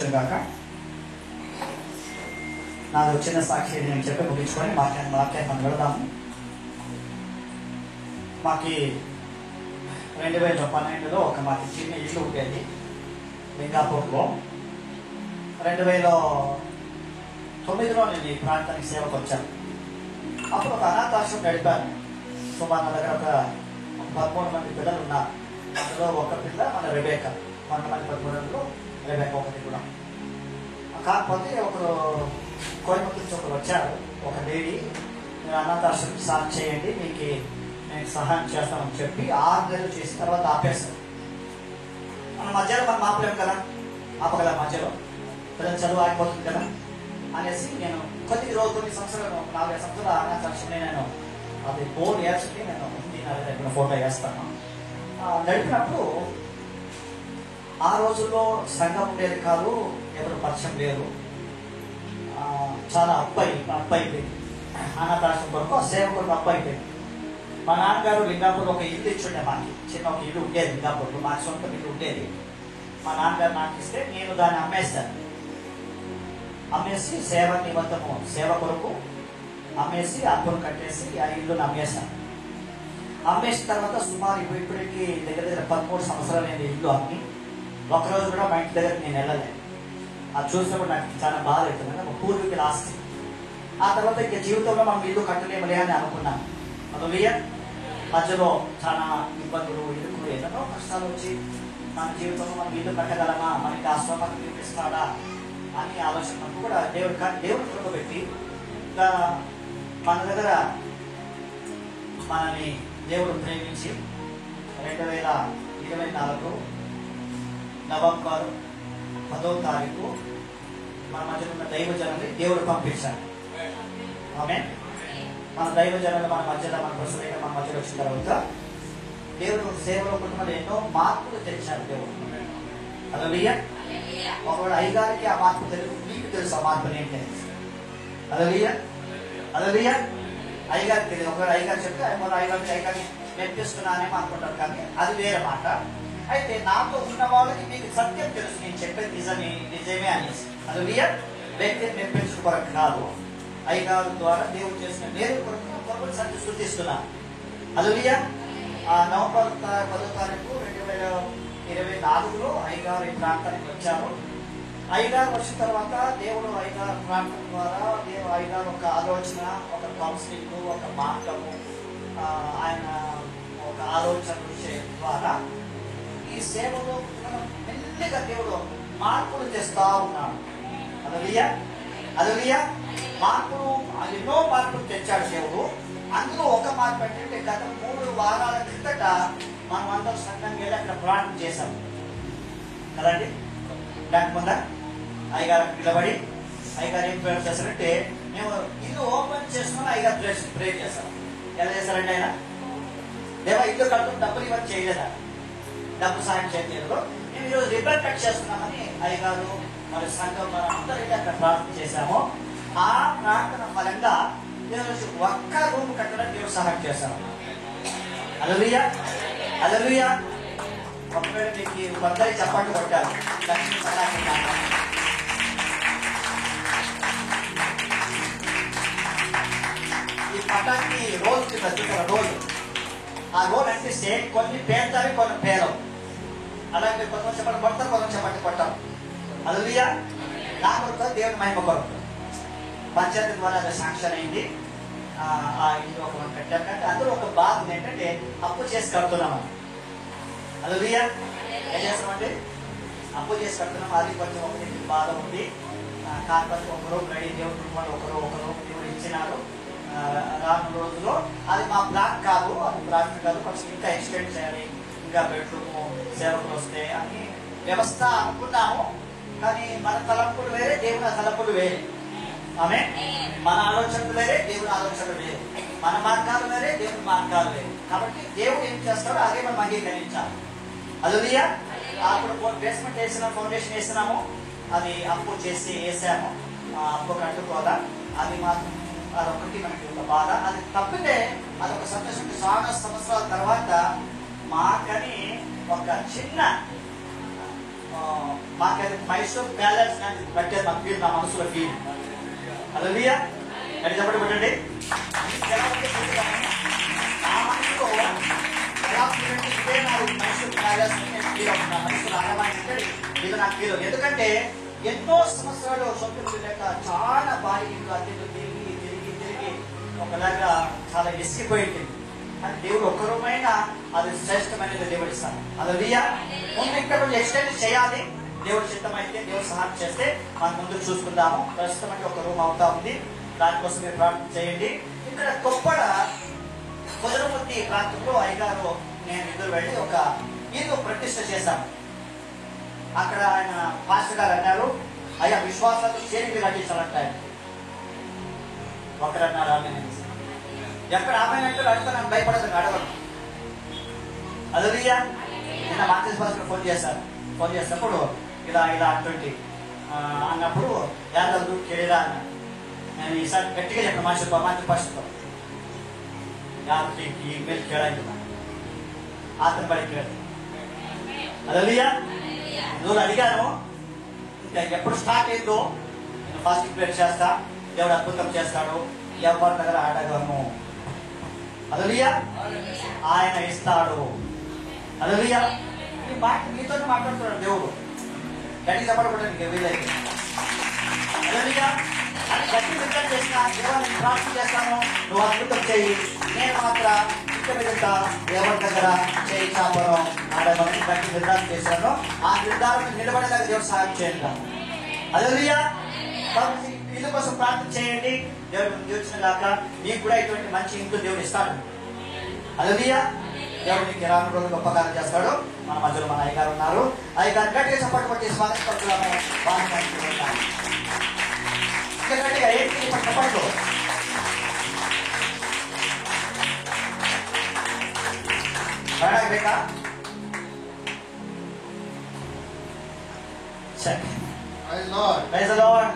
గాక నాది వచ్చిన సాక్షి నేను చెప్పి ముగించుకొని వాక్యాన్ని మనం వెళదాము. మాకి 2012లో మాకు చిన్న ఇల్లు ఉండేది లింగాపూర్లో. 2009లో నేను ఈ ప్రాంతానికి సేవకు వచ్చాను. అప్పుడు ఒక అనాథాశ్రమం నడిపాను. సో మన దగ్గర ఒక 13 మంది పిల్లలు ఉన్నారు. అందులో ఒక పిల్ల మన రెబేక, 100 మంది 13లో రెబేక ఒకటి కూడా. కాకపోతే ఒకరు కోయంబత్తూరు నుంచి ఒకరు వచ్చారు, ఒక లేడీ, మీరు అనాథాశ్రమం సాయం చేయండి, మీకు నేను సహాయం చేస్తానని చెప్పి 6 నెలలు చేసిన తర్వాత ఆపేశారు. మన మధ్యలో మనం ఆపలేము కదా, ఆపగల మధ్యలో పిల్లలు చదువు ఆగిపోతుంది కదా అనేసి నేను కొన్ని సంవత్సరాలు 4-5 సంవత్సరాలు అనాథాశ్రమం నేను అది 4 ఇయర్స్కి నేను దగ్గర ఫోటో వేస్తాను. నడిపినప్పుడు ఆ రోజుల్లో సంఘం ఉండేది కాదు, ఎవరు పరిచయం లేరు, చాలా అప్పు అయిపోయింది. అనాథాశ్రమం కొరకు సేవ కొరకు అప్పు అయిపోయింది. మా నాన్నగారు లింగాపూర్లో ఒక ఇల్లు ఇచ్చుండే, మాకు చిన్న ఒక ఇల్లు ఉండేది లింగాపూర్లో, మాకు సొంత ఇల్లు ఉండేది. మా నాన్నగారు నాకు ఇస్తే నేను దాన్ని అమ్మేస్తాను. అమ్మేసి సేవ నిమిత్తము సేవ కొరకు అమ్మేసి అప్పులు కట్టేసి ఆ ఇల్లుని అమ్మేశాను. అమ్మేసిన తర్వాత సుమారు ఇప్పటికి దగ్గర 13 సంవత్సరాలు నేను ఇల్లు అమ్మి ఒకరోజు కూడా మా ఇంటి దగ్గరికి నేను వెళ్ళలేదు. అది చూసినప్పుడు నాకు చాలా బాధ అవుతుంది, ఒక పూర్వీకుల ఆస్తి. ఆ తర్వాత ఇక జీవితంలో మనం ఇల్లు కట్టలేమలే అని అనుకున్నాను. అందులో మధ్యలో చాలా ఇబ్బందులు, ఇరుకులు, ఎన్నో కష్టాలు వచ్చి మన జీవితంలో మనం ఇల్లు కట్టగలమా, మనకి ఆ శ్రమను చూపిస్తాడా అని ఆలోచనకు కూడా దేవుడు కృపబెట్టి ఇంకా మన దగ్గర మనని దేవుడు ప్రేమించి 2024 నవంబర్ 10వ తారీఖు మన మధ్యలో ఉన్న దైవజనాన్ని దేవుడు పంపించాడు. ఆమె మన దైవజనాలు మన మధ్యలో, మన ప్రస్తుతం మన మధ్యలో వచ్చిన తర్వాత దేవుడు సేవలో కుటుంబంలో ఎన్నో మార్పులు తెచ్చారు దేవుడు. హల్లెలూయా. ఒకవేళ అయ్యగారికి ఆ మార్పు తెలుసు, మీకు తెలుసు ఆ మార్పులు ఏంటి. హల్లెలూయా. హల్లెలూయా. అయ్యగారికి తెలియదు. ఒకవేళ అయ్యగారు చెప్తే అయ్యగారిని మెప్పిస్తున్నానేమో అనుకుంటారు, కానీ అది వేరే మాట. అయితే నాతో ఉన్న వాళ్ళకి మీకు సత్యం తెలుసు, నేను చెప్పేది నిజమే అనేసి. హల్లెలూయా. వ్యక్తిని మెప్పించడం కొరకు కాదు, అయ్యగారు ద్వారా దేవుడు చేసిన నేను కొరకు సత్యం సృష్టిస్తున్నాను. హల్లెలూయా. నవంబర్ 10వ తారీఖు 2024లో అయ్యగారు ఈ ప్రాంతానికి వచ్చారు. అయ్యగారు వచ్చిన తర్వాత దేవుడు అయ్యగారు ప్రాంతం ద్వారా అయ్యగారు ఒక ఆలోచన, ఒక కౌన్సిలింగ్, ఒక మార్గము, ఆయన ఒక ఆలోచన ద్వారా ఈ సేవలో మెల్లిగా దేవుడు మార్పులు తెస్తా ఉన్నాడు. హల్లెలూయా. హల్లెలూయా. ఎన్నో మార్పులు తెచ్చాడు దేవుడు. అందులో ఒక మార్పు ఏంటంటే గత 3 వారాల క్రితట మనం అందరూ సంఘంగా వెళ్ళి అక్కడ ప్రార్థన చేశాం కదండి. దాని ముందు అయ్యగారు నిలబడి అయ్యగారు ఏం ప్రేయర్ చేశారంటే, మేము ఇల్లు ఓపెన్ చేసుకుని అయ్యగారు ప్రేయర్ చేశాం. ఎలా చేశారండి ఆయన? దేవా ఇల్లు కడుతూ డబ్బులు ఇవ్వని చేయలేదా, డబ్బు సాయం చేయలేదు. మేము ఈరోజు రిబన్ కట్ చేస్తున్నామని అయ్యగారు మరి సంఘం మనం అందరికీ అక్కడ ప్రార్థన చేశాము. ఆ ప్రార్థన ఫలంగా ఈరోజు ఒక్క రూమ్ కట్టడానికి దేవుడు సహాయం చేశాము. హల్లెలూయా. హల్లెలూయా. ఒకవేళ మీకు కొందరి చప్పట్లు కొట్టారు. ఈ పటానికి రోల్ రోల్, ఆ రోల్ అంటే కొన్ని పేర్తారు, కొన్ని పేరవు. అలాగే కొంతమంది చెప్పండి కొడతారు, కొంతమంది చెప్పండి కొట్టారు. హల్లెలూయా. నా కొరకు దేవుని మహిమ కొరకు పంచాయతీ ద్వారా అది శాంక్షన్ అయింది. ఆ ఇంట్లో ఒక కట్టారు. కానీ అందులో ఒక బాధ ఏంటంటే అప్పు చేసి కడుతున్నామని. హల్లెలూయా. ఏం చేస్తామంటే అప్పు చేసి కడుతున్నాం. అది కొంచెం ఒకటి బాధ ఉంది. కాకపోతే ఒకరు రెడీ, దేవుడు కుటుంబంలో ఒకరు దేవుడు ఇచ్చినారు. రాను రోజుల్లో అది మా ప్లాన్ కాదు, అది ప్లాన్ కాదు, కొంచెం ఇంకా ఎక్స్టెండ్ చేయాలి, ఇంకా బెడ్రూమ్ సేవకులు వస్తే అని వ్యవస్థ అనుకున్నాము. కానీ మన తలంపులు వేరే, దేవుని తలంపులు వేరే. ఆమె మన ఆలోచనలు వేరే, దేవుని ఆలోచనలు వేరే. మన మార్గాలు వేరే, దేవుని మార్గాలు వేరే. కాబట్టి దేవుడు ఏం చేస్తాడో అదే మనం అంగీకరించాలి. హల్లెలూయా. అప్పుడు బేస్మెంట్ వేసినాం, ఫౌండేషన్ వేసినాము, అది అప్పు చేసి వేసాము. అప్పు కట్టుకోదా, అది మాత్రం అదొకటి మనకి ఒక బాధ. అది తప్పితే అదొక సంతోషం. చాలా సంవత్సరాల తర్వాత మాకని ఒక చిన్న మాకు మైసూర్ ప్యాలెస్ కట్టేది నాకు ఫీల్, నా మనసులో ఫీల్. హల్లెలూయా. అది చెప్పండి పెట్టండి. నా మనసులో ఎలా ఫీల్ అంటే ఇదే నాకు మైసూర్ ప్యాలెస్ ఫీల్ అవుతుంది. నా మనసులో ఆడవాలంటే ఇది నాకు ఫీల్. ఎందుకంటే ఎన్నో సంవత్సరాలు సొంత లేక చాలా బాగా తిరిగి తిరిగి తిరిగి ఒకలాగా చాలా ఎసిగిపోయింది. అది దేవుడు ఒక్కరమైనా అది శ్రేష్టమైనది దేవుడు ఇస్తాను. హల్లెలూయా. ముందు ఇంకా కొంచెం ఎక్స్టెండ్ చేయాలి. దేవుడు చిత్తం అయితే దేవుడు సహాయం చేస్తే మనం ముందు చూసుకుందాము. ప్రస్తుతం అంటే ఒక రూమ్ అవుతా ఉంది, దానికోసం మీరు ప్రార్థన చేయండి. ఇక్కడ కొప్పడ కుదరముద్ది ప్రాంతంలో అయ్యగారు నేను ఇద్దరు వెళ్ళి ఒక ఇల్లు ప్రతిష్ఠ చేశాను. అక్కడ ఆయన పాస్టర్ గారు అన్నారు, అయ్యా విశ్వాసాలు చేరికి కట్టించాలంటారు. ఒకరన్నారు ఆమె, ఎక్కడ ఆమె అంటే అడిగితే నాకు భయపడదు, అడగను. హల్లెలూయా. నిన్న మార్కెట్ పాస్టర్ ఫోన్ చేశారు. ఫోన్ చేసినప్పుడు ఇలా ఇలా అంటుంటే అన్నప్పుడు యాదవ్ కేడా అన్నాడు. నేను ఈసారి గట్టిగా చెప్పిన మార్కెట్ పాస్టర్తో యాదవ్ ఈమెయిల్ కేడా ఆతను పడిపోయాడు. హల్లెలూయా. నువ్వు అడిగాను, ఇంకా ఎప్పుడు స్టార్ట్ అయిందో నేను ఫాస్టింగ్ ప్రేయర్ చేస్తా, దేవుడు అద్భుతం చేస్తాడు, ఎవరి దగ్గర అడగను. హల్లెలూయా. ఆయన ఇస్తాడు. హల్లెలూయా. ఈ మాట మీతోనే మాట్లాడుతున్నాడు దేవుడు. గట్టి చెప్పడానికి వీలైతే హల్లెలూయా. అని గట్టి విజ్ఞానం చేసిన దేవాన్ని ప్రార్థన చేస్తాను, నువ్వు అద్భుతం చేయి, నేను మాత్రం ఇంటి మీద ఎవరి దగ్గర చేయి చాపడం ఆడమని గట్టి నిర్ధారణ చేశాను. ఆ నిర్ధారణ నిలబడేలాగా దేవుడు సహాయం చేయండి. హల్లెలూయా. ఇల్లు కోసం ప్రార్థన చేయండి. దేవుడు దీవించిన గాక. నీకు కూడా ఇటువంటి మంచి ఇంట్లో దేవుడు ఇస్తాడు. హల్లెలూయా. దేవుడు నీకు రాను రోజులు గొప్ప కార్యం చేస్తాడు. మన మధ్యలో మన అయ్యగారు ఉన్నారు. అయ్యగారు గట్టిగా చప్పట్లు కొట్టి స్వాగతిస్తున్నాము. గట్టిగా ఏంటి చప్పట్లు. ಬೇಕಾ? సరే. Praise the Lord.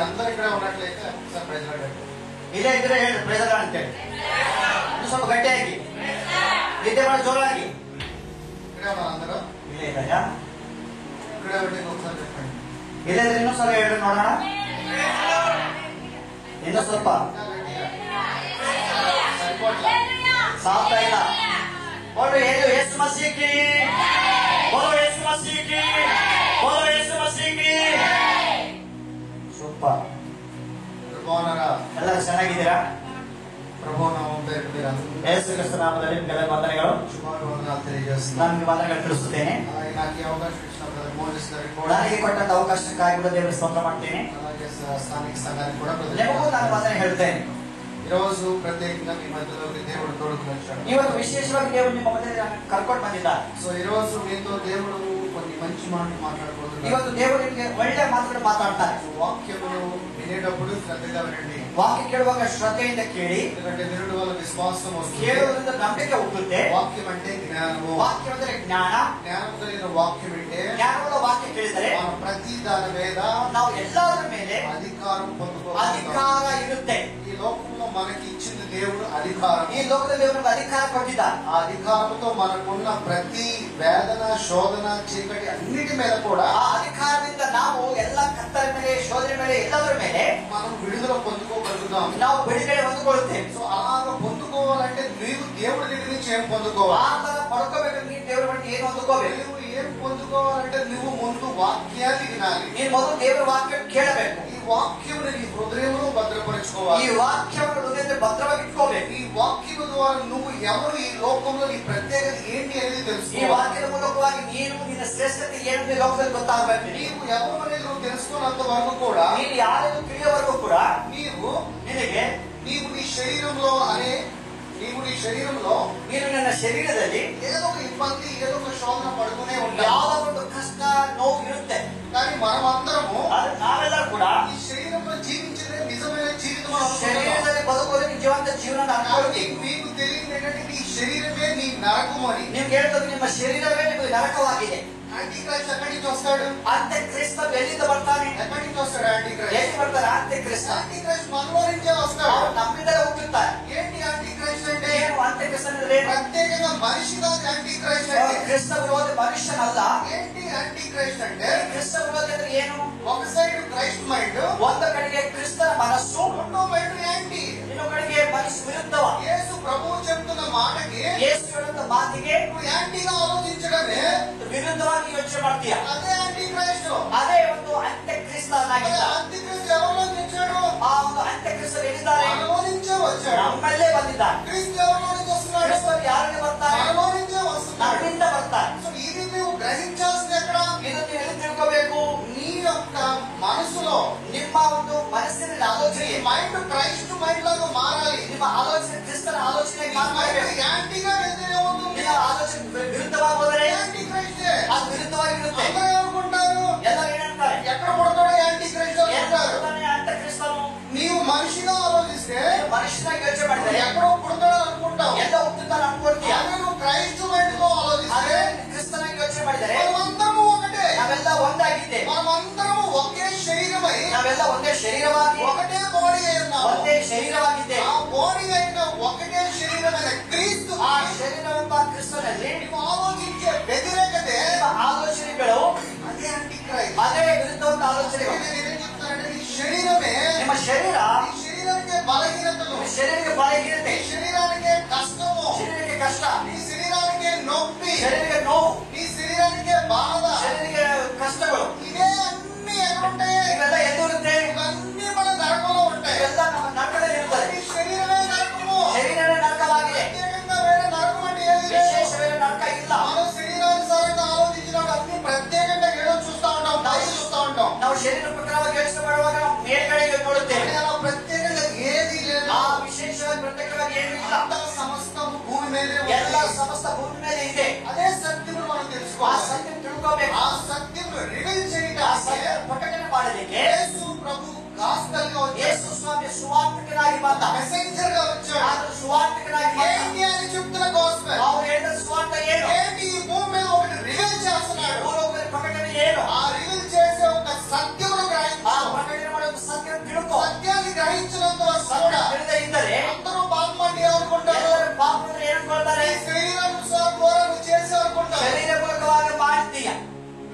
అందరూ ఇక్కడ ఉన్నట్లయితే ఒకసారి ప్రైజ్ లార్డ్ అంటే ಇಲ್ಲೇ ಇದ್ರೆ ಹೇಳಿ ಪ್ರೇಸ್ ಲಾರ್ಡ್ ಅಂತೇಳಿ. ಇನ್ನು ಸ್ವಲ್ಪ ಗಟ್ಟಿಯಾಗಿ ನಿದ್ದೆ ಮಾಡಿ ಜೋರಾಗಿ. ಇక్కడే ఉన్నారు అందరూ. ಇಲ್ಲೇ ಇದ್ದಾರಾ? ఇక్కడే ఉంటే ఒకసారి చెప్పండి. ಇಲ್ಲೇ ಇದ್ರೆ ಇನ್ನೂ ಸ್ವಲ್ಪ ಹೇಳಿ ನೋಡೋಣ. ಇನ್ನೂ ಸ್ವಲ್ಪ ಸಾಧ್ಯ ಇಲ್ಲ. बोलो यीशु मसीह की, बोलो यीशु मसीह की, बोलो यीशु मसीह की. సూపర్. బాగున్నారా? ಎಲ್ಲರೂ ಚೆನ್ನಾಗಿದ್ದೀರಾ? ప్రభు నామం పేరు ಯೇಸು ಕ್ರಿಸ್ತ ನಾಮದಲ್ಲಿ ನಿಮ್ಗೆಲ್ಲ ವಂದನೆಗಳು. ಶುಭಾಶಯಗಳನ್ನು ತಿಳಿಸುತ್ತೇನೆ. ನಾನು ವಂದನೆಗಳು ತಿಳಿಸುತ್ತೇನೆ. అలాగే నాకు ఈ అవకాశం ఇచ్చిన మోజెస్ గారికి కూడా, ನನಗೆ ಕೊಟ್ಟಂತ ಅವಕಾಶಕ್ಕಾಗಿ ಕೂಡ ದೇವರಿಗೆ ಸ್ತೋತ್ರ ಮಾಡ್ತೇನೆ. అలాగే స్థానిక సంఘానికి కూడా ನಿಮಗೂ ನಾನು ವಂದನೆ ಹೇಳ್ತೇನೆ. ఈ రోజు ప్రత్యేకంగా మీ మధ్యలోకి దేవుడు తోడుకు వచ్చాడు. ಇವತ್ತು ವಿಶೇಷವಾಗಿ ದೇವರು ನಿಮ್ಮ ಮಧ್ಯೆ ಕರ್ಕೊಂಡು ಬಂದಿದ್ದಾರೆ. సో ఈ రోజు మీతో దేవుడు కొన్ని మంచి మాటలు మాట్లాడబోతున్నాడు. ಇವತ್ತು ದೇವರು ನಿಮಗೆ ಒಳ್ಳೆ ಮಾತುಗಳು ಮಾತಾಡ್ತಾರೆ. వాక్యమును వినేటప్పుడు శ్రద్ధగా వినండి. ವಾಕ್ಯ ಕೇಳುವಾಗ ಶ್ರದ್ಧೆಯಿಂದ ಕೇಳಿ. ఎందుకంటే వినుడు వల్ల విశ్వాసం వస్తుంది. ಕೇಳುವುದರಿಂದ ನಂಬಿಕೆ ಹುಟ್ಟುತ್ತೆ. వాక్యం అంటే జ్ఞానము. ವಾಕ್ಯ ಅಂದರೆ ಜ್ಞಾನ. జ్ఞానం కలిగిన వాక్యం అంటే ಜ್ಞಾನವುಳ್ಳ ವಾಕ್ಯ ಕೇಳಿದರೆ మన ప్రతి దాని మీద ನಾವು ಎಲ್ಲದರ ಮೇಲೆ అధికారం పొందుకోవాలి. ಅಧಿಕಾರ ಇರುತ್ತೆ. ఈ లోకంలో మనకి ఇచ్చిన దేవుడు అధికారం. ఈ లోಕದಲ್ಲಿ దేవుడు అధికార ಕೊಟ್ಟಿದ್ದಾರೆ. ఆ అధికారంతో మనకున్న ప్రతి వేదన శోధన చీకటి అన్నిటి మీద కూడా ఆ అధికారದಿಂದ ನಾವು ಎಲ್ಲ ಕತ್ತಲ ಮೇಲೆ ಶೋಧನೆ ಮೇಲೆ ಎಲ್ಲದರ ಮೇಲೆ మనం విడుదల పొందుకోగలుగుతాం. ನಾವು ಬಿಡುಗಡೆ ಹೊಂದಿಕೊಳ್ಳುತ್ತೇವೆ. సో అలాగ పొందుకోవాలంటే నీవు దేవుడి దగ్గర నుంచి ఏం పొందుకోవాలి? ಆತರ ಪಡ್ಕೋಬೇಕು. ನೀನು ದೇವರ ಬಳಿ ಏನು ಹೊಂದಿಕೋಬೇಕು? నువ్వు ఏం పొందుకోవాలంటే నువ్వు ముందు వాక్యాన్ని వినాలి. ನೀನು ಮೊದಲು ದೇವರ ವಾಕ್ಯ ಕೇಳಬೇಕು. ఈ వాక్యమును నీ హృదయంలో భద్రపరచుకోవాలి. ఈ వాక్యమును హృదయంలో భద్రವಾಗಿ ఇట్టుకోಬೇಕು. ఈ వాక్యం ద్వారా నువ్వు ఎవరు, ఈ లోకంలో నీ ప్రత్యేకత ఏంటి అనేది తెలుసు. ఈ వాక్యದ ಮೂಲಕವಾಗಿ ನೀನು ನಿನ್ನ ಶ್ರೇಷ್ಠತೆ ಏನು ಈ ಲೋಕದಲ್ಲಿ ಗೊತ್ತಾಗಬೇಕು. నీవు ఎవరు అనేది నువ్వు తెలుసుకున్నంత వరకు కూడా, ನೀನು ಯಾರೆಂದು ತಿಳಿಯುವವರೆಗೂ ಕೂಡ నినಗೆ నీవు నీ శరీరంలో ನೀನು ನನ್ನ ಶರೀರದಲ್ಲಿ ఏదో ఒక ఇబ్బంది, ఏదో ఒక శోధన పడుతూనే ఉంటావు. ಯಾವುದೋ ಒಂದು ಕಷ್ಟ ನೋವು ಇರುತ್ತೆ. కానీ మనం అందరము ನಾವೆಲ್ಲರೂ ಕೂಡ ఈ శరీరంలో జీవించేదే నిజమైన జీవితం. ಶರೀರದಲ್ಲಿ ಬದುಕೋದು ನಿಜವಂತ ಜೀವನ ಅನ್ಕೊಳ್ಳಿ. మీకు తెలియదు ఏంటంటే ఈ శరీరమే నీ నరకం అని. ನೀವು ಕೇಳ್ತದೆ ನಿಮ್ಮ ಶರೀರವೇ ನಿಮಗೆ ನರಕವಾಗಿದೆ. యాంటీ క్రైస్ట్ ఎక్కడి నుంచి వస్తాడు? ಅಂತ್ಯ ಕ್ರಿಸ್ತ ಎಲ್ಲಿಂದ ಬರ್ತಾನೆ? ఎక్కడి నుంచి వస్తాడు యాంటీ క్రైస్ట్? ಎಲ್ಲಿ ಬರ್ತಾರೆ ಅಂತ್ಯ ಕ್ರಿಸ್ತ? యాంటీ క్రైస్ట్ మనలో నుంచే వస్తాడు. ನಮ್ಮಿಂದಲೇ ಹುಟ್ಟುತ್ತಾರೆ. ఏంటి యాంటీ క్రైస్ట్ క్రైస్ట్ అంటే ಏನು ಅಂತ್ಯಕ್ರಿಸ್ತ ಅಂದ್ರೆ ప్రత్యేకంగా మనిషి కాదు యాంటీ క్రైస్ట్ అంటే. ಕ್ರಿಸ್ತ ವಿರೋಧಿ ಮನುಷ್ಯನಲ್ಲ. ఏంటి యాంటీ క్రైస్ట్ అంటే ಕ್ರಿಸ್ತ ವಿರೋಧಿ ಅಂದ್ರೆ ಏನು? ఒక సైడ్ క్రైస్ట్ మైండ్, ಒಂದು ಕಡೆಗೆ ಕ್ರಿಸ್ತನ ಮನಸ್ಸು, రెండో మైండ్ యాంటీ. ಇನ್ನೊಂದು ಕಡೆಗೆ ಮನಸ್ಸು ವಿರುದ್ಧವ. యేసు ప్రభువు చెప్తున్న మాటకి ಯೇಸು ಹೇಳುವಂತ ಮಾತಿಗೆ నువ్వు యాంటీగా ఆలోచించడమే ವಿರುದ್ಧವಾಗಿ ಯೋಚನೆ ಮಾಡ್ತೀಯ. అదే యాంటీ క్రైస్ట్. ಅದೇ ಒಂದು ಅಂತ್ಯಕ್ರಿಸ್ತನಾಗಿದ್ದ. అంత్యక్రిస్తు ఎవరిలో తెచ్చాడు? ಆ ಒಂದು ಅಂತ್ಯಕ್ರಿಸ್ತರು ಎಲ್ಲಿದ್ದಾರೆ? మనలో నుంచే వచ్చాడు. ನಮ್ಮಲ್ಲೇ ಬಂದಿದ್ದಾರೆ. క్రీస్తు ఎవరిలో నుంచి వస్తున్నాడు? ಕ್ರಿಸ್ತರು ಯಾರಿಗೆ ಬರ್ತಾರೆ? మనలో నుంచే వస్తున్నాడు. ನಮ್ಮಿಂದ ಬರ್ತಾರೆ. సో ఇది నువ్వు గ్రహించాల్సింది ఎక్కడ? ಇದು ನೀವು ಎಲ್ಲಿ ತಿಳ್ಕೋಬೇಕು? నీ యొక్క మనసులో ನಿಮ್ಮ ಒಂದು ಮನಸ್ಸಿನಲ್ಲಿ ಆಲೋಚನೆ, మైండ్ క్రైస్ట్ మైండ్ లాగా మారాలి. ನಿಮ್ಮ ಆಲೋಚನೆ ಕ್ರಿಸ್ತನ ಆಲೋಚನೆಗೆ మైండ్ ಮಾರ್ಪಡಬೇಕು. యాంటీగా వెళ్తేనే ఉంటుంది. ನಿಮ್ಮ ಆಲೋಚನೆ ವಿರುದ್ಧವಾಗಿ ಹೋದರೆ యాంటీ క్రైస్టే. ಅದು ವಿರುದ್ಧವಾಗಿರುತ್ತೆ. అందరూ ఏమనుకుంటారు? ಎಲ್ಲರೂ ಏನಂತಾರೆ? ఎక్కడ పుడతాడో యాంటీ క్రైస్ట్ అనుకుంటారు. ಅಂತ್ಯಕ್ರಿಸ್ತನು నీవు మనిషిగా ఆలోచిస్తే ಮನುಷ್ಯನಾಗಿ ಯೋಚನೆ ಮಾಡಿದರೆ ఎక్కడో పుడతాడో అనుకుంటావు. ಎಲ್ಲ ಹುಟ್ಟುತ್ತಾನೆ ಅನ್ಕೊಳ್ತೀಯ. అదే నువ్వు క్రైస్ట్ మైండ్ తో ఆలోచిస్తే ಅದೇ ಕ್ರಿಸ್ತನಾಗಿ ಯೋಚನೆ ಮಾಡಿದರೆ మనమందరము ఒకటే. ನಾವೆಲ್ಲ ಒಂದಾಗಿದ್ದೇವೆ. మనమందరము ఒకే శరీరమై ನಾವೆಲ್ಲ ಒಂದೇ ಶರೀರವಾಗಿ ఒకటే బాడీ అయి ఉన్నాము. ಒಂದೇ ಶರೀರವಾಗಿದ್ದೇವೆ. ఆ బాడీ అయిన ఒకటే శరీరమైన క్రీస్తు ಆ ಶರೀರವೆಂಬ ಕ್ರಿಸ್ತನಲ್ಲಿ నీవు ఆలోచించే వ్యతిరేకతే ನಿಮ್ಮ ಆಲೋಚನೆಗಳು అదే యాంటీ క్రైస్ట్. ಅದೇ ವಿರುದ್ಧವಾದ ಆಲೋಚನೆಗಳು. నేనేం చెప్తానంటే నీ శరీరమే ನಿಮ್ಮ ಶರೀರ, నీ శరీరానికి బలహీనతలు, ನಿಮ್ಮ ಶರೀರಕ್ಕೆ ಬಲಹೀನತೆ, నీ శరీరానికి కష్టము, ಶರೀರಕ್ಕೆ ಕಷ್ಟ, నీ శరీరానికి నొప్పి, ಶರೀರಕ್ಕೆ ನೋವು, నీ శరీరానికి బాధ, ಶರೀರಕ್ಕೆ ಕಷ್ಟಗಳು, ఇవే అన్ని ఎక్కడుంటాయి? ಇವೆಲ್ಲ ಎಲ್ಲಿರುತ್ತೆ? ఇవన్నీ మన నరకంలో ఉంటాయి. ಇವೆಲ್ಲ ನಮ್ಮ ನರಕದಲ್ಲಿ ಇರುತ್ತದೆ. నీ శరీరమే నరకము. ಶರೀರವೇ ನರಕವಾಗಿದೆ. ప్రత్యేకంగా వేరే నరకం అంటే ఏది లేదు. ವಿಶೇಷವೇ ನರಕ ಇಲ್ಲ. మనం శరీరానుసారంగా ఆలోచించినప్పుడు అన్ని ప్రత్యేకంగా ఏదో చూస్తా ఉంటాం, పైకి చూస్తా ఉంటాం. ನಾವು ಶರೀರ ಪ್ರಕಾರವಾಗಿ ಯೋಚನೆ ಮಾಡುವಾಗ ನಾವು ಮೇಲ್ಗಡೆಗೆ ನೋಡುತ್ತೇವೆ. కానీ అలా ప్రత్యేకంగా ఏది లేదు. ಆ ವಿಶೇಷವಾಗಿ ಪ್ರತ್ಯೇಕವಾಗಿ ಏನೂ ಇಲ್ಲ. అంతా సమస్తం భూమి మీదే ಎಲ್ಲ ఉంది. ಸಮಸ್ತ ಭೂಮಿ ಮೇಲೆ ಇದೆ. అదే సత్యం మనం ಆ తెలుసుకోవాలి. ಸತ್ಯ ತಿಳ್ಕೋಬೇಕು. ఆ సత్యం రివీల్ ಆ చేయడానికి ಸತ್ಯ ಪ್ರಕಟಣೆ ಮಾಡಲಿಕ್ಕೆ యేసు ప్రభు గాస్పెల్ గా వచ్చాడు. ಯೇಸು ಸ್ವಾಮಿ ಸುವಾರ್ತಿಕನಾಗಿ ಬಂದ. మెసెంజర్ గా వచ్చాడు. ಆತನು ಸುವಾರ್ತಿಕನಾಗಿ ಬಂದ. ఏంటి అని చెప్తున్న గాస్పెల్? ಅವರು ಹೇಳಿದ ಸುವಾರ್ತೆ ಏನು? ఏంటి ఈ భూమి మీద ఒకటి రివీల్ చేస్తున్నాడు. ಭೂಲೋಕದಲ್ಲಿ ಪ್ರಕಟಣೆ ಏನು? ఆ రివీల్ చేసే ఒక సత్యమును ಆ గ్రహించు. ಪ್ರಕಟಣೆ ಮಾಡುವ ಸತ್ಯ ತಿಳ್ಕೊ. సత్యాన్ని గ్రహించినంత వరకు ಸತ್ಯ కూడా ತಿಳಿದೇ ಇದ್ದರೆ అందరూ పాపమంటే ఏమనుకుంటారు? ಎಲ್ಲರೂ ಪಾಪದಲ್ಲಿ ಏನಂದ್ಕೊಳ್ತಾರೆ? నీ శరీరానుసారం ద్వారా నువ్వు చేసే అనుకుంటావు. ಶರೀರ ಮೂಲಕವಾಗಿ ಮಾಡ್ತೀಯ.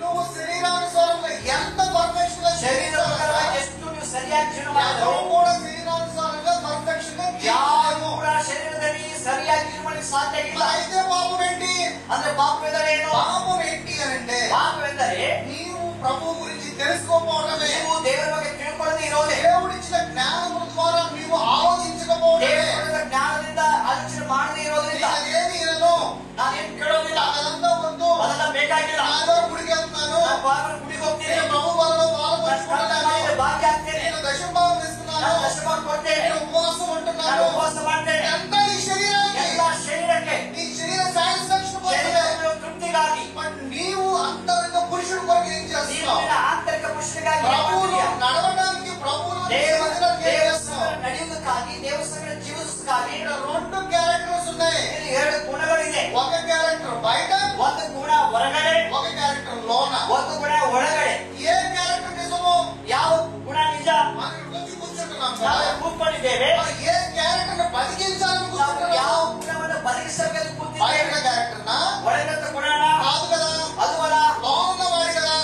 నువ్వు శరీరానుసారంగా ఎంత పర్ఫెక్షన్ గా ಶರೀರ ಪ್ರಕಾರವಾಗಿ ಎಷ್ಟು ನೀವು ಸರಿಯಾಗಿ ಜೀವನ ಮಾಡಿದ್ರು ఎవరు కూడా శరీరానుసారంగా పర్ఫెక్షన్ గా ಯಾರು జీవించలేము. ಕೂಡ ಶರೀರದಲ್ಲಿ ಸರಿಯಾಗಿ ಜೀವನ ಮಾಡಲಿಕ್ಕೆ ಸಾಧ್ಯ ಇಲ್ಲ. అయితే పాపం ఏంటి? ಅಂದ್ರೆ ಪಾಪವೆಂದರೆ ಏನು? పాపం ఏంటి అని అంటే ಪಾಪವೆಂದರೆ నీవు ప్రభు గురించి తెలుసుకోకపోవడమే. ನೀವು ದೇವರ ಬಗ್ಗೆ ತಿಳ್ಕೊಳ್ಳದೆ ಇರೋದೇ. దేవుడిచ్చిన జ్ఞానము ద్వారా నీవు ఆలోచించకపోవడమే. ದೇವರ ಜ್ಞಾನದಿಂದ ಆಲೋಚನೆ ಮಾಡದೇ ಇರೋದ್ರಿಂದ అదేమి వినను, ನಾನೇನು ಕೇಳೋದಿಲ್ಲ. అదంతా వద్దు, ಅದೆಲ್ಲ ಬೇಕಾಗಿಲ್ಲ. నాదో గుడికి వెళ్తున్నాను, ನಾನು ಬಾಗಿಲು ಗುಡಿಗೆ ಹೋಗ್ತೀನಿ. నేను ప్రభు వలలో ನಾನು పాల్పంచుకుంటున్నాను, ಭಾಗ್ಯ ಆಗ್ತೇನೆ. నేను దశంభాగం ఇస్తున్నాను, ನಾನು ದಶಮಾನ ಕೊಡ್ತೇನೆ. నేను ఉపవాసం ನಾನು ఉంటున్నాను. ಉಪವಾಸ ಮಾಡ್ತೇನೆ. ఎంత నీ శరీరానికి, ಎಲ್ಲ ಶರೀರಕ್ಕೆ నీ శరీర సాటిస్ఫాక్షన్ కోసమే. ಶರೀರದ ತೃಪ್ತಿಗಾಗಿ మరి నీవు అంతరంగ పురుషుడు కొరకు ఏం ನೀನು చేస్తున్నావు? ನಿನ್ನ ಆಂತರಿಕ ಪುರುಷನಿಗಾಗಿ ಏನ್ ప్రభువును ಮಾಡ್ತೀಯ? నడవడానికి, ప్రభువును ದೇವರ జీవించడానికి ఏం చేస్తున్నావు? ನಡೆಯುವುದಕ್ಕಾಗಿ ದೇವರ ಸಂಗಡ ಜೀವಿಸುವುದಕ್ಕಾಗಿ ఇక్కడ రెండు క్యారెక్టర్స్ ఉన్నాయి. ಇಲ್ಲಿ ಎರಡು ಗುಣಗಳಿದೆ. ఒక క్యారెక్టర్ బయట, ಒಂದು ಗುಣ ಹೊರಗಡೆ, ఒక క్యారెక్టర్ లోన. ಒಂದು ಗುಣ ಒಳಗಡೆ. ఏ క్యారెక్టర్ నిజమో? ಯಾವ ಗುಣ ನಿಜ? మనం ఇక్కడ వచ్చి కూర్చుంటున్నాం ನಾವು కదా. ಕೂತ್ಕೊಂಡಿದ್ದೇವೆ. మరి ఏ క్యారెక్టర్ బతికించాలని ನಾವು కూర్చుంటున్నాం? ಯಾವ ಗುಣವನ್ನು ಬದಲಿಸಬೇಕು బయట ಕೂತಿದ್ದೇವೆ? క్యారెక్టర్ నా ಒಳಗಂತ ಗುಣನ కాదు కదా, ಅದು ಅಲ್ಲ, లోన వాడి కదా.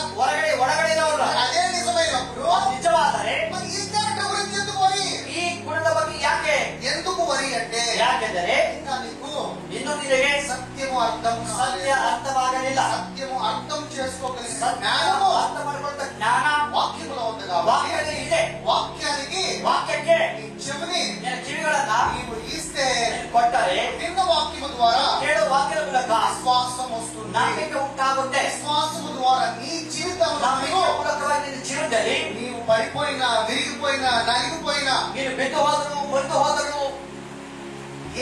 ಒಳಗಡೆ ಇರೋಲ್ಲ. మరి అదే నిజమైనప్పుడు ಅದು ನಿಜವಾದರೆ మరి ఈ క్యారెక్టర్ గురించి ఎందుకు వరి? ಈ గుಣದ ಬಗ್ಗೆ ಯಾಕೆ? ఎందుకు వరి అంటే ಯಾಕೆಂದರೆ ఇంకా నీకు ಇನ್ನು ನಿನಗೆ సత్యము అర్థం ಸತ್ಯ కాలేదు. ಅರ್ಥವಾಗಲಿಲ್ಲ. సత్యము అర్థం చేసుకోగలిగిన ಸತ್ಯ జ్ఞానము ಅರ್ಥ ಮಾಡಿಕೊಳ್ಳುವಂತ ಜ್ಞಾನ వాక్యములో ఉంది కాబట్టి ವಾಕ್ಯದಲ್ಲಿ ಇದೆ. వాక్యానికి ವಾಕ್ಯಕ್ಕೆ నీ చెవిని ನಿನ್ನ ಕಿವಿಗಳನ್ನ నీవు ఇస్తే ನೀನು ಕೊಟ್ಟರೆ నిన్న వాక్యము ద్వారా ಕೇಳೋ ವಾಕ್ಯದ ಮೂಲಕ విశ్వాసం వస్తుంది. ನಂಬಿಕೆ ಉಂಟಾಗುತ್ತೆ. విశ్వాసము ద్వారా నీ జీవితంలో ನಂಬಿಕೆ ಮೂಲಕವಾಗಿ ನಿನ್ನ ಜೀವನದಲ್ಲಿ నీవు పడిపోయినా, విరిగిపోయినా, నలిగిపోయినా, ನೀನು ಬಿದ್ದು ಹೋದ್ರು ಮುರಿದು ಹೋದ್ರು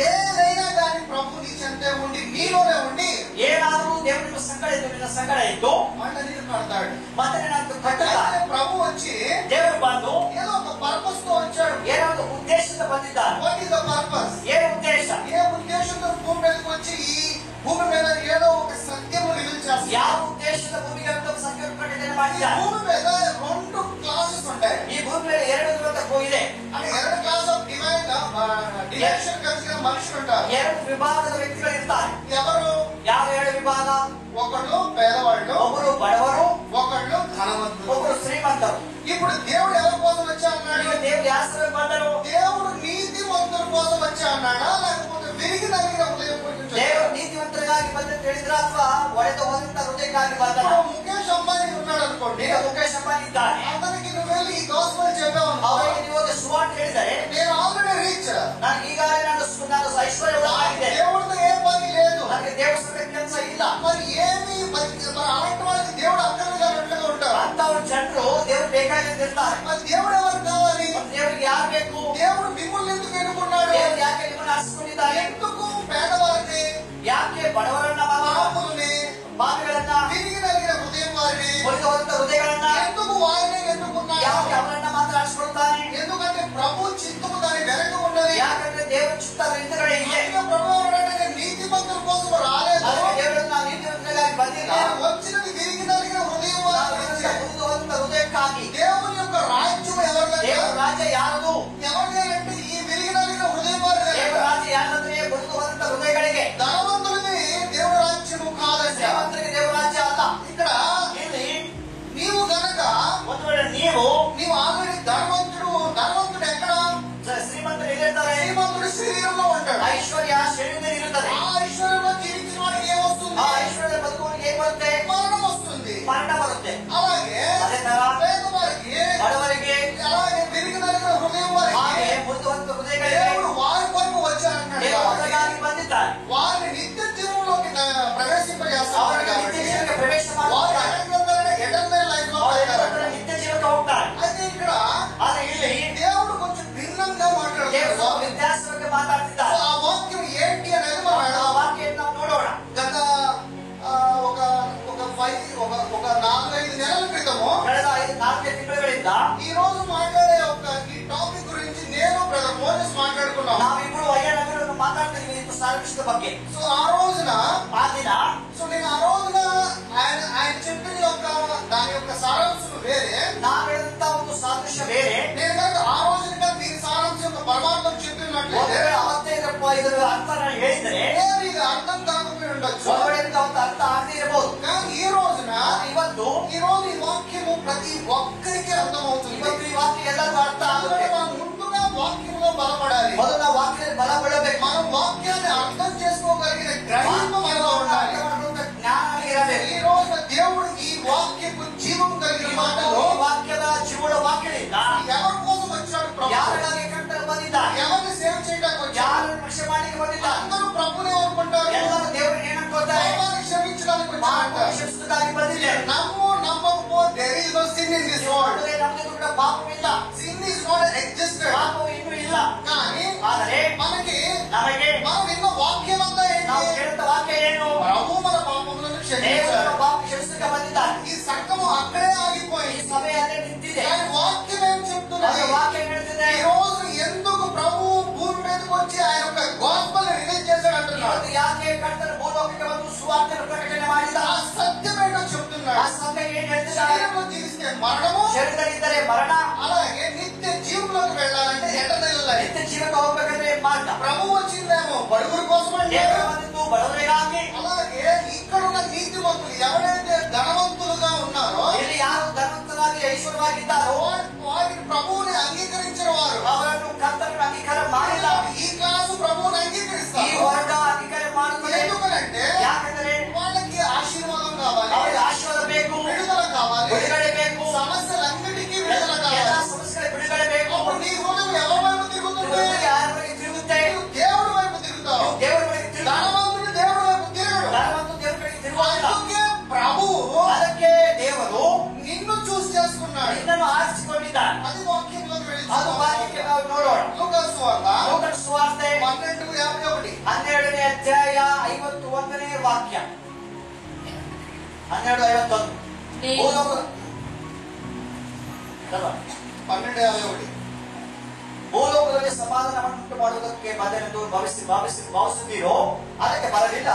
ఏదైనా కానీ ప్రభు నీ చెంతే ఉండి నీలోనే ఉండి ಏನಾದರೂ ದೇವರು ನಿಮ್ಮ ಸಂಕಟ ಇದ್ದು ನಿನ್ನ ಸಂಕಟ ಇದ್ದು మళ్ళీ నీరు కడతాడు. ಮತ್ತೆ ನಿನ್ನಂತೂ ಕಟ್ಟಲ್ಲ. అయితే ప్రభు వచ్చి ದೇವರು ಬಂದು ఏదో ఒక పర్పస్ తో వచ్చాడు. ಏನೋ ಒಂದು ಉದ್ದೇಶದಿಂದ ಬಂದಿದ್ದಾನೆ. What is the purpose? ಏನು ಉದ್ದೇಶ? ఏ ఉద్దేశంతో భూమి మీదకి వచ్చి ఈ భూమి మీద ఏదో ఒక సత్యము రివీల్ చేస్తాడు. ಯಾವ ಉದ್ದೇಶದ ಭೂಮಿಗೆ ಅಂತ ಸಂಕಲ್ಪ ಪ್ರಕಟಣೆ ఈ ಮಾಡಿದ್ದಾನೆ. భూమి మీద రెండు క్లాసెస్ ఉంటాయి. ಈ ಭೂಮಿ ಮೇಲೆ ಎರಡು ವಿಧದ ಇದೆ. అంటే ಎರಡು క్లాస్ ఆఫ్ డివైన్ డిరెక్షన్ కలిగిన మనుషులు ఉంటారు. 2 ವಿಭಾಗದ ವ್ಯಕ್ತಿಗಳಿರ್ತಾರೆ. ఎవరు? ಯಾವ 2 ವಿಭಾಗ? ఒకళ్ళు పేదవాళ్ళు, ಒಬ್ಬರು ಬಡವರು, ఒకళ్ళు ధనవంతులు. ಒಬ್ಬರು ಶ್ರೀಮಂತರು. ఇప్పుడు దేవుడు ఎవరి కోసం వచ్చా అన్నాడు? ಈಗ ದೇವರು ಯಾರ ಸಲುವಾಗಿ ಬಂದರು? దేవుడు నీతిమంతుల కోసం వచ్చా అన్నాడా, లేకపోతే విరిగి నలిగిన హృదయం కోసం వచ్చాడా? ದೇವರು ನೀತಿವಂತರಿಗಾಗಿ ಬಂದು ಹೇಳಿದ್ರ ಅಥವಾ ಒಡೆದು ಹೋದಂತ ಹೃದಯಕ್ಕಾಗಿ ಬಂದರ? ముఖేష్ అంబానీ ఉన్నాడు అనుకోండి. ಈಗ ಮುಖೇಶ್ ಅಂಬಾನಿ ಇದ್ದಾನೆ. అతనికి నువ్వు వెళ్ళి ఈ గాస్పెల్ చెప్పావు, ಅವರಿಗೆ ನೀವು ಸುವಾರ್ತೆ ಹೇಳಿದರೆ, నేను ఆల్రెడీ రీచ్, ನಾನು ಈಗಾಗಲೇ ನಾನು ಐಶ್ವರ್ಯವಾಗಿದ್ದೆ, దేవుడితో ఏ పని లేదు, ನನಗೆ ದೇವರ ಸಂಗಡ ಕೆಲಸ ಇಲ್ಲ. మరి ఏమి మరి అలాంటి వాళ్ళకి దేవుడు అక్కర్లేదన్నట్లుగా ఉంటారు. ಅಂತವ್ರ ಜನರು ದೇವರು ಬೇಕಾಗಿರ್ತಾರೆ. మరి దేవుడు ఎవరు కావాలి? ದೇವರಿಗೆ ಯಾರು ಬೇಕು? దేవుడు మిమ్మల్ని ఎందుకు ఎన్నుకున్నాడు? ದೇವರು ಯಾಕೆ ನಿಮ್ಮನ್ನು ಆರಿಸಿಕೊಂಡಿದ್ದಾರೆ? ఎందుకు పేదవారిని, ಯಾಕೆ ಬಡವರನ್ನ, పాపుల్ని, ಪಾಪಿಗಳನ್ನ, విరిగి నలిగిన హృదయం వారిని, ಮುರಿದು ಹೋದಂತ ಹೃದಯಗಳನ್ನ ఎందుకు వారిని ఎన్నుకున్నాడు? ಯಾಕೆ ಅವರನ್ನ ಮಾತ್ರ ಆರಿಸಿಕೊಳ್ತಾನೆ? ఎందుకంటే ప్రభు చిత్తము దాని వెనక ఉన్నది. ಯಾಕಂದ್ರೆ ದೇವರ ಚಿತ್ತ ಹಿಂದುಗಡೆ ಇದೆ. అందుకే ప్రభు ఎవరంటే నీతిమంతుల కోసం రాలేదు, ಅದಕ್ಕೆ ದೇವರು ನಾವು ನೀತಿವಂತರಿಗಾಗಿ ಬಂದಿಲ್ಲ, నేను వచ్చినది విరిగి నలిగిన హృదయం వారికి. ಮುರಿದು ಹೋದಂತ హృదಯಕ್ಕಾಗಿ. దేవుని యొక్క రాజ్యం ఎవరిదంటే, ದೇವರ ರಾಜ್ಯ ಯಾರದು? ఎవరిదంటే ఈ విరిగి నలిగిన హృదయం వారిదే. ದೇವರ ರಾಜ್ಯ ಯಾರಂದ್ರೆ ಮುರಿದು ಹೋದಂತ ಹೃದಯಗಳಿಗೆ. ధనవంతులది దేవుని రాజ్యము కాదండి. ಶ್ರೀಮಂತರಿಗೆ ದೇವರ ರಾಜ್ಯ ಅಲ್ಲ. ఇక్కడ ಇಲ್ಲಿ నీవు గనక ಒಂದು ವೇಳೆ నీవు ఆల్రెడీ ధనవంతుడు ఎక్కడ? ಶ್ರೀಮಂತರು ಎಲ್ಲಿರ್ತಾರೆ? శ్రీమంతుడు శరీరంలో ఉంటాడు. ಐಶ್ವರ್ಯ ಶರೀರದಲ್ಲಿ ಇರುತ್ತದೆ. ఆ ఐశ్వర్యంలో జీవించిన వాడికి ఏమొస్తుంది? ಆ ಐಶ್ವರ್ಯ ಬದುಕುವವನಿಗೆ ಏನ್ ಬರುತ್ತೆ? మరణం వస్తుంది. ಮರಣ ಬರುತ್ತೆ. అలాగే ಅದೇ ತರ పేదవారికి, ಬಡವರಿಗೆ, అలాగే విరిగి నలిగిన హృదయం ಹಾಗೆ వారికి ಮುರಿದು ಹೋದಂತ ಹೃದಯಗಳಿಗೆ దేవుడు వారి కొరకు వచ్చారన్నాడు. ದೇವರು ಅವರಿಗಾಗಿ ಬಂದಿದ್ದಾರೆ. వారిని నిత్య జీవంలోకి ప్రవేశింపజేస్తాడు ಅವರಿಗೆ ನಿತ್ಯ కాబట్టి ಜೀವಕ್ಕೆ ಪ್ರವೇಶ వారు ಮಾಡುತ್ತಾರೆ. ఎటర్నల్ లైఫ్ లో ಅವರು ఉంటారు. ನಿತ್ಯ ಜೀವಕ್ಕೆ ಹೋಗ್ತಾರೆ. అయితే ఇక్కడ ಆದ್ರೆ ಇಲ್ಲಿ దేవుడు కొంచెం భిన్నంగా మాట్లాడుతాడు. ದೇವರು ವ್ಯತ್ಯಾಸವಾಗಿ ಮಾತಾಡ್ತಿದ್ದಾರೆ. ఆ వాక్యం ఏంటి అనేది ಆ మనం ವಾಕ್ಯವನ್ನು ನಾವು ನೋಡೋಣ. గత ఒక 4-5 నెలల క్రితము ಕಳೆದ 4 ತಿಂಗಳುಗಳಿಂದ ఈ రోజు మాట్లాడే ఈ టాపిక్ గురించి నేను బ్రదర్ మోజెస్ మాట్లాడుకున్నాం. ನಾವಿಬ್ರು ಅಯ್ಯನಗರನ್ನು ಮಾತಾಡ್ತಿದ್ವಿ ಇದು ಸಾರ್ವಜನಿಕ ಬಗ್ಗೆ. సో ఆ రోజున ಆ ದಿನ నేను ఆ రోజున ఆయన చెప్పిన దాని యొక్క సారాంశం వేరే, ನಾವು ಹೇಳಿದಂತ ಒಂದು ಸಾದೃಶ್ಯ ಬೇರೆ. నేను కనుక ఆ రోజున దీని సారాంశం యొక్క పరమార్థం చెప్పినట్లయితే ಒಂದು ವೇಳೆ ಅವತ್ತೇ ಇದರ ಅರ್ಥ ನಾನು ಹೇಳಿದರೆ నేను ఇది అర్థం కాకపోయి ఉండొచ్చు. ಒಂದು ವೇಳೆ ಇದಕ್ಕೆ ಅವತ್ತು ಅರ್ಥ ಆಗದೇ ಇರಬಹುದು. కానీ ఈ రోజున ಇವತ್ತು ఈ వాక్యము ప్రతి ఒక్కరికి అర్థమవుతుంది. ಇವತ್ತು ಈ ವಾಕ್ಯ ಎಲ್ಲರಿಗೂ ಅರ್ಥ ಆಗುತ್ತೆ. మనం ముందుగా వాక్యంలో బలపడాలి. ಮೊದಲು ನಾವು ವಾಕ್ಯದಲ್ಲಿ ಬಲಗೊಳ್ಳಬೇಕು. మనం వాక్యాన్ని అర్థం చేసుకోగలిగిన గ్రహింపు మనలో ఉండాలి. ಜ್ಞಾನ ಇರಬೇಕು. ఈ రోజున దేవుడు ఈ వాక్యపు జీవం కలిగిన మాటలు ಈ ವಾಕ್ಯದ ಜೀವನ ವಾಕ್ಯದಿಂದ ఎవరి కోసం వచ్చాడు ప్రభు? ಯಾರಿಗಾಗಿ ಕರ್ತನು ಬಂದಿದ್ದಾನೆ? ఎవరిని సేవ చేయడానికి వచ్చాడు? ಯಾರನ್ನು ರಕ್ಷಣೆ ಮಾಡಲಿಕ್ಕೆ ಬಂದಿದ್ದಾನೆ? అందరూ ప్రభుని అనుకుంటారు. ಎಲ್ಲರೂ ದೇವರಿಗೆ ಏನನ್ಕೋತಾರೆ? పాపాన్ని క్షమించడానికి వచ్చాడంటారు. ಕ್ಷಮಿಸುವುದಾಗಿ ಬಂದಿದೆ. నమ్మకపో there is no sin in this world. ನಮಗೆ ಕೂಡ ಪಾಪವಿಲ್ಲ. Sin is not existed. ಪಾಪವು ಇನ್ನೂ ಇಲ್ಲ. కానీ ಆದರೆ మనకి ನಮಗೆ మనం విన్న వాక్యమంతా ನಾವು ఏంటి? ಕೇಳಿದ ವಾಕ್ಯ ಏನು? ప్రభు మన పాపములను ದೇವರು క్షమించాడు. ಪಾಪ ಕ್ಷಮಿಸಲಿಕ್ಕೆ ಬಂದಿದ್ದಾನೆ. ఈ సంఘము అక్కడే ಈ ఆగిపోయింది. ಸಭೆ ಅಲ್ಲೇ ನಿಂತಿದೆ. కానీ వాక్యం ఏం చెప్తున్నది? ಅದು ವಾಕ್ಯ ಹೇಳ್ತಿದೆ. ఈ రోజు ఎందుకు ప్రభు భూమి మీదకి వచ్చి ఆయన యొక్క గాస్పెల్ రిలీజ్ చేశాడు అంటున్నాడు. ಇವತ್ತು ಯಾಕೆ ಕರ್ತನು ಭೂಲೋಕಕ್ಕೆ ಬಂದು ಸುವಾರ್ತೆಯನ್ನು ಪ್ರಕಟಣೆ ಮಾಡಿದ? ఆ సత్యమేంటో చెప్తున్నాడు. ಆ ಸತ್ಯ ಏನ್ ಹೇಳ್ತಿದ್ದಾರೆ? శరీరంలో జీవిస్తే మరణము, ಶರೀರದಲ್ಲಿದ್ದರೆ ಮರಣ, అలాగే నిత్య జీవంలోకి వెళ్ళాలంటే ఎటర్నల్ లైఫ్. ನಿತ್ಯ ಜೀವಕ್ಕೆ ಹೋಗ್ಬೇಕಂದ್ರೆ ಮಾರ್ಗ. ప్రభు వచ్చిందేమో బడుగుల కోసం అంటే, ದೇವರು ಬಂದಿದ್ದು ಬಡವರಿಗಾಗಿ. అలాగే ఇక్కడున్న నీతిమంతులు ఎవరైతే ధనవంతులుగా ఉన్నారో ಇಲ್ಲಿ ಯಾರು ಧನವಂತರಾಗಿ ಐಶ್ವರ್ಯವಾಗಿದ್ದಾರೋ వారిని ప్రభువుని అంగీకరించిన వారు, ಅವರನ್ನು ಕರ್ತನನ್ನು ಅಂಗೀಕಾರ ಮಾಡಿಲ್ಲ. ఈ క్లాసు ప్రభువుని ಈ అంగీకరిస్తారు. ವರ್ಗ ಅಂಗೀಕಾರ ಮಾಡುತ್ತದೆ. ఎందుకనంటే ಯಾಕಂದ್ರೆ వాళ్ళకి ఆశీర్వాదం కావాలి, ಅವರಿಗೆ ಆಶೀರ್ವಾದ ಬೇಕು, విడుదల కావాలి, ಬಿಡುಗಡೆ ಬೇಕು, సమస్యలన్నిటికీ విడుదల ಎಲ್ಲ కావాలి. ಸಮಸ್ಯೆಗಳ ಬಿಡುಗಡೆ ಬೇಕು. అప్పుడు నీ హృదయం ఎవరి వైపు తిరుగుతుంది? ಹೃದಯ ಯಾರ ಬಗ್ಗೆ ತಿರುಗುತ್ತೆ? నువ్వు దేవుడి వైపు తిరుగుతావు. ದೇವರ ಬಗ್ಗೆ ತಿರುಗುತ್ತೆ. ధనవంతుడు దేవుడి వైపు తిరగడు. ಧನವಂತ ದೇವರ ಕಡೆಗೆ ತಿರುಗುವುದಿಲ್ಲ. అందుకే ప్రభువు ಅದಕ್ಕೆ ದೇವರು నిన్ను చూస్ చేసుకున్నాడు. ನಿನ್ನನ್ನು ಆರಿಸಿಕೊಂಡಿದ್ದಾನೆ. అది వాక్యంలోకి వెళ్ళి ಅದು ವಾಕ್ಯಕ್ಕೆ ನಾವು ನೋಡೋಣ. లూకాసు వార్త ಲೋಕನ ಸುವಾರ್ತೆ 12:51. 12ನೇ ಅಧ್ಯಾಯ 51ನೇ ವಾಕ್ಯ. 12:51. ಭೂಲೋಕ- ಅಲ್ವಾ? 12:51. ಭೂಲೋಕದಲ್ಲಿ ಸಮಾಧಾನವನ್ನುಂಟು ಮಾಡುವುದಕ್ಕೆ ಬಂದನೆಂದು ಭಾವಿಸುತ್ತೀರೋ ಅದಕ್ಕೆ ಬರಲಿಲ್ಲ.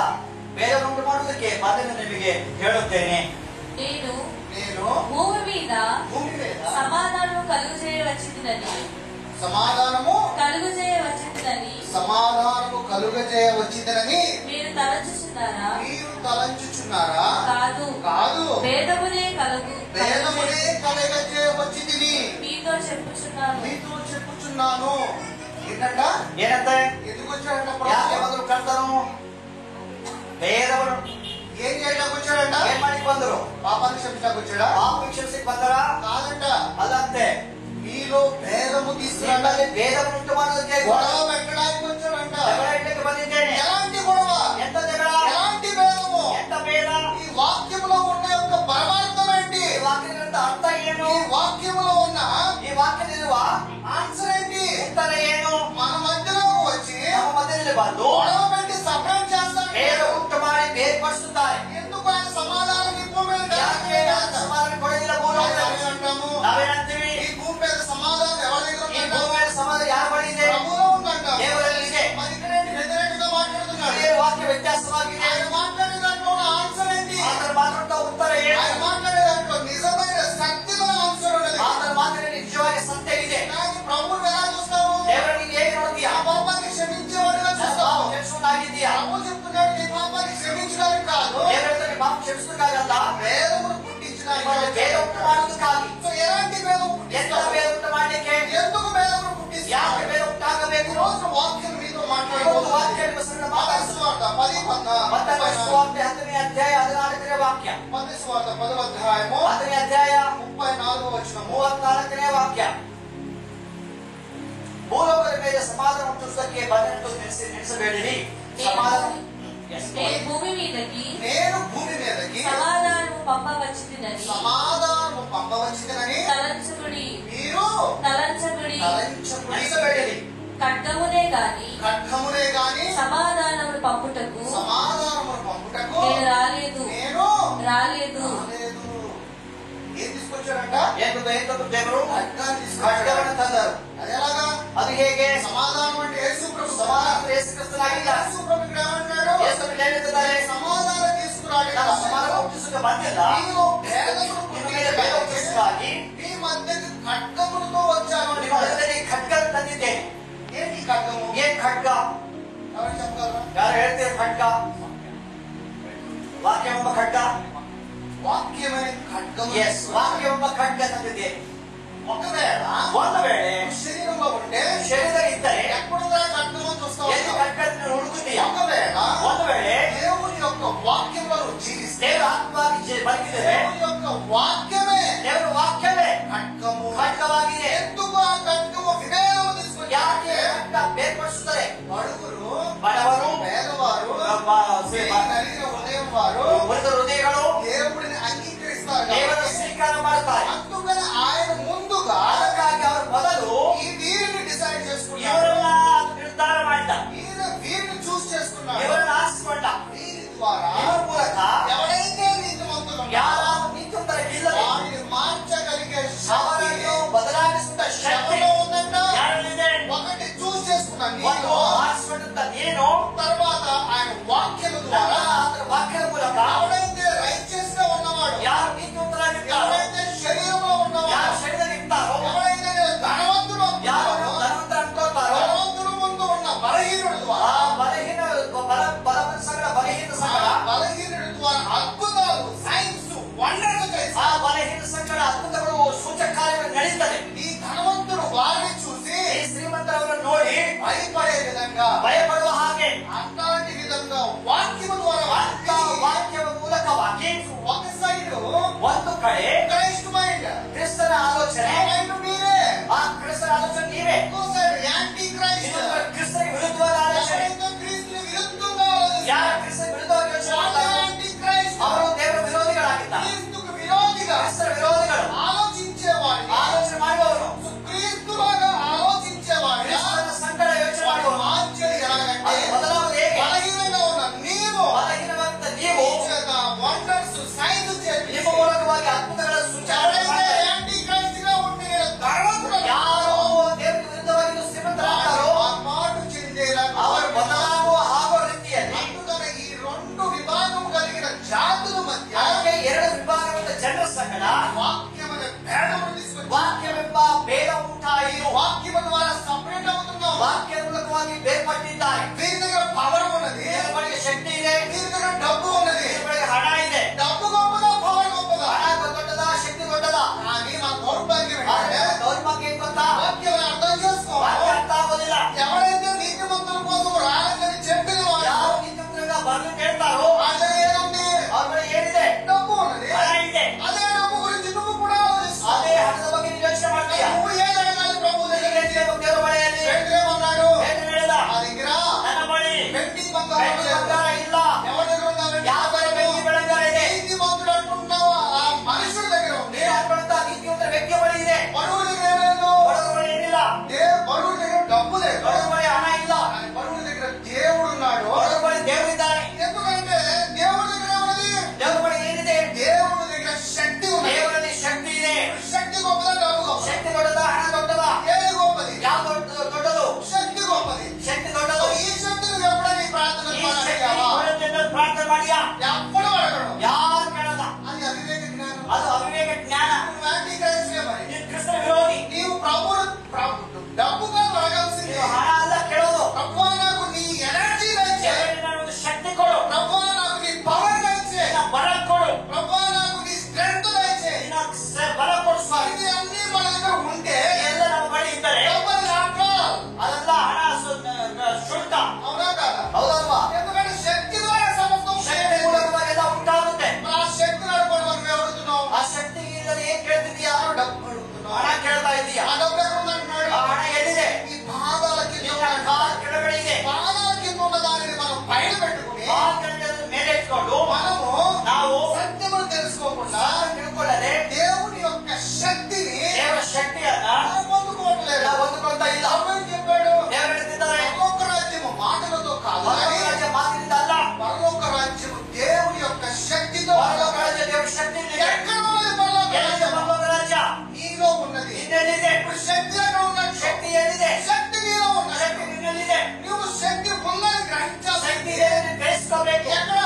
ಬೇರೆಯವನ್ನುಂಟು ಮಾಡುವುದಕ್ಕೆ ಬಂದೆನು ನಿಮಗೆ ಹೇಳುತ್ತೇನೆ. నేను భూమి మీద మీద సమాధానము కలుగు చేయవచ్చునని సమాధానము కలుగు చేయవచ్చునని సమాధానము కలుగజేయ వచ్చిందని మీరు తలంచుచున్నారా? మీరు తలంచుచున్నారా? కాదు, కాదు, భేదమునే భేదమునే కలుగజేయ వచ్చింది మీతో చెప్పుచున్నాను. ఏంటంట? ಏನಂತ ఎందుకు వచ్చాడంట? ಯಾಕೆ ಬಂದ್ರು ಕರ್ತನು? ಭೇದವನ್ನು ఏం చేయడానికి వచ్చాడంట? ಏನ್ ಮಾಡಿಕ್ ಬಂದ್ರು? పాపాన్ని క్షమించడానికి వచ్చాడా? ಪಾಪ ಕ್ಷಮಿಸಿ ಬಂದರಾ? కాదంట. ಅದಂತೆ మీలో భేదము తీసుకురావడానికి, ನಿಮ್ಮಲ್ಲಿ ಭೇದವನ್ನು ಉಂಟು ಮಾಡೋದಕ್ಕೆ గొడవ పెట్టడానికి వచ్చాడంట. ಜಗಳ ಇಡ್ಲಿಕ್ಕೆ ಬಂದಿದ್ದೇನೆ. ఎలాంటి గొడవ? ಎಂತ ಜಗಳ? ఎలాంటి భేదము? ಎಂತ ಭೇದ? ఈ వాక్యములో ఉన్న యొక్క పరమార్థం ఏంటి? ಈ ವಾಕ್ಯದ ಅರ್ಥ ಏನು? ఈ వాక్యములో ఉన్న ಈ ವಾಕ್ಯದಲ್ಲಿರುವ ఆన్సర్ ఏంటి? ಉತ್ತರ ಏನು? మన మధ్యలో వచ్చి ನಮ್ಮ ಮಧ್ಯದಲ್ಲಿ ಬಂದು గొడవ పెట్టి సపరేట్ చేస్తాడు. ಭೇದ ಉಂಟು ಮಾಡಿ ಬೇರ್ಪಡಿಸುತ್ತಾರೆ. ఎందుకు ఆయన సమాధానం ఈ భూమి మీద ಯಾಕೆ ಸಮಾಧಾನ ಕೊಡಲಿಲ್ಲ ಭೂಲೋಕದಲ್ಲಿ? అంటాము? ನಾವೇನಂತೀವಿ? ఈ భూమి మీద సమాధానం ఎవరి దగ్గర ಈ ఉందంట? ಭೂಮಿ ಮೇಲೆ ಸಮಾಧಾನ ಯಾರ ಬಳಿ ಇದೆ? ప్రభువులో ఉందంట. ದೇವರಲ್ಲಿ ಇದೆ. మరి ఇక్కడ ఏంటి వ్యతిరేకంగా మాట్లాడుతున్నాడు? ಇದೇ ವಾಕ್ಯ ವ್ಯತ್ಯಾಸವಾಗಿದೆ. ఆయన మాట్లాడే దాంట్లో ఉన్న ఆన్సర్ ఏంటి? ಆತನ ಮಾತುಂಟ ಉತ್ತರ ಏನು? ఆయన మాట్లాడే దాంట్లో నిజమైన సత్యమైన ఆన్సర్ ఉన్నది. ಆತನ ಮಾತಿನಲ್ಲಿ ನಿಜವಾಗಿ ಸತ್ಯ ಇದೆ. కానీ ప్రభువుని ఎలా చూస్తాము? ದೇವರನ್ನು ಹೇಗೆ ನೋಡ್ತೀಯಾ? ఆ పాపాన్ని క్షమించేవాడుగా చూస్తాము. క్షమిಸುವುದಾಗಿದ್ದೀಯಾ? ప్రభు చెప్తున్నాడు నీ పాపాన్ని క్షమించడానికి కాదు, ದೇವರಲ್ಲಿ ಪಾಪ ಕ್ಷಮಿಸುವುದಾಗಲ್ಲ, భేదమును పుట్టించడానికి. ನಿಮ್ಮಲ್ಲಿ ಭೇದ ಉಂಟು ಮಾಡುವುದಕ್ಕಾಗಿ. సో ఎలాంటి భేదం ಎಂತ పుట్టిస్తావు? ಭೇದ ಉಂಟು ಮಾಡಲಿಕ್ಕೆ? ఎందుకు భేదమును ಯಾಕೆ పుట్టిస్తావు? ಭೇದ ಉಂಟಾಗಬೇಕು? ఈ రోజు వాక్యం మీతో ಇವತ್ತು మాట్లాడబోతుంది. ವಾಕ್ಯ ನಿಮ್ಮ ಸಂಗಡ ಮಾತಾಡಿಸುವ. మత్తయి సువార్త 10 ಮತ್ತಾಯ ಸುವಾರ್ತೆ 10ನೇ ಅಧ್ಯಾಯ 14ನೇ ವಾಕ್ಯ. మత్తయి సువార్త 10వ అధ్యాయము 10ನೇ ಅಧ್ಯಾಯ 34వ వచనము. 34ನೇ ವಾಕ್ಯ. ಭೂಲೋಕದ ಮೇಲೆ ಸಮಾಧಾನ ಹುಟ್ಟಿಸುವುದಕ್ಕೆ ಬಂದೆಂದು ನೆನೆಸಬೇಡಿರಿ. ಸಮಾಧಾನ నేను భూమి మీదకి నేను భూమి మీదకి సమాధానము పంపవచ్చునని సమాధానము పంపవచ్చునని తలంచుకుడి మీరు తలంచకుడి. ನೆನೆಸಬೇಡಿರಿ. ఖడ్గమునే గాని ఖడ్గమునే గాని సమాధానమును పంపుటకు సమాధానమును పంపుటకు నేను రాలేదు. నేను రాలేదు. రాలేదు. ఏం తీసుకొచ్చాడంట? ಏನು ಬೇಕಂತ ದೇವರು ఖడ్గాన్ని తీసుకొచ్చాడు. ಖಡ್ಗವನ್ನು ತಂದರು. అది ఎలాగా? ಅದು ಹೇಗೆ? సమాధానం అంటే యేసు ప్రభు. ಸಮಾಧಾನ ಯೇಸು ಕ್ರಿಸ್ತನಾಗಿಲ್ಲ. యేసు ప్రభు ఇక్కడ ఏమంటున్నాడు? ಯೇಸು ಹೇಳಿದ್ದಾರೆ, సమాధానం తీసుకురాడు. ನಾನು ಸಮಾಧಾನ ಹುಟ್ಟಿಸುವುದಕ್ಕೆ ಬಂದಿಲ್ಲ, నీలో భేదమును ನಿಮ್ಮ ಮೇಲೆ ಭೇದ ಹುಟ್ಟಿಸುವುದಾಗಿ నీ మధ్యకి ఖడ్గములతో వచ్చాను. ನಿಮ್ಮ ಮಧ್ಯದಲ್ಲಿ ಖಡ್ಗ ತಂದಿದ್ದೇನೆ. ఏంటి ఖడ్గము? ಏನ್ ಖಡ್ಗ? ఎవరు చెప్పగలరా? ಯಾರು ಹೇಳ್ತೀರ ಖಡ್ಗ? ವಾಕ್ಯ ಎಂಬ ಖಡ್ಗ. వాక్యమైన ఖడ్గము. ಎಸ್, ವಾಕ್ಯ ಎಂಬ ಖಡ್ಗ ತಂದಿದ್ದೇನೆ. ఒకవేళ ಒಂದು ವೇಳೆ శరీరంలో ఉంటే ಶರೀರ ಇದ್ದರೆ ఎప్పుడుదా ఖడ్గము చూస్తావు? ಎಲ್ಲಿ ಖಡ್ಗ ಹುಡುಕುತ್ತೀಯ? ఒకవేళ ಒಂದು ವೇಳೆ దేవుని యొక్క వాక్యంలో నువ్వు జీవిస్తే ದೇವರ ಆತ್ಮವಾಗಿ ಬದುಕಿದರೆ దేవుని యొక్క వాక్యమే ದೇವರ ವಾಕ್ಯವೇ ఖడ్గము. ಖಡ್ಗವಾಗಿದೆ. ఎందుకు ఆ ఖడ్గము వివేకము తీసుకొచ్చి ಯಾಕೆ ಖಡ್ಗ ಬೇರ್ಪಡಿಸುತ್ತದೆ? బడుగురు, ಬಡವರು, పేదవారు, నలిగిన హృదయం వారు ಉಳಿದ ಹೃದಯಗಳು దేవుడిని అంగీకరిస్తారు ದೇವರ కాబట్టి ಸ್ವೀಕಾರ ಮಾಡುತ್ತಾರೆ. అందుకని ఆయన ముందుగా ಅದಕ್ಕಾಗಿ ಅವರು ಮೊದಲು ఈ వీరిని డిసైడ్ చేసుకున్నారు. ಇವರನ್ನ ನಿರ್ಧಾರ ಮಾಡಿದ, ఈయన వీరిని చూస్ చేసుకున్నాడు. ಇವರನ್ನ ಆರಿಸಿಕೊಂಡ. వీరి ద్వారా ಇವರ ಮೂಲಕ ఎవరైతే నీతిమంతులు ಯಾರು ನೀತಿವಂತರಿಲ್ಲದೆ వారిని మార్చగలిగే ಅವರನ್ನು శక్తి ಬದಲಾಯಿಸುತ್ತ ಶಕ್ತಿ ఎవరిలో ఉందంట? ಯಾರಲ್ಲಿದೆ? ఒకటి చూస్ చేసుకున్న ಒಂದು నీవు, ಆರಿಸಿಕೊಂಡಂತ ನೀನು, తర్వాత ఆయన వాక్యము ద్వారా ಅದರ ವಾಕ್ಯದ ಮೂಲಕ ఎవరైతే రైచియస్ గా ఉన్నవాడు, ಯಾರು ನೀತಿವಂತರಾಗಿರ್ತಾರೋ, ఎవరైతే శరీరంలో ఉన్నవాడు, ಯಾರು ಶರೀರದಲ್ಲಿರ್ತಾರೋ, ఎవరైతే ధనవంతుడు ಯಾರು అనుకుంటారో, ಧನವಂತರ ಅನ್ಕೋತಾರೋ, ధనవంతుడు ముందు ఉన్న బలహీనుడు ಆ ద్వారా, ಬಲಹೀನ ಬಲವಂತ ಸಂಗಡ ಬಲಹೀನ ఆ ಸಂಗಡ, బలహీనుడి ద్వారా అద్భుతాలు, సైన్స్, వండర్లు ಆ చేశారు. ಬಲಹೀನ ಸಂಗಡ ಅದ್ಭುತಗಳು ಸೂಚಕ ಕಾರ್ಯಗಳು ನಡೀತದೆ. ఈ ధనవంతుడు వారిని చూసి ಈ ಶ್ರೀಮಂತರವರನ್ನು ನೋಡಿ భయపడే విధంగా, ಭಯಪಡುವ ಹಾಗೆ అట్లాంటి విధంగా వాక్యము ద్వారా ಅಂತ ವಾಕ್ಯದ ಮೂಲಕವಾಗಿ ఒక సైడ్ ಒಂದು ಕಡೆ క్రైస్ట్ మైండ్, ಕ್ರಿಸ್ತನ ಆಲೋಚನೆ, మైండ్ మీరే, ಆ ಕ್ರಿಸ್ತನ ಆಲೋಚನೆ ನೀವೇ. ఇంకో సైడ్ యాంటీ క్రైస్ట్, ಇನ್ನೊಂದು ಕ್ರಿಸ್ತನಿಗೆ ವಿರುದ್ಧವಾದ ಆಲೋಚನೆ. ఎవరైతే క్రీస్తుని విరుద్ధంగా ఆలోచిస్తారో, ಯಾರು ಕ್ರಿಸ್ತನ ವಿರುದ್ಧವಾಗಿ ಯೋಚನೆ వాళ్ళే ಮಾಡ್ತಾರೋ యాంటీ క్రైస్ట్. ಅವರು ದೇವರ ವಿರೋಧಿಗಳಾಗಿದ್ದಾರೆ. క్రీస్తుకు విరోధిగా ಕ್ರಿಸ್ತನ ವಿರೋಧಿಗಳು ఆలోచించేవాడిని, ಆಲೋಚನೆ ಮಾಡುವವರು, క్రీస్తులాగా ఆలోచించేవాడిని ಕ್ರಿಸ್ತನ ಸಂಕಟ ಯೋಚನೆ ಮಾಡುವವರು. మార్చేది ఎలాగంటే, ಅದು ಬದಲಾವಣೆ ಹೇಗೆ? బలహీనంగా ఉన్న నీవు ಬಲಹೀನವಾದ ನೀವು వండర్స్, సైన్స్ ನಿಮ್ಮ ಮೂಲಕವಾಗಿ ಅದ್ಭುತಗಳ ಸೂಚನೆ ఎవరైతే ಮಾಡ್ತಾರೆ. యాంటీ క్రైస్ట్ గా ఉండి నేను ధనవంతుడను ಯಾರು ದೇವರಿಗೆ ವಿರುದ್ಧವಾಗಿ ಶ್ರೀಮಂತರಾಗ್ತಾರೋ మార్పు చెందేలా ಅವರು ಬದಲಾಗುವ ಆಗುವ ರೀತಿಯಲ್ಲಿ అందుకని ఈ రెండు విభాగం కలిగిన జాతుల మధ్య ಅದಕ್ಕೆ ಎರಡು ವಿಭಾಗವಾದ ಜನರ ಸಂಗಡ వాక్యమైన భేదమును తీసుకొచ్చి ವಾಕ್ಯವೆಂಬ ಭೇದ ಉಂಟಾಯಿತು. వాక్యము ద్వారా సపరేట్ అవుతున్నాం. ವಾಕ್ಯದ ಮೂಲಕವಾಗಿ ಬೇರ್ಪಟ್ಟು ಹಣ ಕೇಳ್ತಾ ಇದೀಯ, ಆ ಡಬ್ಬು ಎక్కడ ఉందంటున్నాడు? ಆ ಹಣ ಎಲ್ಲಿದೆ? ఈ పాదాల కింద ನಿನ್ನ ಕಾಲ್ ಕೆಳಗಡೆ ಇದೆ. పాదాల కింద ఉన్న దానిని మనం పైన పెట్టుకుని ಕಾಲ್ ಕೆಳಗಡೆ ಮೇಲೆ ಇಟ್ಕೊಂಡು మనము ನಾವು సత్యమును తెలుసుకోకుండా ತಿಳ್ಕೊಳ್ಳದೆ దేవుని యొక్క శక్తిని ದೇವರ ಶಕ್ತಿಯನ್ನ మనం పొందుకోవట్లేదు. ನಾವು ಹೊಂದಿಕೊಳ್ತಾ ಇಲ್ಲ. దేవుడు చెప్పాడు, ದೇವರು ಹೇಳ್ತಿದ್ದಾರೆ, పరలోక రాజ్యము మాటలతో కాదు ಪರಲೋಕ కానీ ರಾಜ್ಯ ಮಾತಿನಿಂದ ಅಲ್ಲ, పరలోక రాజ్యము దేవుని యొక్క శక్తితో. ಪರಲೋಕ ರಾಜ್ಯ ದೇವರ ಶಕ್ತಿ ಇದೆ. ఎక్కడ ఉన్నది పరలోక ಎಲ್ಲಿದೆ రాజ్యం? ಪರಲೋಕ ರಾಜ್ಯ? నీలో ఉన్నది. ನಿನ್ನೆಲ್ಲಿದೆ? ఇప్పుడు శక్తి ఎక్కడ ఉన్నట్టు? ಶಕ್ತಿ ಎಲ್ಲಿದೆ? శక్తి నీలో ఉన్నది. ಶಕ್ತಿ ನಿನ್ನಲ್ಲಿದೆ. నువ్వు శక్తి ఉందని గ్రహించాలి. ಶಕ್ತಿ ಇದೆ ಎಂದು ಗ್ರಹಿಸ್ಕೋಬೇಕು. ఎక్కడ?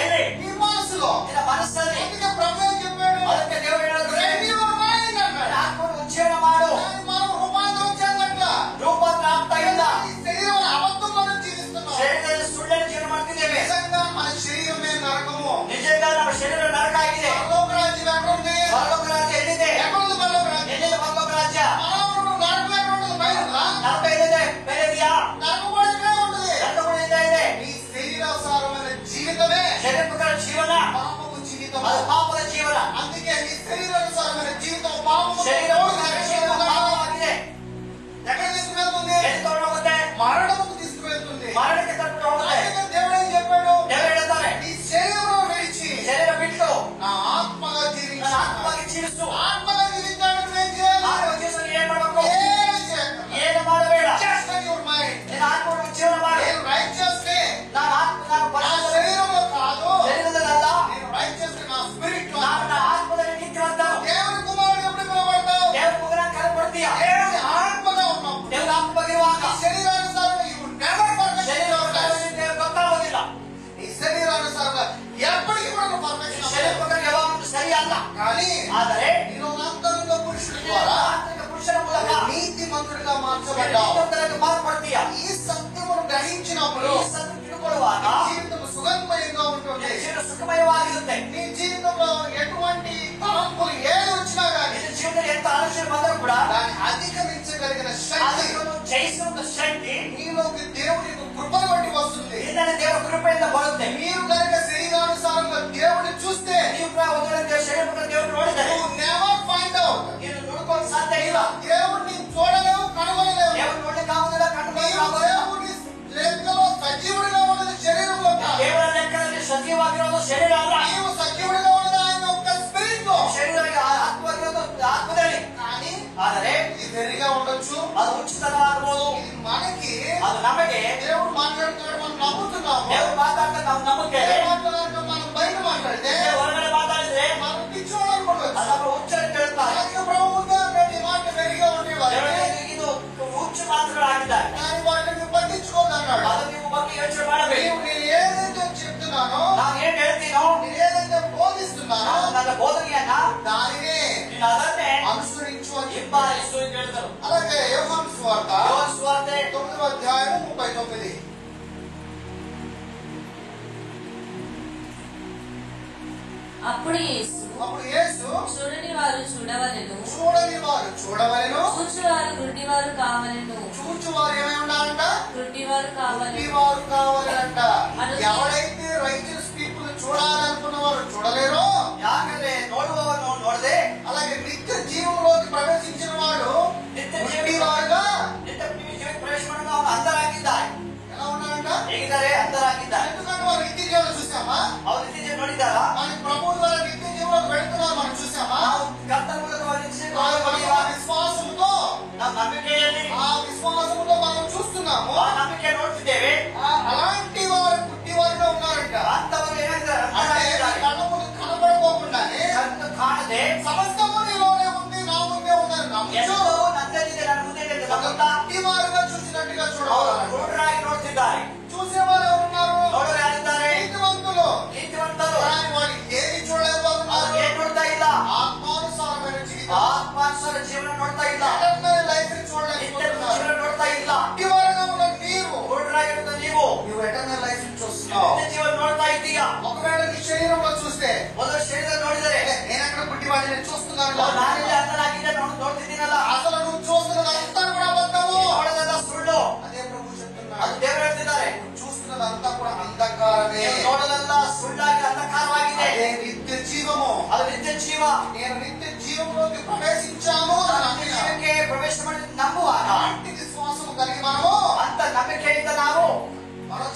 ಎಲ್ಲಿ? నీ మనసులో. ನಿನ್ನ ಮನಸ್ಸಲ್ಲಿ. అందుకే ప్రభు ఏం చెప్పాడు? ಅದಕ್ಕೆ ದೇವರು ಹೇಳೋದು, Renew your mind అన్నాడు. ಆತ್ಮವನ್ನು ಉಜ್ಜೀವನ ಮಾಡು. కానీ మనం రూపాంతరం చెందట్ల. ರೂಪಾಂತರ ಆಗ್ತಾ ಇಲ್ಲ. ఈ శరీరం అబద్ధంలో జీవిస్తున్నాం. ಶರೀರದಲ್ಲಿ ಸುಳ್ಳನ್ನು ಜೀವನ ಮಾಡ್ತಿದ್ದೇವೆ. నిజంగా మన శరీరమే నరకము. ನಿಜಂగా ನಮ್ಮ ಶರೀರ ನರಕ ಆಗಿದೆ. పరలోక రాజ్యం ఎక్కడ ఉంది? ಪರಲೋಕ ರಾಜ್ಯ ಎಲ್ಲಿದೆ? ఎక్కడ ఉంది పరలోక రాజ్యం? ಎಲ್ಲಿದೆ ಪರಲೋಕ ರಾಜ್ಯ? మానవుడు నరకం ఎక్కడ ఉంటుంది? పైన ఉందా? ನರಕ ಎಲ್ಲಿದೆ? ಬೇರೆ ಇದೆಯಾ? నరకం కూడా ఇక్కడే ఉంటుంది. ನರಕ ಕೂಡ ಇಲ್ಲೇ ಇದೆ. ఈ శరీరానుసారమైన జీవితమే ಶರೀರ ಪ್ರಕಾರ ಜೀವನ పాపము జీవితం. ಅದು ಪಾಪದ ಜೀವನ. అందుకే నీ శరీరానుసారమైన జీవితం పాపము. ಶರೀರ ಪ್ರಕಾರ ಜೀವನ ಪಾಪವಾಗಿದೆ. ఎక్కడ తీసుకువెళ్తుంది? ಎಲ್ಲಿ ತಗೊಂಡು ಹೋಗುತ್ತೆ? మరణముకు తీసుకువెళ్తుంది. ಮರಣಕ್ಕೆ ತಗೊಂಡು ಹೋಗುತ್ತೆ. అందుకే దేవుడు ఏం చెప్పాడు? ದೇವರು ಹೇಳ್ತಾರೆ, నీ శరీరం విడిచి ಶರೀರ ಬಿಟ್ಟು నా ఆత్మగా ನನ್ನ జీవించు. ಆತ್ಮವಾಗಿ ಜೀವಿಸು. ఆత్మగా జీవించాలంటే నువ్వేం చేయాలి? ಆತ್ಮ ಜೀವಿಸಲು ಏನ್ ಮಾಡಬೇಕು? ఏమీ చేయక్కర్లేదు. ಏನು ಮಾಡಬೇಡ. Just in your mind. ನಿನ್ನ ಆತ್ಮವನ್ನು ಜೀವನ ಮಾಡು. నేను righteously ನಾನು నా శరీరంలో కాదు, ಶರೀರದಲ್ಲ, నేను righteously నా spirit లో. ನಾನು ನನ್ನ ಆತ್ಮದಲ್ಲಿ ನಿಂತಿರುವಂತನು. దేవుని కుమారుడు ఎప్పుడు పిలువబడతావు? ದೇವರ ಮಗನ ಕರೆಪಡ್ತೀಯ. దేవుని ఆత్మగా ఉన్నావు. ದೇವರ ಆತ್ಮವಾಗಿರುವಾಗ నీ శరీరానుసారంగా you will never perfect ಶರೀರ your life. ದೇವರು ಗೊತ್ತಾಗೋದಿಲ್ಲ. నీ శరీరానుసారంగా ఎప్పటికీ కూడా నువ్వు perfection ಶರೀರ అవ్వలేవు. ಪ್ರಕಾರ ಯಾವಾಗಲೂ ಸರಿ ಅಲ್ಲ. కానీ ಆದರೆ నీలో అంతరంగ పురుషుడి ద్వారా ಆಂತರಿಕ ಪುರುಷನ ಮೂಲಕ నీతిమంతుడిగా మార్చబడ్డావు. ನೀತಿವಂತನಾಗಿ ಮಾರ್ಪಡ್ತೀಯ. ఈ సత్యమును గ్రహించినప్పుడు ಈ ಸತ್ಯ ತಿಳ್ಕೊಳ್ಳುವಾಗ నీ జీవితం సుగంధమయంగా ఉంటుంది. ನಿನ್ನ ಜೀವನ ಸುಖಮಯವಾಗಿರುತ್ತೆ. నీ జీవితంలో ఎటువంటి తలంపులు ఏది వచ్చినా గానీ ನಿನ್ನ ಜೀವನದಲ್ಲಿ ಎಂತ ಆಲೋಚನೆ ಬಂದರೂ ಕೂಡ దాన్ని అధిగమించగలిగిన శక్తి ಅದನ್ನು ಜಯಿಸುವ ಶಕ್ತಿ నీలోకి దేవుడి కృపను బట్టి వస్తుంది. ನಿನ್ನ ದೇವರ ಕೃಪೆಯಿಂದ ಬರುತ್ತೆ. మీరు కనుక శరీరానుసారంగా దేవుడిని చూస్తే ನೀವು ಕೂಡ ಒಂದು ವೇಳೆ ಶರೀರ ಪ್ರಕಾರ ದೇವರು ನೋಡಿದರೆ you never find out. ನೀನು ನೋಡ್ಕೊಳ್ಳೋಕೆ ಸಾಧ್ಯ ಇಲ್ಲ. దేవుడిని చూడలేవు, కనుగొనలేవు. ದೇವರು ನೋಡ್ಲಿಕ್ಕೆ ಆಗುದಿಲ್ಲ, నీవు ಕಂಡುಕೊಳ್ಳಲಿಕ್ಕೆ దేవుడి లెక్కలో సజీవుడిగా ఉన్నది శరీరంలో కాదు. ದೇವರ ಲೆಕ್ಕದಲ್ಲಿ ಸಜೀವವಾಗಿರೋದು ಶರೀರ ಅಲ್ಲ. నీవు సజీవుడిగా ఉన్నది ఆయన యొక్క స్పిరిట్ లో. ಶರೀರಕ್ಕೆ ಆತ್ಮವಾಗಿರೋದು ಆತ್ಮದಲ್ಲಿ. కానీ ಆದರೆ ఇది వెర్రిగా ఉండొచ్చు. ಅದು ಉಚಿತವಾಗಬಹುದು. ఇది మనకి ಅದು ನಮಗೆ దేవుడు మాట్లాడుతున్నాడు, మనం నమ్ముతున్నాము. ದೇವರು ಮಾತಾಡ್ತಾ ನಾವು ನಂಬುತ್ತೇವೆ. దేవుడు మాట్లాడాక మనం బయట మాట్లాడితే ದೇವರು ಹೊರಗಡೆ ಮಾತಾಡಿದ್ರೆ మనం పిచ్చోడు అనుకోవచ్చు. ಅದು ನಮ್ಮ ಉಚ್ಚರಿ ಕೇಳುತ್ತಾರೆ. అలాగే ప్రభు ముందు ఈ మాట వెర్రిగా ఉండేవారు. ದೇವರಿಗೆ ಇದು ಹುಚ್ಚು ಮಾತುಗಳಾಗಿದ್ದಾರೆ. కానీ వాటిని పట్టించుకోదన్నాడు. ಅದು ನೀವು ಬಗ್ಗೆ ಯೋಚನೆ ಮಾಡಬೇಕು. నేను ఏదైతే చెప్తున్నానో, ನಾನು ಏನ್ ಹೇಳ್ತೀನೋ, నేను ఏదైతే బోధిస్తున్నానో ನನ್ನ ಬೋಧನೆಯನ್ನ దానినే ನೀನು ಅದನ್ನೇ అనుసరించు అని చెప్పాడు. ಹಿಂಬಾಲಿಸು ಅಂತ ಹೇಳಿದರು. అలాగే యోహాను సువార్త ಯೋಹಾನ ಸುವಾರ್ತೆ 9వ అధ్యాయం 39. అప్పుడు యేసు అప్పుడు యేసు చూడని వారు చూడవలెను, చూడని వారు చూడవలెను, చూచువారు గుడ్డివారు కావలెను. చూచువారు ఏమై ఉండాలంట? గుడ్డివారు కావలెను. వారు కావాలంట. ఎవరైతే రైచియస్ పీపుల్ చూడాలనుకున్న వారు చూడలేరో, ಯಾಕಂದ್ರೆ ನೋಡುವವನು ನೋಡದೆ అలాగే నిత్య జీవంలోకి ప్రవేశించిన వాడు ನಿತ್ಯ వారుగా ಜೀವನ ಪ್ರವೇಶ ಮಾಡುವ ಅವನು ಅಂಧರಾಗಿದ್ದಾರೆ. ఎలా ఉన్నారంట? ಹೇಗಿದ್ದಾರೆ? ಅಂಧರಾಗಿದ್ದಾರೆ. ఎందుకంటే వారు నిత్య జీవనం చూసామా? ಅವ್ರು ನಿತ್ಯ ಜೀವನ ನೋಡಿದಾರಾ? మన ప్రభు ద్వారా నిత్య జీవనంలోకి వెళుతున్నారు మనం చూసామా? ನಾವು ಕರ್ತನ ಮೂಲಕವಾಗಿ ನಿತ್ಯ ಜೀವನ మన ನೋಡಿದ್ದೀವಾ? విశ్వాసంతో, ನಮ್ಮ ನಂಬಿಕೆಯಲ್ಲಿ ఆ విశ్వాసంతో మనం చూస్తున్నాము. ಆ ನಂಬಿಕೆ ನೋಡ್ತಿದ್ದೇವೆ. అలాంటి వారు పుట్టివారుగా ఉన్నారంట. ಅಂತವರು ಏನಾಗಿದ್ದಾರೆ? అంటే ಅಂಧರಾಗಿದ್ದಾರೆ. కళ్ళ ముందు కనబడుకోకుండానే ಕಣ್ಣು ಕಾಣದೆ సమస్తము నీలోనే ఉంది, నా ముందే ఉందని నమ్ముచు ಎಲ್ಲವೂ ನನ್ನಲ್ಲಿದೆ, ನನ್ನ ಮುಂದೆ ಇದೆ ಅಂತ ನಂಬುತ್ತಾ పుట్టివారుగా చూసినట్టుగా ಅವರು చూడవాలి. ಕುರುಡರಾಗಿ ನೋಡ್ತಿದ್ದಾರೆ. చూసేవారు ఎవరున్నారు? ನೋಡೋರು ಯಾರಿದ್ದಾರೆ? నీతివంతులు. ನೀತಿವಂತರು. కానీ వాడు ఏది చూడలేకపోతున్నారు? ಅವ್ರು ಏನ್ ನೋಡ್ತಾ ಇಲ್ಲ? ఆత్మానుసారమైన జీవితం, ಆತ್ಮಾನುಸಾರ ಜೀವನ ನೋಡ್ತಾ ಇಲ್ಲ. ఎటర్నల్ లైఫ్ ನಿತ್ಯ చూడలేకపోతున్నారు. ಜೀವನ ನೋಡ್ತಾ ಇಲ್ಲ. పుట్టివారుగా ఉన్న నీవు ಕುರುಡರಾಗಿರೋದು ನೀವು నువ్వు ఎటర్నల్ లైఫ్ చూస్తున్నావు. ನಿತ್ಯ ಜೀವನ ನೋಡ್ತಾ ಇದ್ದೀಯಾ? ఒకవేళ నీ శరీరంలో చూస్తే, ಮೊದಲು ಶರೀರ ನೋಡಿದರೆ నేను ఎక్కడ పుట్టివాడిని నేను చూస్తున్నాను, ನಾನಿಲ್ಲಿ ಅಂಧನಾಗಿದ್ದೆ ನೋಡ್ತಿದ್ದೀನಲ್ಲ, అసలు నువ్వు చూస్తున్నది అంతా కూడా అబద్ధము. ನೋಡೋದೆಲ್ಲ ಸುಳ್ಳು. అదే ప్రభు చెప్తున్నాడు. ಅದು ದೇವರು ಹೇಳ್ತಿದ್ದಾರೆ. ನಿತ್ಯ ಜೀವ నేను నిత్య జీవంలోకి ప్రవేశించాను అని నమ్మిన ಜೀವಕ್ಕೆ ಪ್ರವೇಶ ಮಾಡಿ ನಂಬುವಾಗ అలాంటి విశ్వాసం కలిగి మనము ಅಂತ ನಂಬಿಕೆಯಿಂದ ನಾವು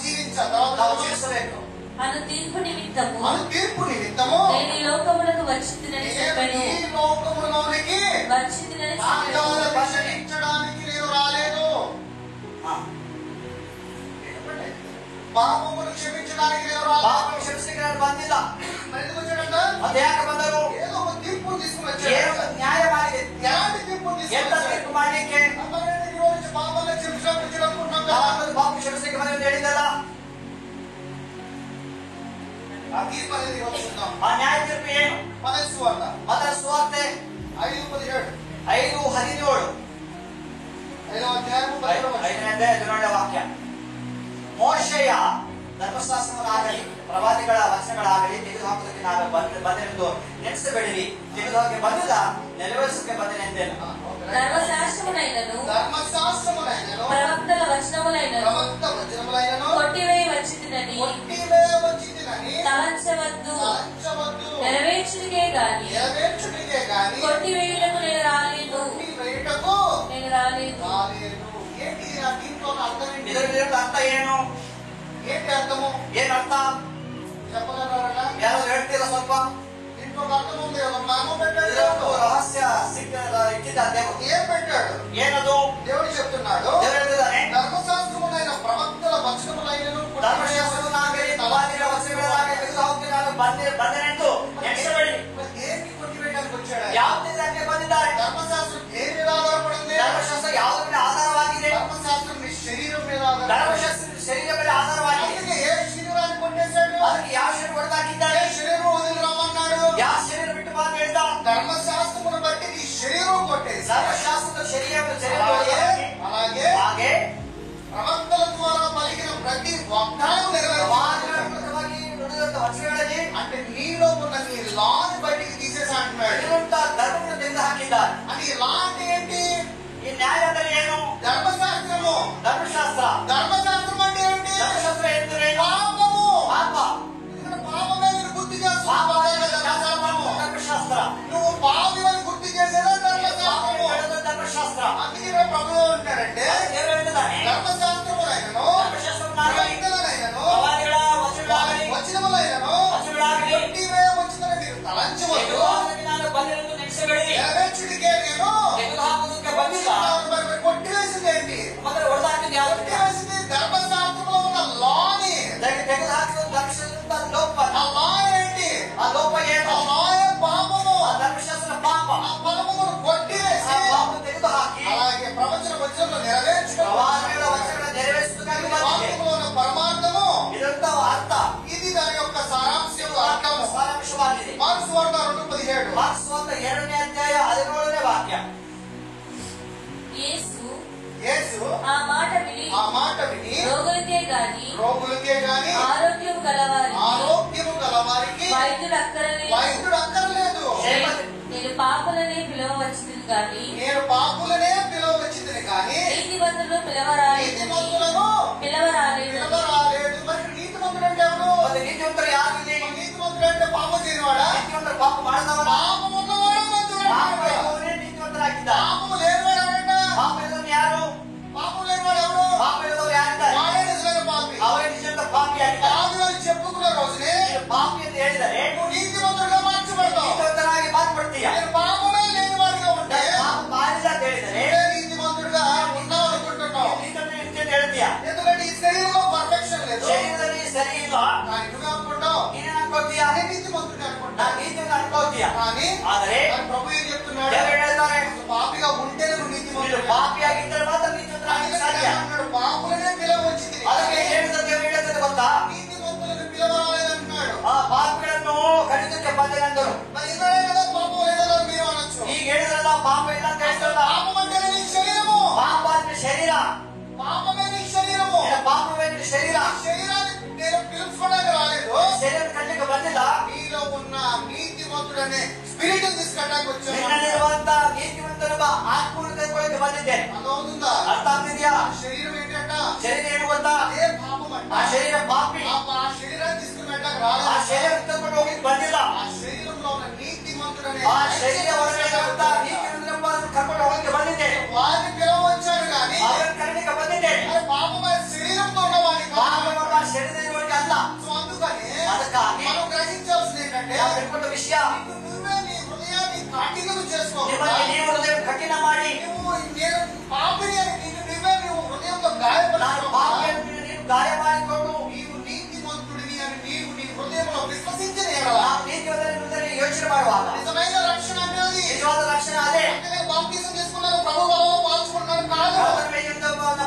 జీవించాలి. జీవిಸಬೇಕು. అను తీర్పు నిమిత్తము మన తీర్పు నిమిత్తము నేను ఈ లోకములకు వచ్చిందని చెప్పాను. ఈ లోకములోనికి వచ్చిందని పాపాలను చెప్పాను. రక్షించడానికి నేను రాలేదు. ಹಾ. పాపమును క్షమించడానికి నేను రాలేదు. ಪಾಪ ಕ್ಷಮಿಸಲಿಕ್ಕೆ ನಾನು ಬಂದಿಲ್ಲ. మరి ఎందుకు వచ్చాడంట? ಮತ್ತೆ ಯಾಕೆ ಬಂದರು? ఏదో ఒక తీర్పు తీసుకుని ಏನು వచ్చాడు. ನ್ಯಾಯ ಮಾಡಿ ఎలాంటి తీర్పు ಎಂತ తీసుకుని వచ్చాడు? ತೀರ್ಪು ಮಾಡಲಿಕ್ಕೆ అమ్మగారి ఈ రోజు పాపాలను క్షమించడానికి అనుకుంటున్నాం కదా. ನಾವಂತೂ ಪಾಪ ಕ್ಷಮಿಸಲಿಕ್ಕೆ ಬಂದು ಹೇಳಿದಲ್ಲ. ఆ తీర్పు అనేది ఈరోజు చూద్దాం. ಆ ನ್ಯಾಯ ತೀರ್ಪು ಏನು? మత్తయి సువార్త ಅದರ ಸುವಾರ್ತೆ 5:17 5:17 5వ అధ్యాయము 17వ వచనం. 5ನೇ 17ನೇ ವಾಕ್ಯ. ಮೋಶೆಯ ಧರ್ಮಶಾಸ್ತ್ರವನ್ನಾಗಲಿ ಪ್ರವಾದಿಗಳ ವಚನಗಳಾಗಲಿ ತೆಗೆದುಹಾಕುವುದಕ್ಕೆ ನಾನು ಬಂದೆನೆಂದು ನೆನೆಸಬೇಡಿರಿ. ತೆಗೆದುಹಾಕಿ ಬಂದಿಲ್ಲ, ನೆರವೇರಿಸಕ್ಕೆ ಬಂದೆನೆಂದೇನು. ధర్మశాస్త్రములైనను ధర్మశాస్త్రములైనను ప్రవక్తల వచనములైనను ప్రవక్త వచనములైనను కొట్టివేయి వచ్చిందని కొట్టివేయవచ్చిందని తలంచవద్దు. తలంచవద్దు. నెరవేర్చుడికే గాని నెరవేర్చుటకే గాని కొట్టివేయుటకు నేను రాలేదు. కొట్టివేయుటకు నేను రాలేదు. రాలేదు. ఏంటి ఆ దీంట్లో అర్థం ఏంటి? ಇದರ ಅರ್ಥ ಏನು? ఏంటి అర్థము? ಏನ್ ಅರ್ಥ? చెప్పగలరా? ಯಾರು ಹೇಳ್ತೀರಾ ಸ್ವಲ್ಪ? దీంట్లో ఒక అర్థం ఉంది. ఒక నామం పెట్టాడు ಇದೊಂದು దేవుడు. ರಹಸ್ಯ ಇಟ್ಟಿದ್ದ ದೇವರು. ఏం పెట్టాడు? ಏನದು? దేవుడు చెప్తున్నాడు. ದೇವರು ಹೇಳ್ತಿದ್ದಾನೆ, ధర్మశాస్త్రములైన ప్రవక్తల వచనములైనను ಧರ್ಮಶಾಸ್ತ್ರವನ್ನಾಗಲಿ ಪ್ರವಾದಿಗಳ ವಚನಗಳಾಗಲಿ ತೆಗೆದುಹಾಕಿ ನಾನು ಬಂದೆನೆಂದು ನೆನೆಸಬೇಡಿ. దేనికి కొట్టివేయడానికి వచ్చాడు? ಯಾವುದಕ್ಕೆ ಬಂದಿದ್ದಾರೆ? ధర్మశాస్త్రం దేని మీద ఆధారపడింది? ಧರ್ಮಶಾಸ್ತ್ರ ಯಾವುದರ ಮೇಲೆ ಆಧಾರವಾಗಿದೆ? ధర్మశాస్త్రం నీ శరీరం మీద ఆధారపడింది. ಧರ್ಮಶಾಸ್ತ್ರ ಶರೀರ ಮೇಲೆ ಆಧಾರವಾಗಿದೆ. అందుకే ఏ శరీరాన్ని కొట్టేశాడు? ಅದಕ್ಕೆ ಯಾವ ಶರೀರ ಹೊಡೆದಾಕಿದ್ದಾರೆ? ఏ శరీరం వదిలి రమ్మన్నాడు? ಯಾವ ಶರೀರ ಬಿಟ್ಟು ಬಾ ಅಂತ ಹೇಳ್ದ? ధర్మశాస్త్రమును బట్టి నీ శరీరం కొట్టేసి ಧರ್ಮಶಾಸ್ತ್ರದ ಶರೀರ అలాగే ಹಾಗೆ ప్రవక్తల ద్వారా పలికిన ప్రతి వాగ్దానం నెరవేరాలి. ಪ್ರವಾದಿಗಳಾಗಿ ನುಡಿದಂತ ವಚನಗಳಲ್ಲಿ అంటే నీలో ఉన్న నీ లాని బయటికి తీసేసి అంటున్నాడు. ಇರುವಂತ ಧರ್ಮವನ್ನು ತೆಗೆದು ಹಾಕಿದ್ದಾರೆ. అది లా అంటే ఏంటి? ಈ ನ್ಯಾಯ ಅಂದರೆ ಏನು? ధర్మశాస్త్రము. ಧರ್ಮಶಾಸ್ತ್ರ. ధర్మశాస్త్రం అంటే ఏంటి? ಧರ್ಮಶಾಸ್ತ್ರ ಎಂದರೇನು? పాపము. ಪಾಪ. ఇక్కడ పాపమే నేను గుర్తు ಪಾಪ చేస్తున్నాను. ಧರ್ಮಶಾಸ್ತ್ರ. నువ్వు పాపమని గుర్తు చేసేదే ధర్మశాస్త్రము. ಧರ್ಮಶಾಸ್ತ್ರ. అందుకే రేపు ప్రభువు అంటారంటే ದೇವರು ಹೇಳ್ತಿದ್ದಾನೆ, ధర్మశాస్త్రములైనను ಧರ್ಮಶಾಸ್ತ್ರವನ್ನಾಗಲಿ ప్రవక్తలైనను ಪ್ರವಾದಿಗಳ ವಚನಗಳಾಗಲಿ వచనములైనను ವಚನಗಳಾಗಲಿ కొట్టివేయవచ్చునని మీరు తలంచవద్దు. ತೆಗೆದುಹಾಕುವುದಕ್ಕೆ ನಾನು ಬಂದಿರುವುದು ನೆನೆಸಬೇಡಿ. నెరవేర్చుడికే నేను ತೆಗೆದುಹಾಕುವುದಕ್ಕೆ ಬಂದಿಲ್ಲ. మరి కొట్టివేసింది ఏంటి? ಮೊದಲು ಹೊಡೆದಾಕಿದ್ದು ಯಾವುದು? కొట్టివేసింది ధర్మశాస్త్రంలో ఉన్న లాని. ತೆಗೆದುಹಾಕಿದ ಧರ್ಮಶಾಸ್ತ್ರದ ಲೋಪ. ఆ లా ఏంటి? ಆ ಲೋಪ ఆ ಏನು? లాయే పాపము. ಆ ಧರ್ಮಶಾಸ್ತ್ರ ಪಾಪ. ఆ పాపమును కొట్టివేసి ಆ ಪಾಪ ತೆಗೆದುಹಾಕಿ అలాగే ప్రవచన వచనంలో నెరవేర్చుకోవాలి. ಪ್ರವಾದಿಗಳ ವಚನಗಳ ನೆರವೇರಿಸುವುದಕ್ಕಾಗಿ ಬಂದಿದೆ. వాక్యంలో ఉన్న పరమార్థము ಇದಂತ ಅರ್ಥ. ఇది దాని యొక్క సారాంశం అర్థము. ಸಾರಾಂಶವಾಗಿದೆ. మార్క్స్ వార్త 2:17. ಮಾರ್ಕ್ಸ್ ವಾರ್ತ 2ನೇ ಅಧ್ಯಾಯ 17ನೇ ವಾಕ್ಯ. యేసు ఆ మాట విని ఆ మాట విని రోగులకే గాని రోగులకే గాని ఆరోగ్యం గలవారికి ఆరోగ్యము గలవారికి వైద్యుడు అక్కరలేదు. వైద్యుడు అక్కర్లేదు. నేను పాపలనే పిలవచ్చింది గాని నేను పాపులనే పిలవచ్చింది కానీ నీతిమంతులను పిలవరాలేదు. నీతిమంతులను పిలవరాలేదు. పిలవరాలేదు. మరి నీతిమంతుడు అంటే ఎవరు? ಮತ್ತೆ ನೀತಿವಂತರು ಯಾರು ಇಲ್ಲಿ? నీతిమంతుడు అంటే పాపం చేయనివాడా? ನೀತಿವಂತರು ಪಾಪ ಮಾಡದವರ. పాపం ఉన్నవాడు మంతుడు. ಪಾಪ ಇರುವವನೇ ನೀತಿವಂತರಾಗಿದ್ದ. పాపము లేనివాడు ఎవరంట? ಪಾಪ ಇರುವವನು ಯಾರು? పాపం లేనివాడు ఎవరు? ಪಾಪ ಇರುವವರು ಯಾರಿದ್ದಾರೆ? వాడే నిజమైన పాపి. ಅವರೇ ನಿಜವಾದ ಪಾಪಿಯಾಗಿದ್ದಾರೆ. పాపి అని చెప్పుకున్న రోజునే ನೀನು ಪಾಪಿ ಅಂತ ಹೇಳಿದರೆ నువ్వు నీతిమంతుడుగా మార్చబడతావు. ನೀತಿವಂತರಾಗಿ ಮಾರ್ಪಡ್ತೀಯ. నేను పాపమే లేనివాడిగా ఉంటే ಪಾಪ ಮಾಡಿಲ್ಲ ಅಂತ ಹೇಳಿದರೆ నువ్వే నీతిమంతుడుగా ఉన్నావు అనుకుంటున్నావు. ನೀತಿವಂತರು ಅಂತ ಹೇಳ್ತೀಯ. ఎందుకంటే ఈ శరీరంలో పర్ఫెక్షన్ లేదు. ಶರೀರದಲ್ಲಿ ಸರಿ ಇಲ್ಲ. కానీ నువ్వు అనుకుంటావు ನೀನೇನ್ ಅನ್ಕೋತೀಯ? నేను నీతిమంతుడిగా అనుకుంటా. ನಾನು ನೀತಿಯನ್ನು ಅನ್ಕೋತೀಯ. కానీ ಆದರೆ మరి ప్రభు ఏం చెప్తున్నాడు? ದೇವರು ಹೇಳ್ತಾರೆ, నువ్వు పాపిగా ఉంటేనే నువ్వు ನೀನು నీతిమంతుడు. ಪಾಪಿಯಾಗಿದ್ದರೆ ಮಾತ್ರ ನೀತಿವಂತರಾಗಲಿಕ್ಕೆ ಸಾಧ್ಯ. అంటున్నాడు పాపులనే పిలవచ్చింది. ಅದಕ್ಕೆ ಹೇಳಿದ ದೇವರು ಹೇಳಿದ್ರೆ ಗೊತ್ತಾ? నీతిమంతులను పిలవరాలేదంటున్నాడు. ಆ ಪಾಪಿಗಳನ್ನು ಕರೆಯುವುದಕ್ಕೆ ಬಂದೆನೆಂದರು. మరి ఇదే కదా పాపం లేదో మీరు అనొచ్చు. ಈಗ ಹೇಳಿದ್ರಲ್ಲ ಪಾಪ ಇಲ್ಲ ಅಂತ ಹೇಳ್ತಾರಲ್ಲ. పాపం అంటేనే నీ శరీరము. ಪಾಪ ಅಂದ್ರೆ ಶರೀರ. పాపమే నీ శరీరము. ಪಾಪವೇ ನಿನ್ನ ಶರೀರ. శరీరాన్ని నేను పిలుచుకోవడానికి రాలేదు. ಶರೀರ ಕಣ್ಣಿಗೆ ಬಂದಿಲ್ಲ. నీలో ఉన్న నీతిమంతుడనే స్పిరిట్ తీసుకెళ్ళడానికి వచ్చాను. ನಿನ್ನಲ್ಲಿರುವಂತ ನೀತಿವಂತನೆಂಬ ಆತ್ಮವನ್ನು ತೆಗೆದುಕೊಳ್ಳಕ್ಕೆ ಬಂದಿದ್ದೇನೆ. అర్థమవుతుందా? ಅರ್ಥ ಆಗ್ತಿದ್ಯಾ? శరీరం ఏంటంట? ಶರೀರ ಏನು ಗೊತ್ತಾ? అదే పాపం అంట. ಆ ಶರೀರ ಪಾಪಿ. ఆ శరీరాన్ని తీసుకుని వెళ్ళడానికి ಆ రాలేదు. ಶರೀರ ತೆಗೆದುಕೊಂಡು ಹೋಗಿ ಬಂದಿಲ್ಲ. ఆ శరీరంలో ఉన్న నీతిమంతుడు కానీ మనం గ్రహించాల్సింది ఏంటంటే ಎಂಬ ವಿಷಯ నువ్వే నీ హృదయాన్ని కఠినం చేసుకో. ನಿಮ್ಮಲ್ಲಿ ನೀವು ಹೃದಯ ಕಠಿಣ ಮಾಡಿ నేను పాపిని అని నువ్వే నువ్వు హృదయంలో ನಾನು గాయపడుతున్నావు. ಪಾಪಿ ಅಂತ ನೀನು ಗಾಯ ಮಾಡಿಕೊಂಡು నీవు నీతిమంతుడిని అని నీవు నీ హృదయంలో విశ్వసించిన ఎడల ನಾವು ನೀತಿವಂತರಲ್ಲಿ ಯೋಚನೆ ಮಾಡುವಾಗ నిజమైన రక్షణ అనేది ನಿಜವಾದ ರಕ್ಷಣೆ ಅದೇ అంటే బాప్తిజం తీసుకున్నాను ప్రభు బలలో పాల్చుకున్నాను కాదు.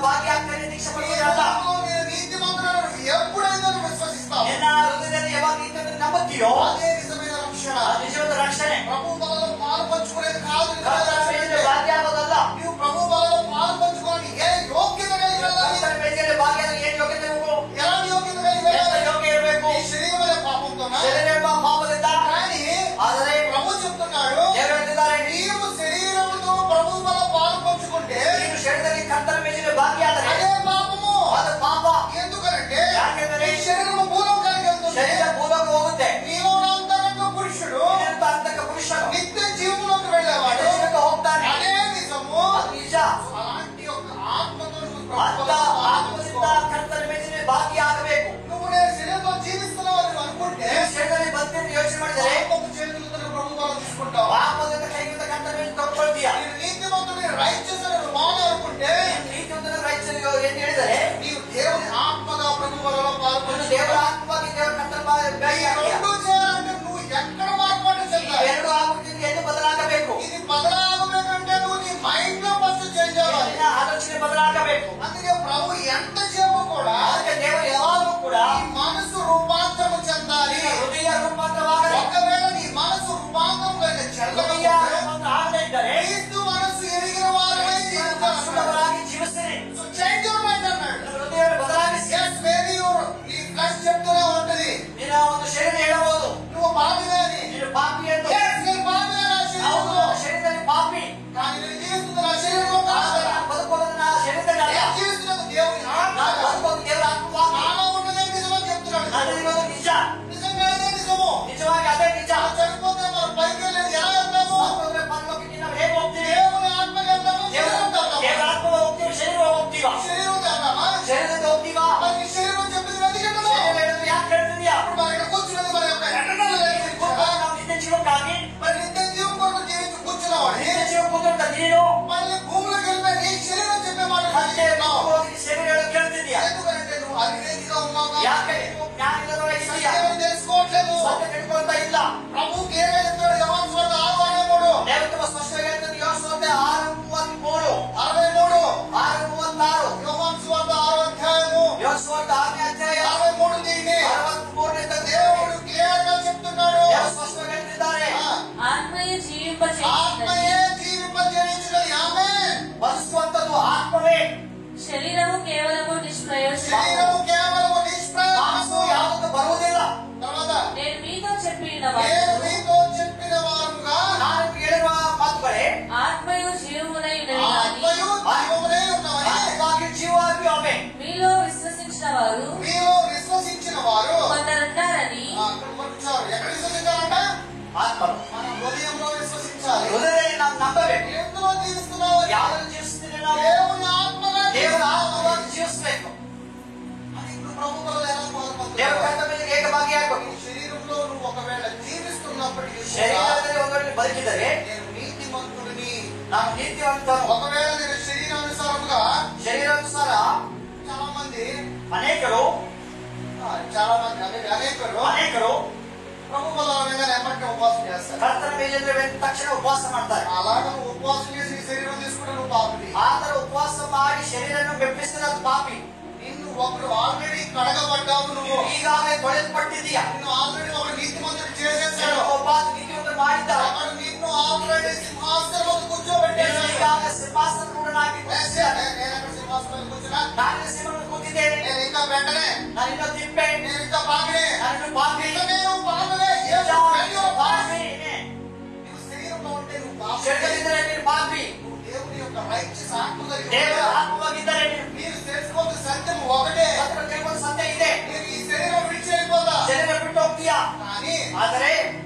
ಭಾಗ್ಯ ಆಗ್ತದೆ ದೀಕ್ಷೆ ಪಡೆಯುವುದಲ್ಲ. నేను నీతిమంతుడను ఎప్పుడైతే నువ్వు విశ్వసిస్తావు ನಿನ್ನ ಹೃದಯದಲ್ಲಿ ಯಾವಾಗ ನೀತಿಯನ್ನು ನಂಬುತ್ತೀಯೋ అదే నిజమైన రక్షణ. ಅದು ನಿಜವಾದ ರಕ್ಷಣೆ. ప్రభు బలలో పాలు పంచుకునేది కాదు నిజమైన ಕರ್ತನ రక్షణ. ಮೇಲಿನ ಭಾಗ್ಯ ಆಗೋದಲ್ಲ. నువ్వు ప్రభు బలలో పాలు పంచుకోవడానికి ఏ యోగ్యత కలిగి వెళ్ళాలి? ಕರ್ತನ ಮೇಲಿನ ಭಾಗ್ಯ ಏನ್ ಯೋಗ್ಯತೆ ಇರಬೇಕು? ఎలాంటి యోగ్యత కలిగి ఎంత వెళ్ళాలి? ಯೋಗ್ಯ ಇರಬೇಕು? నీ శరీరమనే పాపంతోనా? ಶರೀರ ಎಂಬ ಪಾಪದಿಂದ. కానీ ಆದರೆ ప్రభు చెప్తున్నాడు ದೇವರು ಹೇಳ್ತಿದ್ದಾರೆ, నీవు శరీరముతో ప్రభు బల పాలు పంచుకుంటే ನೀನು ಶರೀರದಲ್ಲಿ ಕರ್ತನ ಮೇಲಿನ ಭಾಗ್ಯ ಆದರೆ అదే పాపము. ಅದು ಪಾಪ. ఎందుకంటే ಯಾಕೆಂದರೆ నీ శరీరము భూలోకం కలిగి వెళ్తుంది. ಶರೀರ ಭೂಲೋಕ ಹೋಗುತ್ತೆ. నీవు అంతరంగ పురుషుడు ನೀನಂತ ಅಂತಕ ಪುರುಷನು నిత్య జీవంలోకి వెళ్ళేవాడు. ಜೀವಕ್ಕೆ ಹೋಗ್ತಾನೆ. అదే నిజము. ಅದು నిಜ. అలాంటి ఒక ఆత్మతో నువ్వు ప్రభు ಅಂತ బల పాలు ಆತ್ಮದಿಂದ పంచుకో. ಕರ್ತನ ಮೇಲಿನ ಭಾಗ್ಯ ಆಗಬೇಕು. నువ్వు నేను శరీరంలో జీవిస్తున్నావు అని అనుకుంటే ನೀವು ಶರೀರದಲ್ಲಿ ಬಂದು ಯೋಚನೆ ಮಾಡಿದರೆ పాపపు చేతులతో ప్రభు బలం తీసుకుంటావు. ಪಾಪದಿಂದ ಕೈಯಿಂದ ಕರ್ತನ ಮೇಲೆ ತಗೊಳ್ತೀಯ. నేను నీతిమంతుడిని righteous అని నువ్వు మాను అనుకుంటే ನೀತಿವಂತನ ರೈತರು ಏನು ಹೇಳಿದರೆ నీవు దేవుని ఆత్మగా ప్రభు బలలో ನೀನು పాల్గొని ದೇವರ ಆತ್ಮವಾಗಿ ದೇವರ ಕರ್ತನ ಭಾಗ್ಯ ఈ రెండు చేయాలంటే నువ్వు ఎక్కడ మార్పాటు చెందాలి? ಎರಡು ಆಗುತ್ತಿದ್ದು ಎಂದು ಬದಲಾಗಬೇಕು. ఇది బదలాగಬೇకంటే నువ్వు నీ మైండ్ లో ఫస్ట్ చేంజ్ అవ్వాలి. ನಿನ್ನ ಆಲೋಚನೆ ಬದಲಾಗಬೇಕು. అందుకే ప్రభు ఎంత చేయము కూడా ಅದಕ್ಕೆ ದೇವರು ಯಾವಾಗಲೂ ಕೂಡ నీ మనసు రూపాంతరం చెందాలి. ನಿನ್ನ ಹೃದಯ ರೂಪಾಂತರವಾಗಲಿ. ఒకవేళ నీ మనసు రూపాంతరం కనుక ಹೃದಯ చెందకపోతే ರೂಪಾಂತರ ಆಗದೇ ಇದ್ದರೆ క్రీస్తు మనసు ఎరిగిన వారమై జీవించాలి. ಸುಲಭವಾಗಿ ಜೀವಿಸ್ತೇನೆ. So change your mind అన్నాడు. ನಿನ್ನ ಹೃದಯವನ್ನು ಬದಲಾಗಿಸಿ. Yes, maybe నీ ఫ్లష్ చెప్తూనే ఉంటది ನಿನ್ನ ಒಂದು ಶರೀರ ಹೇಳಬಹುದು నువ్వు పాపివే అని. ನೀನು ಪಾಪಿ ಎಂದು. Yes, నేను పాపివే నా ಹೌದು, శరీరంలో. ಶರೀರದಲ್ಲಿ ಪಾಪಿ. కానీ నేను జీవిస్తున్న నా శరీరంలో కాదు. ನಾನು ಬದುಕೋದು ನನ್ನ ಶರೀರದಲ್ಲಿ ಅಲ್ಲ. నేను జీవిస్తున్నది దేవుని ನಾನು ఆత్మ. ಬದುಕೋದು ದೇವರ ಆತ್ಮವಾಗಿ. నాలో ఉన్నదే నిజమని చెప్తున్నాడు. ಅದು ಇರೋದು ನಿಜ. నిజంగా అదే నిజము. ನಿಜವಾಗಿ ಅದೇ ನಿಜ. మనం చనిపోతే మనం పైకి వెళ్ళేది ఎలా వెళ్తాము? ಸತ್ತೋದ್ರೆ ಪರಲೋಕಕ್ಕೆ ನಾವು ಹೇಗೆ ಹೋಗ್ತೀವಿ? దేవుని ఆత్మకి వెళ్తాము, శరీరంతో ದೇವರ వెళ్తాము. ಆತ್ಮ ಹೋಗ್ತೀವಿ, ಶರೀರ ಹೋಗ್ತೀವ. శరీరంతో వెళ్తామా? ಶರೀರದಿಂದ ಹೋಗ್ತೀವ. మరి నీ శరీరం చెప్పింది ఎందుకు వినదు? ಶರೀರ ಹೇಳೋದು ಯಾಕೆ ಹೇಳ್ತಿದ್ಯಾ? ఇప్పుడు మనం ఇక్కడ కూర్చున్నది మన యొక్క ఎంటర్నల్ లైఫ్ ಕೂಡ ఇచ్చాడా? ನಾವು ನಿತ್ಯ ಜೀವಕ್ಕಾಗಿ మరి నిత్య జీవం కొరకు జీవించి కూర్చున్నావాడు. ನಿತ್ಯ ಜೀವ ಕೂತ್ಕೊಂಡ ನೀನು మళ్ళీ భూమిలోకి వెళ్ళిపోయి నీ శరీరం చెప్పే మాట ಮತ್ತೆ వింటున్నావు. ಹೋಗಿ ಶರೀರ ಹೇಳೋದು ಕೇಳ್ತಿದ್ಯಾ? ఎందుకంటే నువ్వు అవివేకిగా ఉన్నావు కాబట్టి. ಯಾಕೆ ನೀವು ಜ್ಞಾನಿಗಳಾಗಿದ್ದೀಯಾ? సత్యం తెలుసుకోవట్లేదు. ಸತ್ಯ ತಿಳ್ಕೊಳ್ತಾ ಇಲ್ಲ. ప్రభువుకి ఏమై చెప్తాడు? యోహాను సువార్త 6:63. ದೇವರು ತುಂಬಾ ಸ್ಪಷ್ಟವಾಗಿ ಹೇಳ್ತಾನೆ. ಯೋಸುವತೆ 6:33, 63. 6:36. యోహాను సువార్త 6వ అధ్యాయము ಯೋಸುವತೆ 6ನೇ ಅಧ್ಯಾಯ 63 దీన్ని 63ನೇ దేవుడు దేవుడు క్లియర్ గా చెప్తున్నాడు. ಸ್ಪಷ್ಟವಾಗಿ ಹೇಳ್ತಿದ್ದಾರೆ. ఆత్మయే జీవింపచేయుచున్నది. ఆత్మయే జీవింపజేయుచున్నది. ఆమేన్. ಬದುಕುವಂತದ್ದು ಆತ್ಮವೇ. శరీరము కేవలము నిష్ప్రయోజనం. శరీరము కేవలం ಮಾಂಸವು నిష్ప్రయోజనము. ಯಾವುದಕ್ಕೂ ಬರುವುದಿಲ್ಲ. తర్వాత నేను మీతో చెప్పిన నేను వారు మీతో చెప్పిన వారుగా ನಾನು ಕೇಳಿರುವ ಮಾತುಗಳೇ ఆత్మయు జీవమునై ఉన్నవి గాని ఆత్మయు జీవమునే ఉన్నవని ಆತ್ಮವಾಗಿ ಜೀವವಾಗಿ ಅವೆ. మీలో విశ్వసించిన వారు మీలో విశ్వసించిన వారు కొందరుంటారని అక్కడ వచ్చారు. ఎక్కడ విశ్వసించాలంట? ಆತ್ಮನು మన హృదయంలో విశ్వసించాలి. ಹೃದಯದಲ್ಲಿ ನಾವು ನಂಬಬೇಕು. ఎందులో జీవిస్తున్నావు? ಯಾವ್ದ್ರಲ್ಲಿ ಜೀವಿಸ್ತೀವಿ ನಾವು? దేవుని ఆత్మగా ದೇವರ జీవిస్తున్నావు. ಆತ್ಮವಾಗಿ ಜೀವಿಸಬೇಕು. అది ఇప్పుడు ప్రభువులో ఎలా పాల్పొందుతావు? ದೇವರ ಕರ್ತವ್ಯ ಮೇಲೆ ಹೇಗೆ ಭಾಗಿಯಾಗಬೇಕು? నీ శరీరంలో నువ్వు ఒకవేళ జీవిస్తున్నప్పటికీ కూడా ಶರೀರದಲ್ಲಿ ಒಂದರಲ್ಲಿ ಬದುಕಿದರೆ నేను నీతిమంతుడిని. ನಾನು ನೀತಿವಂತನು. ఒకవేళ నేను శరీరానుసారముగా ಶರೀರಾನುಸಾರ చాలా మంది ಅನೇಕರು అనేకరు ప్రభు బలమైన ఎమ్మటే ఉపవాసం చేస్తారు. ಕರ್ತನ ಮೇಲೆ ತಕ್ಷಣ ಉಪವಾಸ ಮಾಡ್ತಾರೆ. అలాగే నువ్వు ఉపవాసం చేసి నీ శరీరం తీసుకుంటే నువ్వు పాపివి. ಆತರ ಉಪವಾಸ ಮಾಡಿ ಶರೀರವನ್ನು ಬೆಪ್ಪಿಸಿದ ಪಾಪಿ. నిన్ను ఒకడు ఆల్రెడీ కడగబడ్డావు. నువ్వు ಈಗಾಗಲೇ ತೊಳೆಯಲ್ಪಟ್ಟಿದೀಯ. నిన్ను ఆల్రెడీ ఒక నీతిమంతుడు చేసేసాడు. ಒಬ್ಬ ನೀತಿವಂತ ಮಾಡಿದ್ದಾರೆ. అక్కడ నిన్ను ఆల్రెడీ సింహాసనం కూర్చోబెట్టాడు. ಈಗಾಗಲೇ ಸಿಂಹಾಸನ ಕೂಡನಾಗಿ నేను అక్కడ సింహాసనం కూర్చున్నా. ನಾನು ಸಿಂಹಾಸನ ಕೂತಿದ್ದೇನೆ. నేను ఇంకా వెంటనే ನಾನು ಇನ್ನೂ ತಿಪ್ಪೆ. నేను ఇంకా పాపినే. ನಾನು ಇನ್ನೂ ಪಾಪಿ. నేను పాపమే. యేసు వెళ్ళిన పాపి. నువ్వు శరీరంలో ఉంటే నువ్వు పాపి. ಶರೀರದಲ್ಲಿದ್ದರೆ ನೀನು ಪಾಪಿ. నువ్వు దేవుని యొక్క righteous ఆత్మ కలిగి ದೇವರ ఉన్నావు. ಆತ್ಮವಾಗಿದ್ದರೆ ನೀನು మీరు తెలుసుకోవాల్సిన సత్యం ఒకటే. ಅದನ್ನು ತಿಳ್ಕೊಂಡು ಸತ್ಯ ಇದೆ. నేను ఈ శరీరం విడిచి వెళ్ళిపోతా. ಶರೀರ ಬಿಟ್ಟು ಹೋಗ್ತೀಯಾ? కానీ ಆದರೆ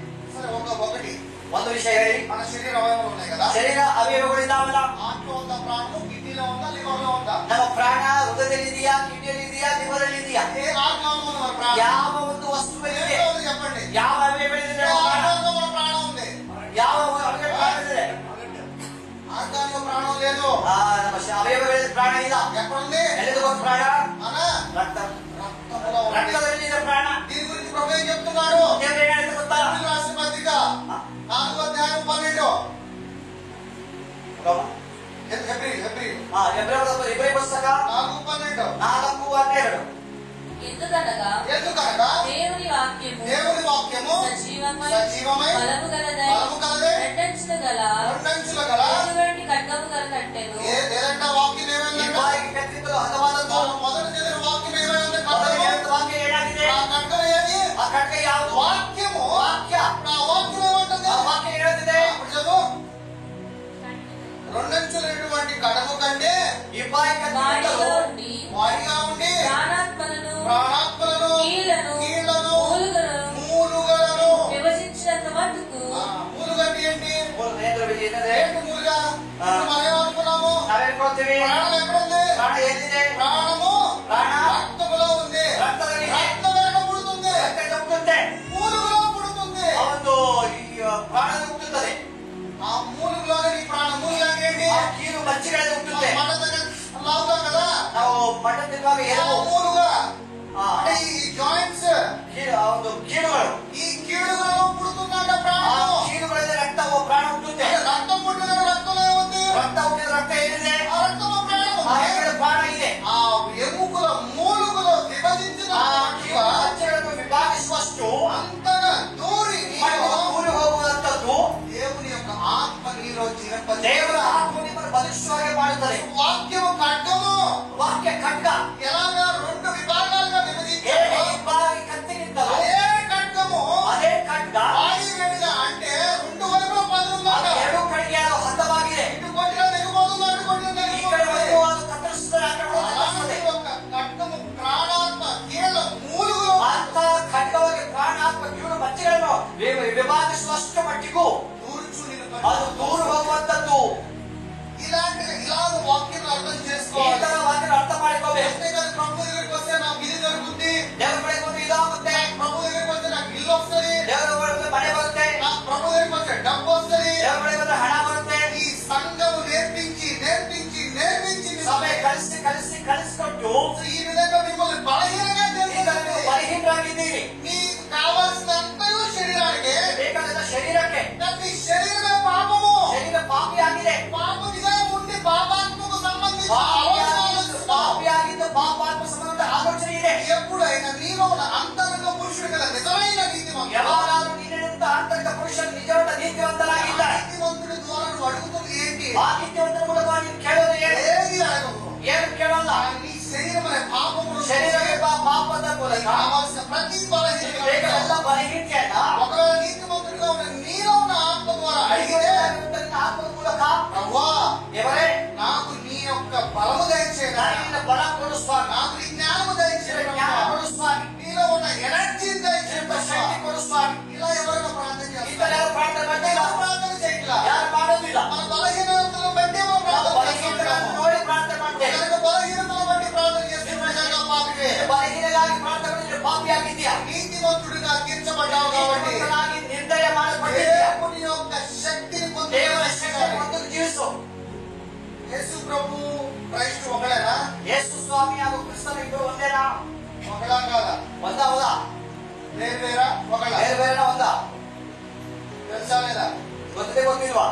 సరే ఒకటి ಒಂದು ವಿಷಯ ಹೇಳಿ. మన శరీర అవయవాలు ఉన్నాయి కదా. ಶರೀರ ಅವಯವಗಳಿದಾವಲ್ಲ. ఆత్మ ఉందా, ప్రాణము కిడ్నీలో ఉందా, లివర్ లో ఉందా? ನಮ್ಮ ಪ್ರಾಣ ಹೃದಯದಲ್ಲಿ ಇದೆಯಾ, ಕಿಡ್ನಿಯಲ್ಲಿ ಇದೆಯಾ, ಲಿವರ್ ಅಲ್ಲಿ ಇದೆಯಾ? ఏ ఆత్మలో ఉంది మన ప్రాణం? ಯಾವ ಒಂದು ವಸ್ತುವಿದೆ? దేంట్లో ఉంది చెప్పండి. ಯಾವ ಅವಯವಗಳಿದೆ? ఆకారంలో ప్రాణం ఉంది. ಯಾವ ಅವಯವಗಳಿಗೆ ಪ್ರಾಣ ಇದೆ? ఆకారంలో ప్రాణం లేదు. ನಮ್ಮ ಅವಯವಗಳಿಗೆ ಪ್ರಾಣ ಇಲ್ಲ. ఎక్కడుంది? ಎಲ್ಲಿದೆ ಪ್ರಾಣ? ರಕ್ತ. రక్తంలో ఉంది. రక్తదಲ್ಲಿದೆ ప్రాణ. దీని గురించి ప్రభు ఏం చెప్తున్నాడు? దేవుడు ఏం ಹೇಳ್ತಾ ಗೊತ್ತಾ? రాసిన పత్రిక 4వ అధ్యాయం 12. ఎబ్రాయ పుస్తక 4:12. ఎందుకనగా దేవుని వాక్యము సజీవమై బలము గలదై రెండంచుల గల ఎటువంటి ఖడ్గము గల కట్టెను. ఏదంటే వాక్యం ఏమైందంటే మొదటి చదివిన వాక్యం ఏమైందంటే వాక్యం ఏడాಗಿದೆ? ఆ ఖడ్గం ఏది? ఆ ఖడ్గ ಯಾವುದು? వాక్యము. వాక్య. ఆ వాక్యం ఏమంటుంది? ఆ వాక్యం ఏడుతుంది? అప్పుడు చదువు. రెండంచులైనటువంటి కడము కంటే వాడిగా ఉండి ప్రాణాత్మలను కీళ్లను మూలుగలను విభజించినంత మట్టుకు మూలుగంటే ఏంటి? ఏంటి మూలుగా? మనం ఏమనుకున్నాము? ప్రాణం ఎక్కడుంది? ప్రాణము రక్తములో ఉంది. రక్తం ఎక్కడ పుడుతుంది? మూలుగులో పుడుతుంది. ಪ್ರಾಣ ಹುಟ್ಟುತ್ತದೆ. ఆ మూలుగులోనే నీ ప్రాణం. మూలుగా అంటే ఏంటి? కీలు మంచిగా ఉంటుంది. మటన్ దగ్గర లాగుతాం కదా, ನಾವು ಮಟನ್ ತಿನ್ನುವಾಗ ಏನು మూలుగా అంటే ఈ జాయింట్స్ కీಳುಗಳು, ఈ కీడులలో పుడుతుందంట ಆ ప్రాణం. ಕೀಳುಗಳಲ್ಲಿ ರಕ್ತ ಪ್ರಾಣ ಹುಟ್ಟುತ್ತೆ. రక్తం పుట్టిన రక్తంలో ఉంది. ರಕ್ತ ಹುಟ್ಟಿದ ರಕ್ತ ಏನಿದೆ? ఆ రక్తంలో ప్రాణం ಆ ఉంది. ಕೀಳು ಪ್ರಾಣ ಇದೆ. ఆ ఎముకల మూలుగులో విభజించిన ಆ ಕೀಲು ಮಚ್ಚಗಳನ್ನು ವಿಭಾಗಿಸುವಷ್ಟು అంతగా దూరి ದೂರಿ ಹೋಗುವಂತದ್ದು దేవుని యొక్క ఆత్మ నీలో జీవింపజేయు. ದೇವರ ಆತ್ಮ ನಿಮ್ಮನ್ನು ಬಲಿಷ್ಠವಾಗಿ ಮಾಡುತ್ತದೆ. వాక్యము ఖడ్గము ವಾಕ್ಯ ಖಡ್ಗ ఎలాగా రెండు విభాగాలుగా ಹೇಗೆ విభజించారు, ಇಬ್ಬಾಗಿ ಕತ್ತಿನಿಂದಲೂ అదే ఖడ్గము ಅದೇ ಖಡ್ಗ ఆయువేడిగా అంటే రెండు వైపులా పదులుందంట. ಎರಡು ಕಡೆಗೆ ಹಂತವಾಗಿದೆ. ఇటు కొట్టిన నెగ్గిపోతుంది, అటు కొట్టిన ಈ ಕಡೆ నెగ్గిపోతుంది. ಒಂದು ಅದು ಕತ್ತರಿಸುತ್ತದೆ, ಆ ಕಡೆ ಒಂದು అలాంటి ಕತ್ತರಿಸುತ್ತದೆ. ఒక ఖడ్గము ప్రాణాత్మ కీళ్ళ మూలుగులో ಅಂತ ಖಡ್ಗವಾಗಿ ಪ್ರಾಣಾತ್ಮ ಕೀಳು ಮಚ್ಚಗಳನ್ನು ವಿಭಾಗಿಸುವಷ್ಟು ಮಟ್ಟಿಗೂ దూర్చు నిలబడి ಅದು ದೂರ ಹೋಗುವಂತದ್ದು. ఇలాగ వాక్యం అర్థం ಈ చేసుకోవాలి. ತರ ವಾಕ್ಯ అర్థ ಮಾಡಿಕೋಬೇಕು. అంతేకాదు ప్రభు దగ్గరికి వస్తే నాకు ఇది జరుగుతుంది, ದೇವರ ಕಡೆಗೆ ಒಂದು ಇದಾಗುತ್ತೆ, ప్రభు దగ్గరికి వస్తే నాకు ఇల్లు వస్తుంది, ದೇವರ ಕಡೆಗೆ ಮನೆ ಬರುತ್ತೆ, నాకు ప్రభు దగ్గరికి వస్తే డబ్బు వస్తుంది. ದೇವರ ಕಡೆಗೆ ಬಂದ್ರೆ ಹಣ ಬರುತ್ತೆ. ఈ సంఘము నేర్పించి నేర్పించి నేర్పించి ಸಭೆ ಕಲಿಸಿಕೊಟ್ಟು ఈ విధంగా మిమ్మల్ని బలహీనంగా చేస్తుంది. ಬಲಹೀನರಾಗಿದ್ದೀರಿ. మీకు కావాల్సినంతయు శరీరానికి, ಬೇಕಾದ ಶರೀರಕ್ಕೆ. ప్రతి శరీరమే పాపము. ಶರೀರ ಪಾಪಿಯಾಗಿದೆ. పాపనిగా ఉండి పాపాత్మకు సంబంధించిన ఆలోచనలు ಪಾಪಿಯಾಗಿದ್ದು ಪಾಪಾತ್ಮ ಸಂಬಂಧ ಆಲೋಚನೆ ಇದೆ. ఎప్పుడైనా నీలో ఉన్న అంతరంగ పురుషుడు కదా నిజమైన నీతిమంతుడు. ಯಾವಾಗಲೂ ನೀನಿಂದ ಆಂತರಿಕ ಪುರುಷನ ನಿಜವಾದ ನೀತಿವಂತನಾಗಿಲ್ಲ. నీతిమంతుడి ద్వారా నువ్వు అడుగుతుంది ఏంటి? ಆ ನೀತಿವಂತರ ಮೂಲಕವಾಗಿ ನೀನು ಕೇಳೋದು ಏನು? ఏది అడగవు. ಏನು ಕೇಳಲ್ಲ. నీ శరీరం అనే పాపమును ಶರೀರಕ್ಕೆ ಪಾಪದ ಮೂಲಕ కావాల్సిన ప్రతి బలహీనత ಬೇಕಾದ ಬಲಹೀನತೆಯನ್ನ ఒకవేళ నీతిమంతుడిగా ఉన్న నీలో ఉన్న ఆత్మ ద్వారా అడిగితే, ಆತ್ಮದ ಮೂಲಕ ప్రభువా ದೇವರೇ నాకు నీ యొక్క బలము దయచేయగా, ನಾನಿನ್ನ ಬಲ ಕೊಡು ಸ್ವಾಮಿ, నాకు నీ జ్ఞానము దయచేయగా, ಜ್ಞಾನ ಕೊಡು ಸ್ವಾಮಿ, నీలో ఉన్న ఎనర్జీని దయచేయగా, ಶಕ್ತಿ ಕೊಡು ಸ್ವಾಮಿ. ఇలా ఎవరైనా ప్రార్థన ಈ చేస్తారు? ತರ ಯಾರು ಪ್ರಾರ್ಥನೆ ಮಾಡ್ತಿಲ್ಲ, ప్రార్థన చేయట్లా. ಯಾರು ಮಾಡೋದಿಲ್ಲ. మన బలహీనతలను బట్టి మనం ನಾವು ప్రార్థన ಬಲಹೀನತೆಗಳನ್ನು చేస్తున్నాము. ನೋಡಿ ಪ್ರಾರ್ಥನೆ ಮಾಡ್ತೇವೆ. కనుక బలహీనతలను బట్టి ప్రార్థన చేస్తున్నా పాపివే. ಬಲಹೀನಗಾಗಿ ಪ್ರಾರ್ಥನೆ ಮಾಡಿದ್ರೆ ಪಾಪಿಯಾಗಿದ್ದೀಯಾ. నీతిమంతుడిగా తీర్చబడ్డావు కాబట్టి ನೀತಿವಂತನಾಗಿ ನಿರ್ಣಯ ಮಾಡಲ್ಪಟ್ಟಿದ್ದೀಯಾ. దేవుని యొక్క శక్తిని ದೇವರ ಶಕ್ತಿ పొందుకోవాలి. ಹೊಂದಿ ಜೀವಿಸು. యేసు ప్రభు క్రైస్తు ఒకడేనా? ಯೇಸು ಸ್ವಾಮಿ ಹಾಗೂ ಕ್ರಿಸ್ತನ ಇಬ್ಬರು ಒಂದೇನಾ? ఒకడా కాదా? ಒಂದಾ ಹೌದಾ? వేరు వేరా? ఒకడా? ಬೇರೆ ಬೇರೆನಾ ಒಂದಾ? తెలుసా లేదా? ಗೊತ್ತಿದೆ ಗೊತ್ತಿಲ್ವಾ?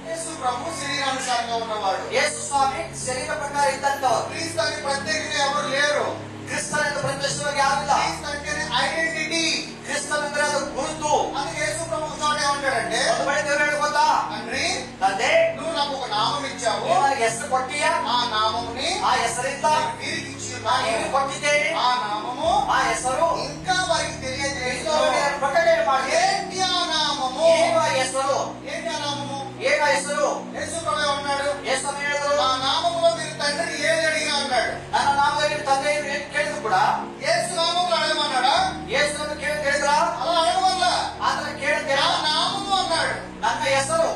యేసు ప్రభు శరీరానుసారంగా ఉన్నవాడు. ಯೇಸು ಸ್ವಾಮಿ ಶರೀರ ಪ್ರಕಾರ ಇದ್ದಂತವರು. క్రీస్తు అని ప్రత్యేకంగా ఎవరు లేరు. ಕ್ರಿಸ್ತನೆಂದು ಪ್ರತಿಷ್ಠಿಸುವಾಗ ಯಾರಿಲ್ಲ. క్రీస్తు అంటేనే ఐడెంటిటీ. ಕ್ರಿಸ್ತನೆಂದ್ರೆ ಅದು ಗುರುತು. అందుకే యేసు ప్రభు చోట ఏమంటాడంటే, ಒಂದು ಬಳಿ ದೇವರು ಹೇಳಿ ಗೊತ್ತಾ? తండ్రి ತಂದೆ, నువ్వు నాకు ఒక నామం ఇచ్చావు, ನೀನು ನನಗೆ ಹೆಸರು ಕೊಟ್ಟಿಯಾ? ఆ నామముని ಆ ಹೆಸರಿಂದ వీరికి ఇచ్చి ನಾನು ఉన్నాను. ನಿಮಗೆ ಕೊಟ್ಟಿದ್ದೇನೆ. ఆ నామము ಆ ಹೆಸರು ఇంకా వారికి తెలియజేస్తూ, ನಾನು ಪ್ರಕಟಣೆ ಮಾಡಿ. ఏంటి ఆ నామము? ಏನು ಆ ಹೆಸರು? ఏంటి ఆ నామము? ಏನು ಆ ಹೆಸರು? యేసు ప్రభు ఏమన్నాడు? ಯೇಸು ಹೇಳಿದ್ರು, ఆ నామములో మీరు తండ్రిని ఏది అడిగినా అన్నాడు. ನನ್ನ ನಾಮದಲ್ಲಿ ತಂದೆ ಕೇಳಿದ್ರು ಕೂಡ యేసు నామములో అడగమన్నాడా? ಯೇಸುವನ್ನು ಕೇಳಿದ್ರ అలా అడగమల్లా. ಆದ್ರೆ ಕೇಳಿದ್ದೇನೆ. ఆ నామము అన్నాడు. ನನ್ನ ಹೆಸರು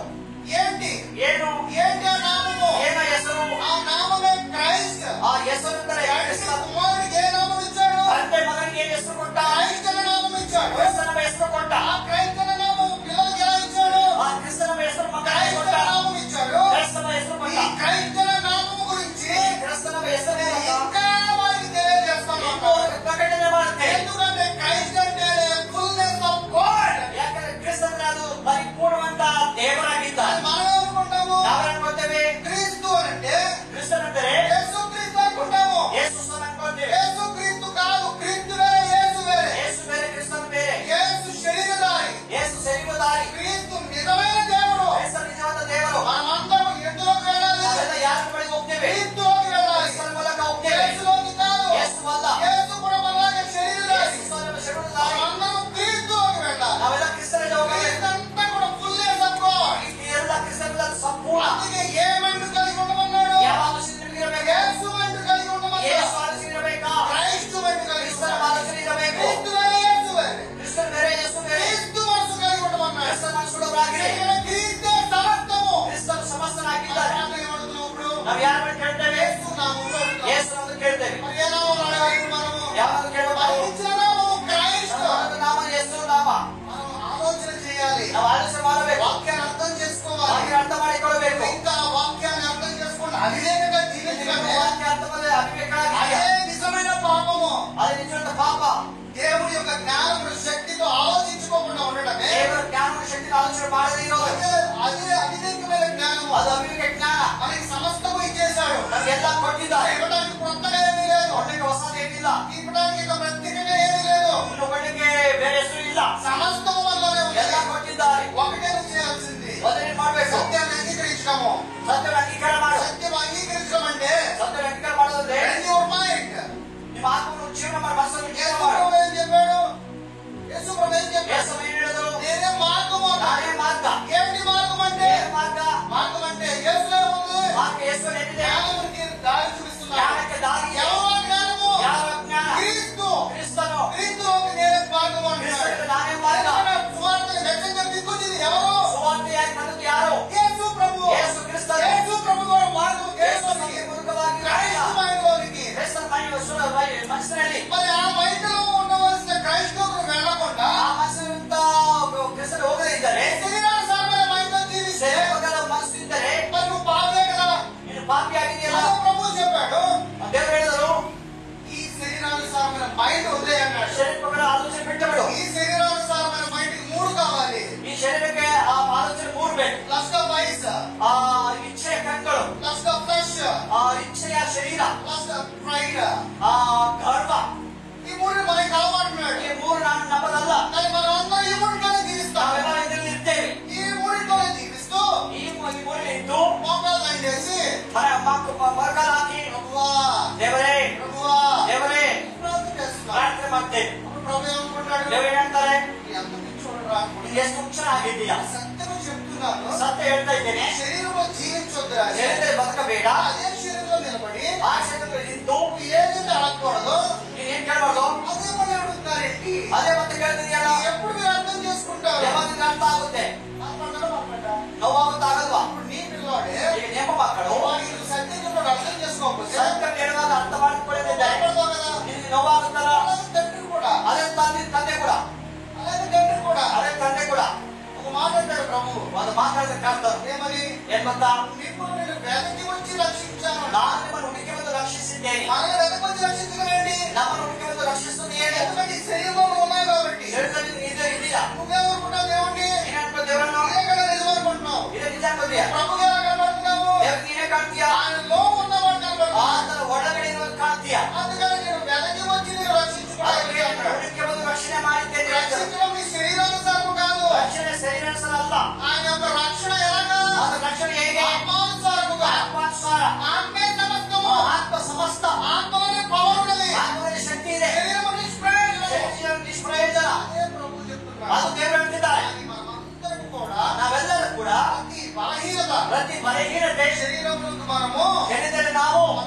ఏంటి? ಏನು? ఏంటి ఆ నామము? ಏನು ಹೆಸರು? ఆ నామమే క్రైస్ట్. ಆ ಹೆಸರು ಅಂದರೆ తండ్రి కుమారుడికి ఏ నామం ఇచ్చాడు? ತಂದೆ ಮಗನಿಗೆ ಏನು ಹೆಸರು ಕೊಟ್ಟ? క్రైస్ట్ అనే నామం ఇచ్చాడు? క్రిస్తన ಹೆಸರು ಕೊಟ್ಟ. ఆ క్రైస్తవ నామం పిల్లలకి ఎలా ఇచ్చాడు? ఆ క్రిస్తన ಹೆಸರು ಮಕ್ಕಳಿಗೆ ಕೊಟ್ಟ. నామం ఇచ్చాడు. క్రైస్తవ ಹೆಸರು ಕೊಟ್ಟ. ఈ క్రైస్తవ నామం గురించి క్రిస్తన ಹೆಸರು ఇంకా వారికి తెలియజేస్తాను. ప్రకటನೆ ಮಾಡುತ್ತೆ. ఎందుకంటే క్రైస్ట్ అంటే ఫుల్నెస్ ఆఫ్ గాడ్. ಯಾಕಂದ್ರೆ ಕ್ರಿಸ್ತನಾದು ಪರಿಪೂರ್ಣವಂತ ದೇವರಾಗಿದ್ದಾನೆ. మనం అనుకుంటాము ನಾವೇನ್ಕೊಳ್ತೇವೆ? క్రీస్తు అంటే ಕ್ರಿಸ್ತನಂದರೆ యేసు క్రీస్తు అనుకుంటాము. ಯೇಸು ಅನ್ಕೊಳ್ತೇವೆ. యేసు క్రీస్తు కాదు, క్రీస్తు వేరే, యేసు వేరే. ಯೇಸು ಬೇರೆ, ಕ್ರಿಸ್ತನ ಬೇರೆ. యేసు శరీరధారి, ಯೇಸು ಶರೀರಧಾರಿ. క్రీస్తు నిజమైన దేవుడు. ಕ್ರಿಸ್ತ ನಿಜವಾದ ದೇವರು. మనమందరం ఎందులోకి వెళ్ళాలి? ನಾವೆಲ್ಲ ಯಾರ ಬಳಿಗೆ ಹೋಗ್ತೇವೆ? క్రీస్తులోకి వెళ్ళాలి. ಕ್ರಿಸ್ತನ ಮೂಲಕ ಹೋಗ್ತೇವೆ. యేసులోకి కాదు. ಯೇಸು ಅಲ್ಲ. యేసు కూడా మనలాగే శరీరధారి. ಯೇಸು ಶರೀರಧಾರಿ. మనమందరం క్రీస్తులోకి వెళ్ళాలి. ನಾವೆಲ್ಲ ಕ್ರಿಸ್ತನಿಗೆ ಹೋಗಬೇಕು. క్రీస్తు అంతా కూడా ఫుల్నెస్ ఆఫ్ గాడ్. ಈ ಎಲ್ಲ ಕ್ರಿಸ್ತನ ಸಂಪೂರ್ಣ. అందుకే ఏ మెండు కలిగి ఉండమన్నాడు? ಯಾವ ಆಲೋಚನೆ ಇರಬೇಕು? యేసు మెండు కలిగి ఉండమన్నాడు. ಯೇಸು ಆಲೋಚನೆ ಇರಬೇಕಾ? క్రైస్తు మెండు కలిగి ಕ್ರಿಸ್ತನ ఉండమన్నాడు. ಆಲೋಚನೆ ಇರಬೇಕು. క్రీస్తు వేరే, యేసు వేరే. ಕ್ರಿಸ್ತನ ಬೇರೆ, ಯೇಸು ಬೇರೆ. క్రీస్తు మనసు కలిగి ఉండమన్నాడు. ಕ್ರಿಸ್ತನ ಮನಸ್ಸುಳ್ಳವರಾಗಿರಿ. ఇక్కడ క్రీస్తే సమస్తము. ಕ್ರಿಸ್ತನು ಸಮಸ್ತನಾಗಿದ್ದಾರೆ. మనం ఏమడుగుతున్నాం ఇప్పుడు? ನಾವು ಯಾರ ಬಳಿ ಕೇಳ್ತೇವೆ? యేసు నామములో అడుగుతాం. ಯೇಸು ಅಂತ ಕೇಳ್ತೇವೆ. మరి ఏ నామములో అడగాలి మనము? ಯಾವಾಗ ಕೇಳಬೇಕು? మనకి ఇచ్చిన నామము క్రైస్తు. ನಮ್ಮ ನಾಮ ಯೇಸು ನಾಮ. మనం ఆలోచన చేయాలి. ನಾವು ಆಲೋಚನೆ ಮಾಡಬೇಕು. వాక్యాన్ని అర్థం చేసుకోవాలి. ವಾಕ್ಯ ಅರ್ಥ ಮಾಡಿಕೊಳ್ಳಬೇಕು. ఇంకా వాక్యాన్ని అర్థం చేసుకుంటే అవివేకంగా జీవించడమే ವಾಕ್ಯ ಅರ್ಥವಲ್ಲದೆ ಅವಿವೇಕವಾಗಿ అదే నిజమైన పాపము. ಅದು ನಿಜವಾದ ಪಾಪ. దేవుడి యొక్క జ్ఞానం శక్తితో ఆలోచించుకోకుండా ఉండడమే ದೇವರ ಜ್ಞಾನದ ಶಕ್ತಿನ ಆಲೋಚನೆ ಮಾಡದೇ ಇರೋದು అదే అవివేకమైన జ్ఞానము. ಅದು ಅವಿವೇಕ ಜ್ಞಾನ. మనకి సమస్తము ఇచ్చేశాడు. ನಮಗೆಲ್ಲ ಕೊಟ್ಟಿದ್ದಾರೆ. ఇవ్వడానికి కొత్తగా ఏమీ లేదు. ಒಳ್ಳೆಗೆ ಹೊಸದೇನಿಲ್ಲ. ఇవ్వడానికి ఇక ప్రత్యేకంగా ఏమీ లేదు. ಇನ್ನು ಒಳ್ಳೆಗೆ ಬೇರೆ ಹೆಸರು ಇಲ್ಲ. సమస్తము మనలోనే ఉంది. ಎಲ್ಲ ಕೊಟ್ಟಿದ್ದಾರೆ. ఒకటే నువ్వు చేయాల్సింది ಮೊದಲೇ ಮಾಡಬೇಕು. సత్యాన్ని అంగీకరించడము. ಸತ್ಯ ಅಂಗೀಕಾರ ಮಾಡು. సత్యం అంగీకరించడం అంటే ಸತ್ಯ ಅಂಗೀಕಾರ ಮಾಡೋದಂದ್ರೆ Bend your mind. ನಿಮ್ಮ ಆತ್ಮವನ್ನು ಜೀವನ ಮಾಡಿ ಮನಸ್ಸನ್ನು ಜೀವನ యేసు ಮಾಡು. ప్రభు ఏం చెప్పాడు? యేసు ప్రభు ఏం చెప్పాడు? ಯೇಸು ಏನು ಹೇಳಿದರು? నేనే మార్గము అన్నాడు. ನಾನೇ ಮಾರ್ಗ. ఏంటి మార్గం అంటే? ಏನು ಮಾರ್ಗ? మార్గం అంటే యేసులో ఉంది. ಮಾರ್ಗ ಯೇಸು ಏನಿದೆ? జ్ఞానానికి దారి చూపిస్తున్నాడు. ಜ್ಞಾನಕ್ಕೆ ದಾರಿ. ఎవరో జ్ఞానము? ಯಾವ ಜ್ಞಾನ? క్రీస్తు. ಕ್ರಿಸ್ತನು. క్రీస్తులోకి నేనే మార్గం అంటున్నాడు. ಕ್ರಿಸ್ತನಿಗೆ ನಾನೇ ಮಾರ್ಗ. సువార్తకు నిజంగా దిక్కుతుంది ఎవరు? ಸುವಾರ್ತೆಯಾಗಿ ಬಂದದ್ದು ಯಾರು? యేసు ప్రభు. ಯೇಸು ಕ್ರಿಸ್ತನು. యేసు ప్రభు కూడా మార్గం ಯೇಸು యేసులోకి. ನಮಗೆ ಮೂಲಕವಾಗಿ క్రైస్తు మైండ్లోనికి. ಕ್ರಿಸ್ತನ ಮನಸ್ಸಿನಲ್ಲಿ మరి ఆ మైండ్లో ఉండవలసిన క్రైస్తవులు వెళ్ళకుండా ಆ ಮನಸ್ಸಿನಿಂದ ಕ್ರಿಸ್ತನು ಹೋಗದೇ ಇದ್ದರೆ, శరీరానుసారమైన మైండ్లో జీవిస్తే ಸೇವಕರ ಮನಸ್ಸು ಇದ್ದರೆ మరి నువ్వు పాపే కదా. ನೀನು ಪಾಪಿ ಆಗಿದೆಯಲ್ಲ. అదే ప్రభు చెప్పాడు, ದೇವರು ಹೇಳಿದರು, ఈ శరీరానుసారమైన మైండ్ వదిలే అన్నాడు. ಶರೀರಗಳ ಆಲೋಚನೆ ಬಿಟ್ಟುಬಿಡು. ఈ శరీరానుసారమైన మైండ్కి 3 కావాలి. ಈ ಶರೀರಕ್ಕೆ ಆ ಆಲೋಚನೆ 3 ಬೇಕು. లస్ట్ ఆఫ్ ఐస్, ಆ ಇಚ್ಛೆಯ ಕಣ್ಗಳು, లస్ట్ ఆఫ్ ఫ్లెష్, ಆ ಇಚ್ಛೆಯ ಶರೀರ, లస్ట్ ఆఫ్ ప్రైడ్. ಆ ಗರ್ವ. ఈ 3 మనకి కావాలంటున్నాడు. ಈ 3 ನಾನು ನಮ್ಮದಲ್ಲ. కానీ మనం అందరం ఈ 3లోనే జీవిస్తాం. ನಾವೆಲ್ಲ ಇದರಲ್ಲಿ ಇರ್ತೇವೆ. ఈ 3లోనే జీవిస్తూ ಈ 3 ఇದ್ದು మోకాలు దండేసి ಮರಕಾಲ ಹಾಕಿ, ప్రభువా ದೇವರೇ ప్రభువా ದೇವರೇ ప్రార్థన చేస్తున్నాం. ಪ್ರಾರ್ಥನೆ ಮಾಡ್ತೇವೆ. అప్పుడు ప్రభు ఏమనుకుంటాడు? ದೇವರು ಏನಂತಾರೆ? నీ అంత పిచ్చోడురా అనుకుంటాడు. ನೀನು ಎಷ್ಟು ಹುಚ್ಚ ಆಗಿದ್ದೀಯ. సత్యము చెప్తున్నాను. ಸತ್ಯ ಹೇಳ್ತಾ ಇದ್ದೇನೆ. శరీరంలో జీవించొద్దురా. ಶರೀರದಲ್ಲಿ ಬದುಕಬೇಡ. అదే శరీరంలో నిలబడి ಆ ಶರೀರದಲ್ಲಿ ನಿಂತು ఏదైతే అడగకూడదు ನೀನೇನ್ ಕೇಳಬಾರ್ದು. అదే మళ్ళీ అడుగుతున్నారేంటి? ಅದೇ ಮತ್ತೆ ಕೇಳ್ತಿದ್ಯಲ್ಲ. ఎప్పుడు మీరు అర్థం చేసుకుంటారు? ಯಾವಾಗ ನಿನ್ಗೆ ಅರ್ಥ ಆಗುತ್ತೆ? మాట్లాడడం మాట్లాడా? ನೋವಾಗುತ್ತಾಗಲ್ವಾ? ఇప్పుడు నీ పిల్లవాడే ಈಗ ನೇಮ ಮಕ್ಕಳು వాడికి నువ్వు సత్యంగా కూడా అర్థం చేసుకోకపోతే ಸತ್ಯ ಹೇಳುವಾಗ ಅರ್ಥ ಮಾಡಿಕೊಳ್ಳದಿದ್ದಾರೆ. భయపడతావు కదా. ನಿನಗೆ ನೋವಾಗುತ್ತಲ್ಲ. అలాగే తండ్రి కూడా ಅದೇ ತಂದೆ ಕೂಡ, అలాగే తండ్రి కూడా ಅದೇ ತಂದೆ ಕೂಡ ఒక మాట అంటాడు ప్రభు. ಒಂದು ಮಾತಾಡಿದ ಕಾಡ್ತಾರೆ. ఏమని? ಏನ್ ಗೊತ್ತಾ? మిమ్మల్ని నేను వెనక్కి వచ్చి రక్షించాను. ನಾನು ನಿಮ್ಮನ್ನು ಹುಡುಕಿ ಬಂದು ರಕ್ಷಿಸಿದ್ದೇನೆ. మనల్ని వెనక్కి వచ్చి రక్షించగలండి. ನಮ್ಮನ್ನು ಹುಡುಕಿ ಬಂದು ರಕ್ಷಿಸುವುದು ಹೇಗೆ? ఎందుకంటే ఈ శరీరంలో ఉన్నాయి కాబట్టి. ಶರೀರದಲ್ಲಿ ನೀನು ಇದೆಯಾ? నువ్వేమనుకుంటావు దేవుణ్ణి? ನೀನ್ ಅನ್ಕೋ ದೇವರನ್ನು? ఇదే కదా నిజమనుకుంటున్నావు. ಇದೇ ನಿಜ ಅನ್ಕೋತೀಯ? ప్రభుగా కనబడుతున్నావు. ದೇವ್ರು ನೀನೇ ಕಾಣ್ತೀಯಾ? ఆయనలో ఉన్నవాడు కనబడుతున్నావు. ಆತನ ಒಳಗಡೆ ಇರುವುದು ಕಾಣ್ತೀಯಾ? అందుకని నేను వెనక్కి వచ్చి నేను రక్షించుకోవాలి అంటాడు. ಹುಡುಕಿ ಬಂದು ರಕ್ಷಣೆ ಮಾಡಿದ್ದೇನೆ. రక్షించడం నీ శరీరానుసారం కాదు. ರಕ್ಷಣೆ ಶರೀರಾನುಸಾರ ಅಲ್ಲ. ఆయన యొక్క రక్షణ ఎలాగా? ಅದು ರಕ್ಷಣೆ ಹೇಗೆ? ఆత్మానుసారముగా. ಆತ್ಮಾನುಸಾರ. ఆత్మే సమస్తము. ಆತ್ಮ ಸಮಸ್ತ. ఆత్మలోనే పవర్ ఉన్నది. ಆತ್ಮದಲ್ಲಿ ಶಕ್ತಿ ಇದೆ. శరీరము నిష్ప్రయోజనము. ಶರೀರ ನಿಷ್ಪ್ರಯೋಜನ. అదే ప్రభు చెప్తున్నాడు. ಅದು ದೇವರು ಹೇಳ್ತಿದ್ದಾರೆ. కానీ మనమందరం కూడా ನಾವೆಲ್ಲರೂ ಕೂಡ ప్రతి బలహీనత, ಪ್ರತಿ ಬಲಹೀನತೆ శరీరంలో మనము ಶರೀರದಲ್ಲಿ ನಾವು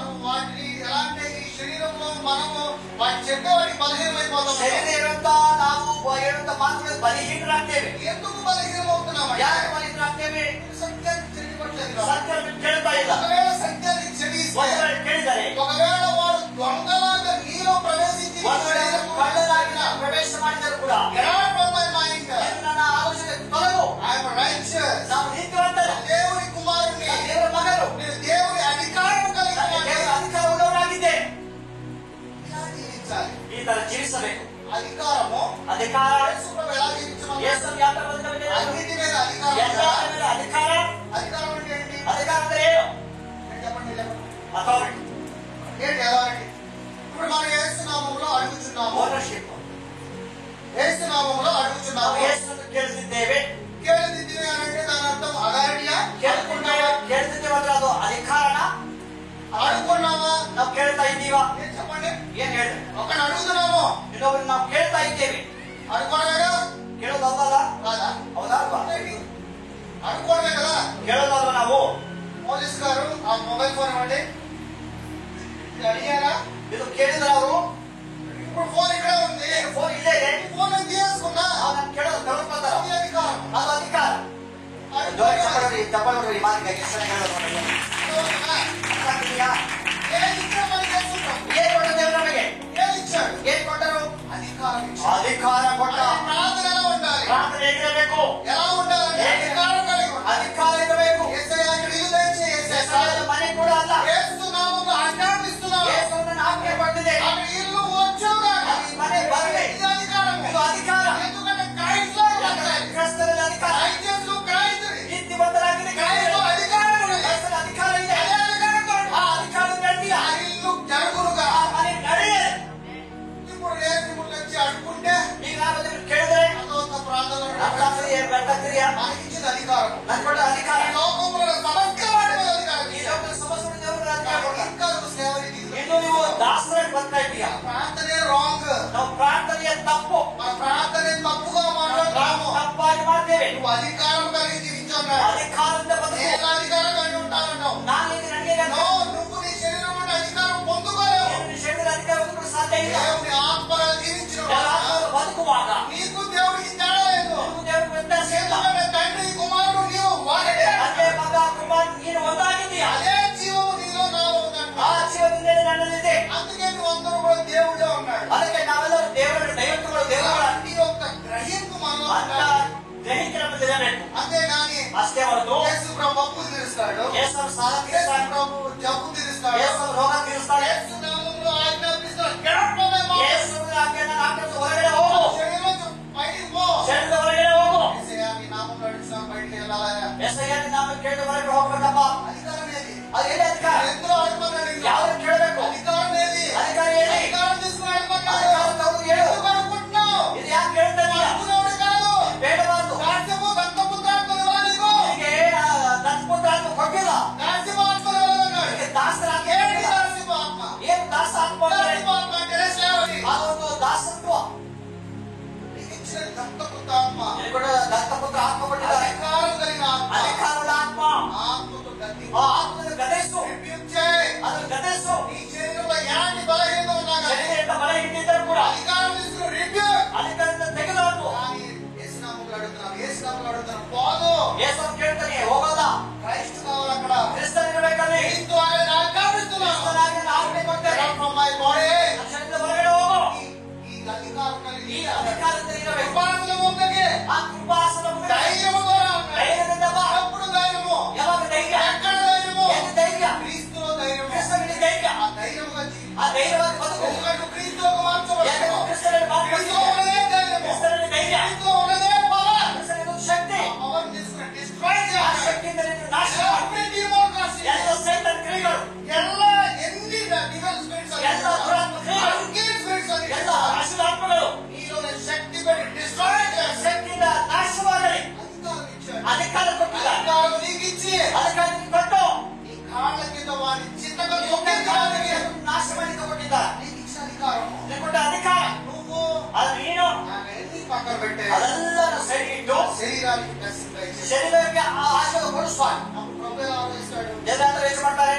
వాటిని ఎలా అంటే ఈ శరీరంలో మనము వాటి చెప్పేవాడికి బలహీనమైపోతాం. ಶರೀರ ಇರುವಂತ ನಾವು ಹೇಳುವಂತ ಮಾತುಗಳು ಬಲಹೀನರಾಗ್ತೇವೆ. ఎందుకు బలహీనం అవుతున్నామంటే ಯಾಕೆ ಬಲಹೀನರಾಗ್ತೇವೆ? సత్యాన్ని చెడిపట్టలేదు. ಸತ್ಯವನ್ನು ಕೇಳ್ತಾ ಇಲ್ಲ. ఒకవేళ సత్యాన్ని చెడిస్తే, ಒಂದು ವೇಳೆ ಕೇಳಿದರೆ, ఒకవేళ వాడు దొంగలాగా నీలో ప్రవేశించి ಒಂದು ವೇಳೆ ಕಳ್ಳನಾಗಿ ನಾವು ಪ್ರವೇಶ ಮಾಡಿದರೂ ಕೂಡ ಅಡುಕೊಂಡಾವ ನಾವು ಕೇಳ್ತಾ ಇದ್ದೀವ? ಏನ್ చెప్పండి ಏನ್ ಹೇಳಿ ಒಕ್ಕನ ಅಡುಗುతున్నాము ಇನ್ನೊಬ್ರು ನಾವು ಕೇಳ್ತಾ ಇದ್ದೇವೆ. ಅಡುಕೊಳ್ಳೋದಾಗ ಕೇಳೋದು ಹೌದಲ್ಲ? కాదా ಹೌದಾ ಅಲ್ವಾ? అడుకోవడమే కదా ಕೇಳೋದಲ್ವ ನಾವು? పోలీస్ గారు ఆ మొబైల్ ఫోన్ ఇవ్వండి. ఇది అడిగారా? ಇದು ಕೇಳಿದ್ರ ಅವರು? ఇప్పుడు ఫోన్ ఇక్కడే ఉంది. ಫೋನ್ ಇಲ್ಲೇ ಇದೆ. ఫోన్ తీసుకున్నా ನಾನು ಕೇಳೋದು ತಗೊಳ್ಕೊತಾರ. అది అధికారం. ಅದು ಅಧಿಕಾರ. ತಗೊಳ್ರಿ ಮಾತಿಗೆ ಎಷ್ಟು ಹೇಳೋದು ಅರ್ಥ ಆಗ್ತಿದೆಯಾ? ఏది ఇచ్చాడు మనకి తెలుసుకుంటాం. ಏನ್ ಕೊಟ್ಟ ದೇವರು ನಮಗೆ? ఏది ఇచ్చాడు? ಏನ್ ಕೊಟ್ಟರು? అధికారం ఇచ్చాడు. ಅಧಿಕಾರ ಕೊಟ್ಟ. ప్రార్థన ఎలా ఉండాలి? ಪ್ರಾರ್ಥನೆ ಹೇಗಿರಬೇಕು? ఎలా ఉండాలంటే అధికారం కలిగి ఉండాలి. ಅಧಿಕಾರ ಇರಬೇಕು. యేసయ్య ఇక్కడ ఇల్లు దయచేసి యేసయ్య ಮನೆ ಕೂಡ ಅಲ್ಲ. యేసు నామములో ఆజ్ఞాపిస్తున్నాను. ಯೇಸುವನ್ನು ಆಜ್ಞೆ ಪಟ್ಟಿದೆ. అక్కడ ఇల్లు వచ్చుగాక. ಈ ಮನೆ ಬರಲಿ. ఇది అధికారం. ಇದು ಅಧಿಕಾರ. ఎందుకంటే క్రైస్తవులు ఉంటారు. ಕ್ರಿಸ್ತನಲ್ಲಿ ಅಧಿಕಾರ. క్రైస్తవులు క్రైస్తవులు. ನೀತಿವಂತರಾಗಿದೆ. క్రైస్తవ అధికారం ఉంది. ಕ್ರಿಸ್ತನ ಅಧಿಕಾರ ಇದೆ. అదే అధికారంతో ಆ ಅಧಿಕಾರ ನಡೆದಿಲ್ಲ. ఆ ఇల్లు జరుగునుగా. ಆ ಮನೆ ನಡೆಯಲಿ. ఇప్పుడు రేపు వచ్చి అడుకుంటే ಈಗ ನಾವು ಅದನ್ನು ಕೇಳಿದ್ರೆ అదొక ప్రార్థన ಏನ್ ಬರ್ತಾಕ್ರಿಯಾ? మనకి ఇచ్చిన అధికారం. ನನ್ ಕೊಟ್ಟ ಅಧಿಕಾರ. ఈ లోకంలో సమస్త వాడి మీద అధికారం. ಈ ಲೋಕದ ಸಮಸ್ಯೆ ದೇವರು ಅಧಿಕಾರ ಕೊಟ್ಟ. ఇంకా సేవని ಇನ್ನು ನೀವು ದಾಸರಾಗಿ ಬರ್ತಾ ಇದ್ದೀಯಾ? ప్రార్థనే రాంగ్. ನಾವು ಪ್ರಾರ್ಥನೆಯ ತಪ್ಪು. మన ప్రార్థనే తప్పుగా మాట్లాడుతున్నాము. ತಪ್ಪಾಗಿ ಮಾಡ್ತೇವೆ. నువ్వు అధికారం కలిగి జీవించున్నావు. ಅಧಿಕಾರದಿಂದ ಬದುಕು. నేను అధికారం కలిగి ఉంటానంటావు. ನಾನು ఇది ನನಗೆ నువ్వు నీ శరీరం నుండి అధికారం పొందుకోలేవు. ನಿನ್ನ ಶರೀರದ ಅಧಿಕಾರ ಹೊಂದಲು ಸಾಧ್ಯ ಇಲ್ಲ. దేవుని ఆత్మగా జీవించిన ಎಲ್ಲರೂ ಬದುಕುವಾಗ నీకు దేవుడికి తేడా లేదు. ನೀವು ದೇವರ ವ್ಯತ್ಯಾಸ ಇಲ್ಲ. ఎందుకంటే తండ్రి కుమారుడు నీవు ఒకటే. ತಂದೆ ಮಗ ಕುಮಾರ ನೀನು ಒಂದಾಗಿದ್ದೀಯಾ? అదే జీవము నీలో నాలో ఉందంట. ಆ ಜೀವನದಲ್ಲಿ ನನ್ನಲ್ಲಿದೆ. అందుకే నువ్వు అందరూ కూడా దేవుడే ఉన్నాడు. ಅದಕ್ಕೆ ನಾವೆಲ್ಲರೂ ದೇವರನ್ನು ದೈವತ್ವಗಳು ದೇವರ నీ యొక్క గ్రహింపు మనలో ಅಂತ ఉండాలి. ಗ್ರಹಿಕೆ ನಮ್ಮಲ್ಲಿ ಇರಬೇಕು. అంతేగాని ಅಷ್ಟೇ ಹೊರತು యేసు ప్రభు అప్పు తీరుస్తాడు. ಯೇಸು ಸಾಲ యేసు ತೀರಿಸ್ತಾನೆ. ప్రభు జబ్బు తీరుస్తాడు. ಯೇಸು ರೋಗ ತೀರಿಸ್ತಾನೆ. యేసు నామములో ఆజ్ఞాపిస్తాడు. Get out from my mouth. ಯೇಸು ಆಜ್ಞೆಯನ್ನು ಆಜ್ಞಾಪಿಸಿ ಹೊರಗಡೆ ಹೋಗು. శరీరం నుంచి బయటికి పో. ಶರೀರದ ಹೊರಗಡೆ ಹೋಗು. యేసయ్యా నీ నామములో అడిగిస్తాను బయటికి వెళ్ళాలయ్యా. ಯೇಸಯ್ಯ ನಾನು ಕೇಳಿದ ಹೊರಗಡೆ ಹೋಗ್ಬೇಕಪ್ಪ. అధికారం ఏది? ಅದು ಎಲ್ಲಿ ಅಧಿಕಾರ? ఎందులో అడగమన్నాడు నిన్ను? ಯಾವ್ದು ಕೇಳಬೇಕು? అధికారం ఏది? ಅಧಿಕಾರ ಏನಿ? అధికారం తీసుకుని అడగమన్నాడు. ಅಧಿಕಾರ ತಗೊಂಡು ಹೇಳು. ఎందుకు అడుగుతున్నావు? ಇದು ಯಾಕೆ ಕೇಳ್ತಾನೀಯ? అడుగుతున్నాడు కాదు. ಬೇಡಬಾರದು. కాసేపు దంతపుత్రాత్మలు నీకు. ನಿನಗೆ ದತ್ತಪುತ್ರ ಅಂತ ಕೊಟ್ಟಿಲ್ಲ. కాసేపు ఆత్మలు అన్నాడు. ನಿನಗೆ ದಾಸರ ಅಂತ ఏంటి ಹೇಳಿಲ್ಲ. కాసేపు ఆత్మ? ಏನ್ ದಾಸ ಆತ್ಮ ಅಂದ್ರೆ? కాసేపు ఆత్మ అంటే సేవని. ಅದೊಂದು ದಾಸತ್ವ. నీకు ఇచ్చిన దంతపుత్ర ఆత్మ. ನಿನಗೆ ಕೂಡ ದತ್ತಪುತ್ರ ಆತ್ಮ ಕೊಟ್ಟಿದ್ದಾರೆ. అధికారం కలిగిన ఆత్మ. ಅಧಿಕಾರದ ಆತ್ಮ. ఆత్మతో గద్ది. ಆ ಆತ್ಮವನ್ನು ಗದರಿಸು. రిబ్యూక్ చేయి. ಅದನ್ನು ಗದರಿಸು. నీ శరీరంలో ఎలాంటి బలహీనత ఉన్నా కానీ ಶರೀರದ ಬಲ ಹಿಂದಿದ್ದರೂ ಕೂಡ అధికారం తీసుకుని రిబ్యూక్. ಅಧಿಕಾರದಿಂದ ತೆಗೆದುಹಾಕು. కానీ యేసునామములో అడుగుతున్నాను. యేసునామములో అడుగుతున్నాను. పోదు. ಯೇಸು ಕೇಳ್ತಾನೆ ಹೋಗೋದಾ? క్రైస్తు కావాలి అక్కడ. ಕ್ರಿಸ್ತನಿರಬೇಕಲ್ಲಿ. క్రీస్తు ఆయన ఆజ్ఞాపిస్తున్నాను. ಕ್ರಿಸ್ತನಾಗಿ ಆಜ್ಞೆ ಕೊಡ್ತೇನೆ. Get out from my body. ನನ್ನ ಶರೀರದ ಹೊರಗಡೆ ಹೋಗು. ఈ అధికారం ಈ కలిగి ಅಧಿಕಾರದಿಂದ ಇರಬೇಕು. కృపాసనం ఒక్కగే ಆ ಕೃಪಾಸನ ಮುಂದೆ ధైర్యము ద్వారా ఉన్నాడు. ಧೈರ್ಯದಿಂದ ಬಾ. ఎప్పుడు ధైర్యము? ಯಾವಾಗ ಧೈರ್ಯ? ఎక్కడ ధైర్యము? ಏನು ధೈರ್ಯ? క్రీస్తులో ధైర్యము. ಕ್ರಿಸ್ತನಿಗೆ ಧೈರ್ಯ. ఆ ధైర్యముగా జీవించు. ಆ ಧೈರ್ಯವಾಗಿ ಬದುಕು. ఎందుకంటే క్రీస్తులోకి మార్చబడ్డావు. ಯಾಕಂದ್ರೆ ಕ್ರಿಸ್ತನಲ್ಲಿ క్రీస్తులో ಮಾತ್ರ ఉన్నదే ధైర్యము. ಕ್ರಿಸ್ತನಲ್ಲಿ ಧೈರ್ಯ. క్రీస్తులో ఉన్నదే పవర్. ಕ್ರಿಸ್ತನಿಗೆ ಶಕ್ತಿ. ఆ పవర్ తీసుకుని destroy ಆ చేయాలి. ಶಕ್ತಿಯಿಂದ ನೀನು ನಾಶ ಮಾಡು. Every demon cast. ಎಲ್ಲ ಸೈತಾನ್ ಕ್ರಿಯೆಗಳು, ಎಲ್ಲ ఎన్ని devil spirits అని ಎಲ್ಲ ದುರಾತ್ಮ ಕ್ರಿಯೆಗಳು, unclean spirits అని ಎಲ್ಲ ಅಶುದ್ಧಾತ್ಮಗಳು నీలోని శక్తి పెట్టి destroy చేయాలి. ಶಕ್ತಿಯಿಂದ ನಾಶವಾಗಲಿ. అధికారం ఇచ్చాడు. ಅಧಿಕಾರ ಕೊಟ್ಟಿದ್ದಾರೆ. అధికారం నీకు ఇచ్చి ಅಧಿಕಾರ ನೀನು ಕೊಟ್ಟು నీ కాళ్ళ కింద వారి చింతగా ನಿನ್ನ తొక్కించడానికి ಕಾರ್ಯಗಳನ್ನು ನಾಶ ಮಾಡಲಿಕ್ಕೆ ಕೊಟ್ಟಿದ್ದಾರೆ. నీకు ఇచ్చిన అధికారం. ನೀನು ಕೊಟ್ಟ ಅಧಿಕಾರ. నువ్వు ಅದು ನೀನು అవన్నీ పక్కన పెట్టే ಅದೆಲ್ಲರೂ ಸರಿ ಇಟ್ಟು శరీరానికి దర్శించాలి. ಶರೀರಕ್ಕೆ ಆ ಆಶೀರ್ವಾದ ಕೊಡಿಸುವಾಗ అప్పుడు ప్రభు ఎలా ఆలోచిస్తాడు? ಎಲ್ಲಾದ್ರೂ ಏನು ಮಾಡ್ತಾರೆ?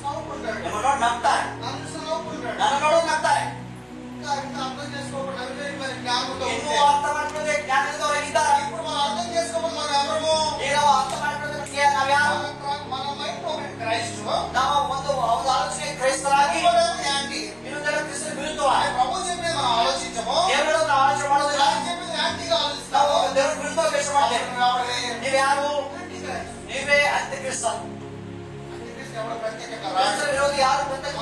నవ్వుకుంటాడు. ನಿಮ್ಮ ನೋಡಿ ನಂಬ್ತಾರೆ. నన్ను నవ్వుకుంటాడు. ನನ್ನ ನೋಡು ನಂಬ್ತಾರೆ. ఇంకా ఇంత అర్థం చేసుకోకుండా అవివేకి మరి జ్ఞానంతో ಇನ್ನೂ ఉంటే ಅರ್ಥ ಮಾಡ್ಕೊಳ್ಳದೆ ಜ್ಞಾನದವರಾಗಿದ್ದಾರೆ. ఇప్పుడు మనం అర్థం చేసుకోకుండా మనం ఎవరము? ಈಗ ಅರ್ಥ ಮಾಡ್ಕೊಳ್ಳೋದಕ್ಕೆ ನಾವ್ಯಾರು? మన మైండ్ ఒక క్రైస్తవ ನಾವು ಒಂದು ಆಲೋಚನೆ ಕ್ರೈಸ್ತರಾಗಿ యాంటీ. ಇನ್ನೊಂದೆಲ್ಲ ಕ್ರಿಸ್ತನ ವಿರುದ್ಧವಾಗಿ ప్రభు చెప్పిన మనం ఆలోచించము. ದೇವರ ಆಲೋಚನೆ ಮಾಡೋದಿಲ್ಲ. ఆయన చెప్పిన యాంటీగా ನಾವು ఆలోచిస్తాము. ದೇವರ ವಿರುದ್ಧವಾಗಿ ಯೋಚನೆ ಮಾಡ್ತೇವೆ. ನೀವು ಯಾರು? ನೀವೇ ಅಂತ್ಯಕ್ರಿಸ್ತ. అంత్యక్రీస్తు ఎవరో ప్రత్యేకంగా ಕ್ರಿಸ್ತನ రాడు. ವಿರೋಧಿ ಯಾರು ಪ್ರತ್ಯೇಕ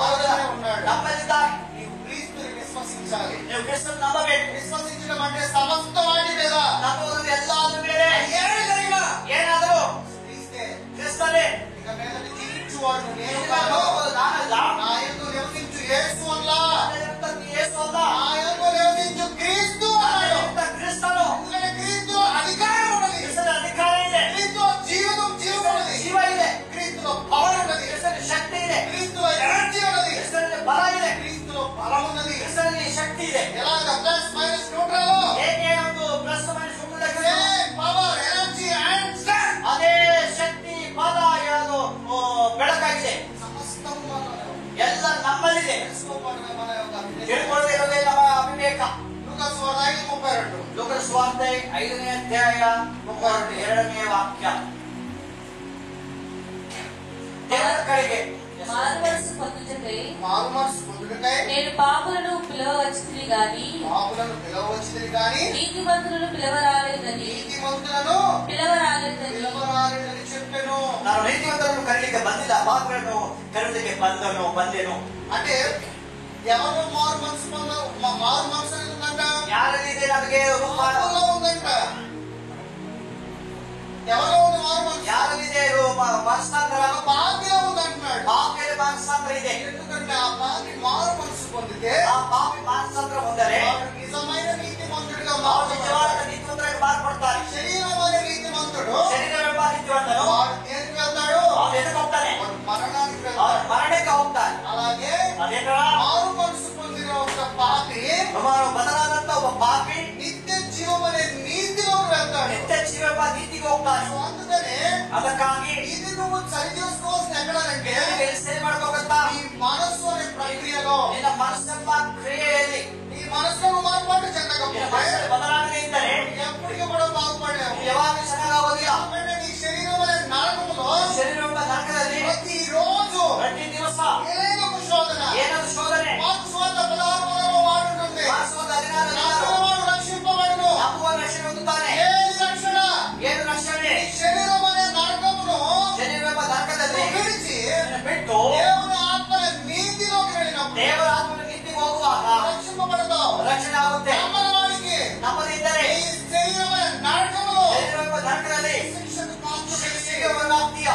ఉన్నాడు. ನಮ್ಮಲ್ಲಿದ್ದಾರೆ. నీవు క్రీస్తుని విశ్వసించాలి. ನೀವು ಕ್ರಿಸ್ತನ ನಂಬಬೇಕು. విశ్వసించడం అంటే సమస్త వాటి మీద ನಂಬುವುದು ಎಲ್ಲಾದ್ರ ಮೇಲೆ ఏమి జరిగినా ಏನಾದರೂ క్రీస్తే. ಕ್ರಿಸ್ತನೇ. ఇక మీదట జీవించువాడు నేను ನೀವು కాదు. ನಾನಲ್ಲ. నా యందు నివసించు యేసు అల్లా. ನನ್ನ ಯೇಸು ಅಲ್ಲ. నా యందు నివసించు క్రీస్తు అన్నాడు. ನನ್ನ ಕ್ರಿಸ್ತನು. ఎందుకంటే క్రీస్తులో అధికారం ఉన్నది. ಕ್ರಿಸ್ತನ ಅಧಿಕಾರ ಇದೆ. క్రీస్తులో జీవం ఉన్నది. ಜೀವ ಇದೆ. క్రీస్తులో పవర్ ఉన్నది. ಕ್ರಿಸ್ತನ ಶಕ್ತಿ ಇದೆ. క్రీస్తులో 32. ಲೋಕದ ಸುವಾರ್ತೆ 5ನೇ ಅಧ್ಯಾಯ 32ನೇ ವಾಕ್ಯ. ದೇವರ ಕಡೆಗೆ మారుమనసు పొందుటకై నేను పాపులను పిలవవచ్చుని గాని నీతిమంతులను పిలవరాలేదని చెప్పాను. ನಾನು ನೀತಿವಂತರನ್ನು ಕರೀಲಿಕ್ಕೆ ಬಂದಿಲ್ಲ, ಪಾಪಗಳನ್ನು ಕರೆಯಲಿಕ್ಕೆ ಬಂದೆನು. అంటే ఎవరు మారు మనసు అనేది ఉందంట? ಯಾರಲ್ಲಿದೆ ನಮಗೆ పాపంలో ఉందంట. ఎవరో ఉంది మారు మనసు? ಯಾರಲ್ಲಿದೆ ಮನಸ್ಸಾಂತರ? పాపిలో ఉందంటున్నాడు. ಪಾಪಿಯಲ್ಲಿ ಮನಸ್ಸಾಂತರ ಇದೆ. ఎందుకంటే ఆ పాపి మారు మనసు పొందితే ಆ ಪಾಪಿ ಮನಸ್ಸಾಂತರ ಹೊಂದರೆ నిజమైన నీతిమంతుడిగా ನಿಜವಾದ ನೀತಿವಂತರಾಗಿ ಮಾರ್ಪಡ್ತಾರೆ. శరీరం అనే నీతిమంతుడు ಶರೀರವೆಂಬ ನೀತಿವಂತನು వాడు దేనికి వెళ్తాడు? ಅವನು ಎದಕ್ಕೆ ಹೋಗ್ತಾನೆ? వాడు మరణానికి ಅವನು వెళ్తాడు. ಮರಣಕ್ಕೆ ಹೋಗ್ತಾನೆ. అలాగే ಅದೇ మారు మనసు పొందిన ఒక పాపి ಬದಲಾದಂತ ಒಬ್ಬ ಪಾಪಿ నిత్య జీవం అనే నీతిలోకి వెళ్తాడు. ನಿತ್ಯ ಜೀವೆಂಬ ನೀತಿಗೆ ಹೋಗ್ತಾನೆ. సో అందుకనే ಅದಕ್ಕಾಗಿ ఇది నువ్వు సరి చేసుకోవాల్సిన ఎక్కడంటే ಸರಿ ಮಾಡ್ಕೋಬೇಕ ఈ మనస్సు అనే ప్రక్రియలో ನಿನ್ನ ಮನಸ್ಸೆಂಬ ಕ್ರಿಯೆಯಲ್ಲಿ నీ మనసులో మార్పాటు చెందకపోతే ಬದಲಾವಣೆ ಇದ್ದರೆ ఎప్పటికీ కూడా బాగుపడలేవు. ಯಾವಾಗ ಚೆನ್ನಾಗೋದಿಲ್ಲ. ఎందుకంటే నీ శరీరం అనే నరకములో ಶರೀರವೆಂಬ ನರಕದಲ್ಲಿ ప్రతిరోజు ಪ್ರತಿ ದಿವಸ ఏదో ఒక శోధన. ಏನಾದ್ರು ಶೋಧನೆ. మార్కు సువార్త 16 వాడుంటుంది. ಮಾರ್ಕ್ಸ್ವಾರ್ತೆ 16 వాడు రక్షింపబడును. ನಂಬುವ ರಕ್ಷಣೆ ಹೊಂದುತ್ತಾನೆ. ఏది రక్షణ? ಏನು ರಕ್ಷಣೆ? ఈ శరీరం అనే నరకమును ಶರೀರವೆಂಬ ನರಕದಲ್ಲಿ విడిచి ಬಿಟ್ಟು దేవుని ఆత్మ నీతిలోకి వెళ్ళినప్పుడు ದೇವರ ಆತ್ಮನ ನೀತಿಗೆ ಹೋಗುವಾಗ రక్షింపబడతావు. ರಕ್ಷಣೆ ಆಗುತ್ತೆ. నమ్మనవాడికి ನಮ್ಮದಿದ್ದರೆ ఈ శరీరం అనే నరకములో ಶರೀರವೆಂಬ ನರಕದಲ್ಲಿ శిక్షకు పాత్రుడైతే ಶಿಕ್ಷೆಗೆ ಒಳಗಾಗ್ತೀಯ.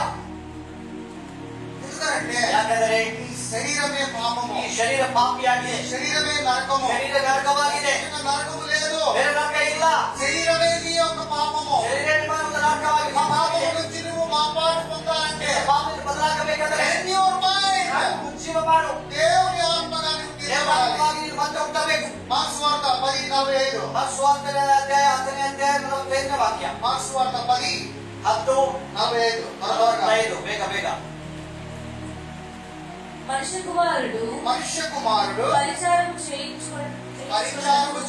ఎందుకంటే ಯಾಕಂದರೆ ఈ శరీరమే పాపము. ಈ ಶರೀರ ಪಾಪಿಯಾಗಿದೆ. శరీరమే నరకము. ಶರೀರ ನರಕವಾಗಿದೆ. ఇంకా నరకము లేదు. ಬೇರೆ ನರಕ ಇಲ್ಲ. శరీరమే నీ యొక్క పాపము. ಶರೀರ ಒಂದು ನರಕವಾಗಿ పాపము ಪಾಪವಾಗಿದೆ. నుంచి నువ్వు మాపాటు పొందాలంటే ಪಾಪದಿಂದ ಬದಲಾಗಬೇಕಾದರೆ in your mind ಮುಚ್ಚಿವ ಮಾಡು. దేవుని ఆత్మగా నీవు ದೇವರ తీసుకోవాలి. ಆತ್ಮವಾಗಿ ನೀನು ಮತ್ತೆ ಹುಟ್ಟಬೇಕು. మార్క్స్ వార్త 10:45. ಮಾರ್ಕ್ಸ್ವಾರ್ತೆ ಅಧ್ಯಾಯ 10ನೇ ಅಧ್ಯಾಯ 45ನೇ ವಾಕ್ಯ. మార్క్స్ వార్త 10:45. 10:45. ಬೇಗ ಬೇಗ. మనుష్య కుమారుడు మనుష్య కుమారుడు పరిచారం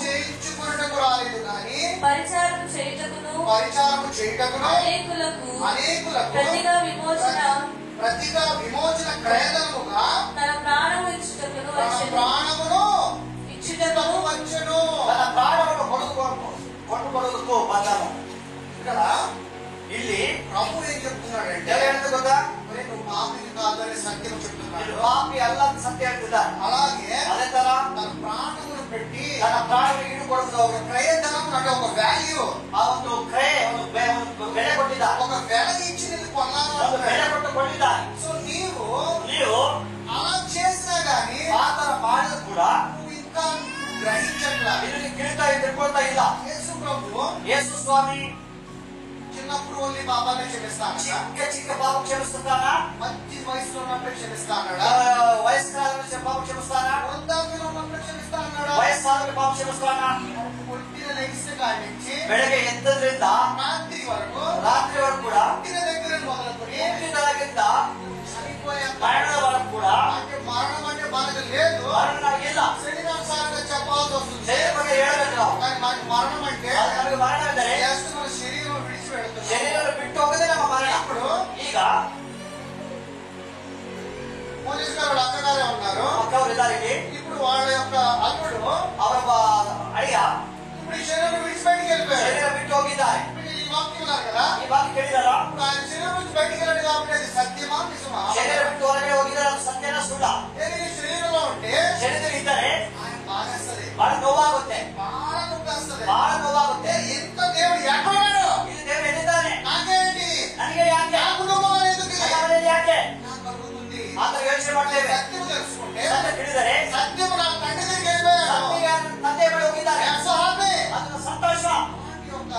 చేయించుకున్నటకు రాలేదు కానీ పరిచారం చేయుటకును పరిచారము చేయుటకును అనేకులకు ప్రతిగా విమోచన క్రయదనముగా తన ప్రాణము ఇచ్చుటకును ప్రాణమును ఇచ్చుటకును వచ్చును. ತನ್ನ ಪ್ರಾಣವನ್ನು ಕೊಂಡುಕೊಳ್ಳುವುದಕ್ಕೂ ಬಂದನು. ఇక్కడ ಇಲ್ಲಿ ప్రభు ఏం చెప్తున్నాడంటే ದೇವರು ಹೇಳಿದ್ದು ಗೊತ್ತಾ? ఒరే నువ్వు పాపిని కాదని సత్యం ನೀನು చెప్తున్నాడు. ಪಾಪಿ ಅಲ್ಲ ಅಂತ ಸತ್ಯ ಹೇಳ್ತಿದ್ದಾರೆ. అలాగే ಅದೇ ತರ తన ప్రాణమును పెట్టి ತನ್ನ ಪ್ರಾಣವನ್ನು ಈಡುಕೊಡುವುದು ఒక క్రయధనం అంటే ఒక వాల్యూ, ಆ ಒಂದು ಕ್ರಯ ಒಂದು ಬೆಲೆ ಕೊಟ್ಟಿದ್ದಾರೆ. ఒక వెల ఇచ్చినది కొన్నాను ಒಂದು ಬೆಲೆ అంటున్నాడు. ಕೊಟ್ಟು ಕೊಂಡಿದ್ದಾರೆ. సో నీవు ನೀವು అలా చేసినా గానీ ಆ ತರ ಮಾಡಿದ್ರು ಕೂಡ నువ్వు ఇంకా గ్రహించట్లా. ಇದನ್ನು ತಿಳ್ಕೊಳ್ತಾ ಇಲ್ಲ. యేసు ప్రభు ಯೇಸು ಸ್ವಾಮಿ చిన్నప్పుడు ఓన్లీ బాబానే క్షమిస్తాను, ಚಿಕ್ಕ ಪಾಪ ಕ್ಷಮಿಸ್ತಾನ, మంచి వయసులో ఉన్నప్పుడు క్షమిస్తాడు, ವಯಸ್ಸಾದ ಪಾಪ ಕ್ಷಮಿಸ್ತಾನ, వృద్ధాప్యంలో ఉన్నప్పుడు క్షమిస్తాడు, ವಯಸ್ಸಾದ ಪಾಪ ಕ್ಷಮಿಸ್ತಾನ. పుట్టిన లెగిసిన కాడి నుంచి ಬೆಳಗ್ಗೆ ಎದ್ದದ್ರಿಂದ రాత్రి వరకు ರಾತ್ರಿವರೆಗೂ ಕೂಡ పుట్టిన దగ్గర మొదలుకొని ಹುಟ್ಟಿದಾಗಿಂದ చనిపోయే ಮರಣದವರೆಗೂ ಕೂಡ అంటే మరణం అంటే మనకు లేదు, ಮರಣ ಇಲ್ಲ. శరీరానుసారంగా చెప్పాల్సి వస్తుంది. ಶರೀರ ಬಗ್ಗೆ ಹೇಳಬೇಕು ನಾವು. కానీ మనకి మరణం అంటే ಅದು ನಮಗೆ ಮರಣವೆಂದರೆ జస్ట్ మన శరీరం విడిచి పెడుతుంది. ಶರೀರ ಬಿಟ್ಟು ಹೋಗದೆ ನಮ್ಮ ಮರಣ. ఇప్పుడు ಈಗ పోలీస్ గారు వాళ్ళ అక్కగారే ఉన్నారు. ಮಕ್ಕಳು ಇದ್ದಾರೆ. ఇప్పుడు వాళ్ళ యొక్క అల్లుడు ಅವರ ಅಳಿಯ ఇప్పుడు ఈ శరీరం విడిచి బయటికి వెళ్ళిపోయారు. ಶರೀರ ಬಿಟ್ಟು ಹೋಗಿದ್ದಾರೆ. ఇప్పుడు ఈ వాక్యం ఉన్నారు కదా, ಈ ಬಾಕಿ ಕೇಳಿದಾರ? ఇప్పుడు ఆయన శరీరం నుంచి బయటికి వెళ్ళాడు కాబట్టి అది సత్యమా నిజమా? ಶರೀರ ಬಿಟ್ಟು ಹೊರಗಡೆ ಹೋಗಿದ್ದಾರೆ, ಅದು ಸತ್ಯನ ಸುಳ್ಳ? ఏది నీ శరీరంలో ఉంటే ಶರೀರದಲ್ಲಿ ಇದ್ದರೆ ఆయన బాధేస్తుంది, ಬಹಳ ನೋವಾಗುತ್ತೆ, బాగా నొప్పేస్తుంది. ಬಹಳ ನೋವಾಗುತ್ತೆ. ఎంత దేవుడు ఎక్కడున్నాడు? ಇಲ್ಲಿ ದೇವರು ಎಲ್ಲಿದ್ದಾನೆ? నాకేంటి? ನನಗೆ ಯಾಕೆ? నా కుటుంబం ఎందుకు ನನ್ನ ಮನೆಯಲ್ಲಿ ಯಾಕೆ? నాకు కలుగుతుంది? ಆತರ ಯೋಚನೆ ಮಾಡ್ತೇವೆ. సత్యం తెలుసుకుంటే ಸತ್ಯ ತಿಳಿದರೆ సత్యం నా తండ్రి దగ్గరికి వెళ్ళిపోయాడు. ಸತ್ಯ ತಂದೆ ಬಳಿ ಹೋಗಿದ್ದಾರೆ. That's happy. ಅದನ್ನು ಸಂತೋಷ అలాంటి ఒక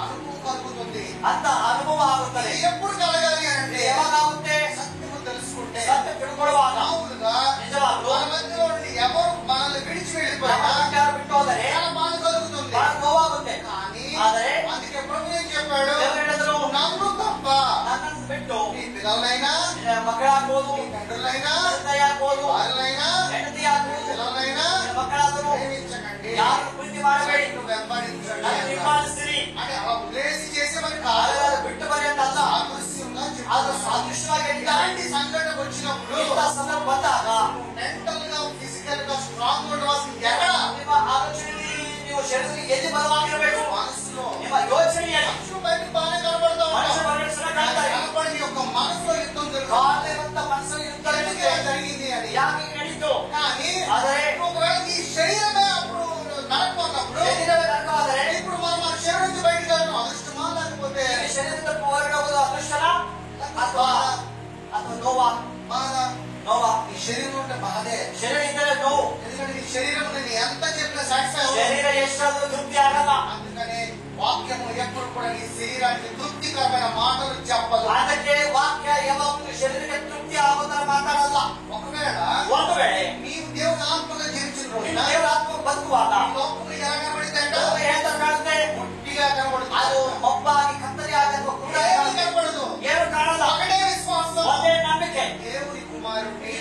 అనుభవం కలుగుతుంది. ಅಂತ ಅನುಭವ ಆಗುತ್ತದೆ. ఇది ఎప్పుడు కలగాలి అంటే ಯಾವಾಗ ಆಗುತ್ತೆ? సత్యము తెలుసుకుంటే. ಸತ್ಯ ತಿಳ್ಕೊಳ್ಳುವಾಗ. మామూలుగా నిజవాగ్లు మన మధ్యలో ఉండి ఎవరు మనల్ని విడిచి వెళ్ళిపోయినా ನಮ್ಮ ಯಾರು ಬಿಟ್ಟು ಹೋದರೆ చాలా బాధ కలుగుతుంది. ಬಹಳ ನೋವಾಗುತ್ತೆ. కానీ ಆದರೆ అందుకే ప్రభు ఏం చెప్పాడు? ದೇವರು ಹೇಳಿದ್ರು, నన్ను తప్ప ನನ್ನನ್ನು ಬಿಟ್ಟು మీ పిల్లలైనా, ನಿನ್ನ ಮಕ್ಕಳಾಗ್ಬೋದು, మీ తండ్రులైనా, ತಂದೆ ಆಗ್ಬೋದು, వారినైనా, ಹೆಂಡತಿ ಆಗ್ಬೋದು, పిల్లలైనా ನಿನ್ನ ಮಕ್ಕಳಾದರೂ ప్రేమించకండి, ಯಾರು ಪ್ರೀತಿ ಮಾಡಬೇಡಿ, నన్ను వెంబడించండి ನನ್ನ అన్నాడు. ಹಿಂಬಾಲಿಸಿರಿ. అంటే అలా వదిలేసి చేసేమని కాదు, ಅದನ್ನು ಬಿಟ್ಟು ಬರಿ ಅಂತ ಅಲ್ಲ. సాదృశ్యంగా ಅದು చెప్తున్నాడు. సాదృశ్ಯವಾಗಿ ಹೇಳಿದ್ದಾರೆ. ఇలాంటి సంఘటన వచ్చినప్పుడు ಇಂಥ ಸಂದರ್ಭ ಬಂದಾಗ మెంటల్ గా, ఫిజికల్ గా స్ట్రాంగ్ ఉండవలసింది ఎక్కడ? ನಿಮ್ಮ ಆಲೋಚನೆಯಲ್ಲಿ ನೀವು ಶರೀರದಲ್ಲಿ ಎಲ್ಲಿ ಬಲವಾಗಿರಬೇಕು, మనసులో. ನಿಮ್ಮ ಯೋಚನೆಯಲ್ಲಿ. మనుషులు బయటకు బాగానే కనబడతా ಮನುಷ್ಯ ఉంటారు. ಹೊರಗಡೆ ಚೆನ್ನಾಗಿ ಕಾಣ್ತಾರೆ. కనబడి నీ యొక్క మనసులో యుద్ధం జరుగుతుంది. ಕಾಲೇವಂತ ಮನಸ್ಸಲ್ಲಿ ಯುದ್ಧ ఎందుకు ఇలా జరిగింది అని. ಯಾಕೆ ನಡೀತು? కానీ ಆದರೆ ఒకవేళ నీ శరీరమే అప్పుడు నరకమన్నప్పుడు ಶರೀರವೇ ನರಕವಾದರೆ ఇప్పుడు మనం మన శరీరం నుంచి బయటకు వెళ్ళడం అదృష్టమా లేకపోతే ಈ ಶರೀರದಿಂದ ಹೊರಗೆ ಹೋಗೋದು ಅದೃಷ್ಟನ ಅಥವಾ ನೋವಾ? బాధ? ನೋವಾ. నీ శరీరం ఉంటే బాధే. ಶರೀರ ಇದ್ದರೆ ನೋವು. ఎందుకంటే నీ శరీరం నేను ఎంత చెప్పినా సాటిస్ఫై ಶರೀರ ಎಷ್ಟಾದ್ರೂ ತೃಪ್ತಿ ಆಗಲ್ಲ. అందుకనే వాక్యము ఎప్పుడు కూడా నీ శరీరానికి తృప్తికరమైన మాటలు చెప్పదు. ಅದಕ್ಕೆ ವಾಕ್ಯ ಯಾವಾಗಲೂ ಶರೀರಕ್ಕೆ ತೃಪ್ತಿ ಆಗುತ್ತರ ಮಾತಾಡಲ್ಲ. ఒకవేళ ಒಂದು ವೇಳೆ నీవు దేవుని ఆత్మగా జీవించిన రోజున ದೇವರ ಆತ್ಮ ಬದುಕುವಾಗ ఈ లోకము ఎలా కనబడిందంట? ಲೋಕ ಹೇಗೆ ಕಾಣುತ್ತೆ? పుట్టిగా కనబడుతుంది. ಅದು ಮಬ್ಬಾಗಿ ಕತ್ತರಿ ಆಗಿರುವ ఏమీ కనబడదు. ಏನು ಕಾಣಲ್ಲ. ఒకటే విశ్వాసం. ಒಂದೇ ನಂಬಿಕೆ. దేవుని కుమారుడిని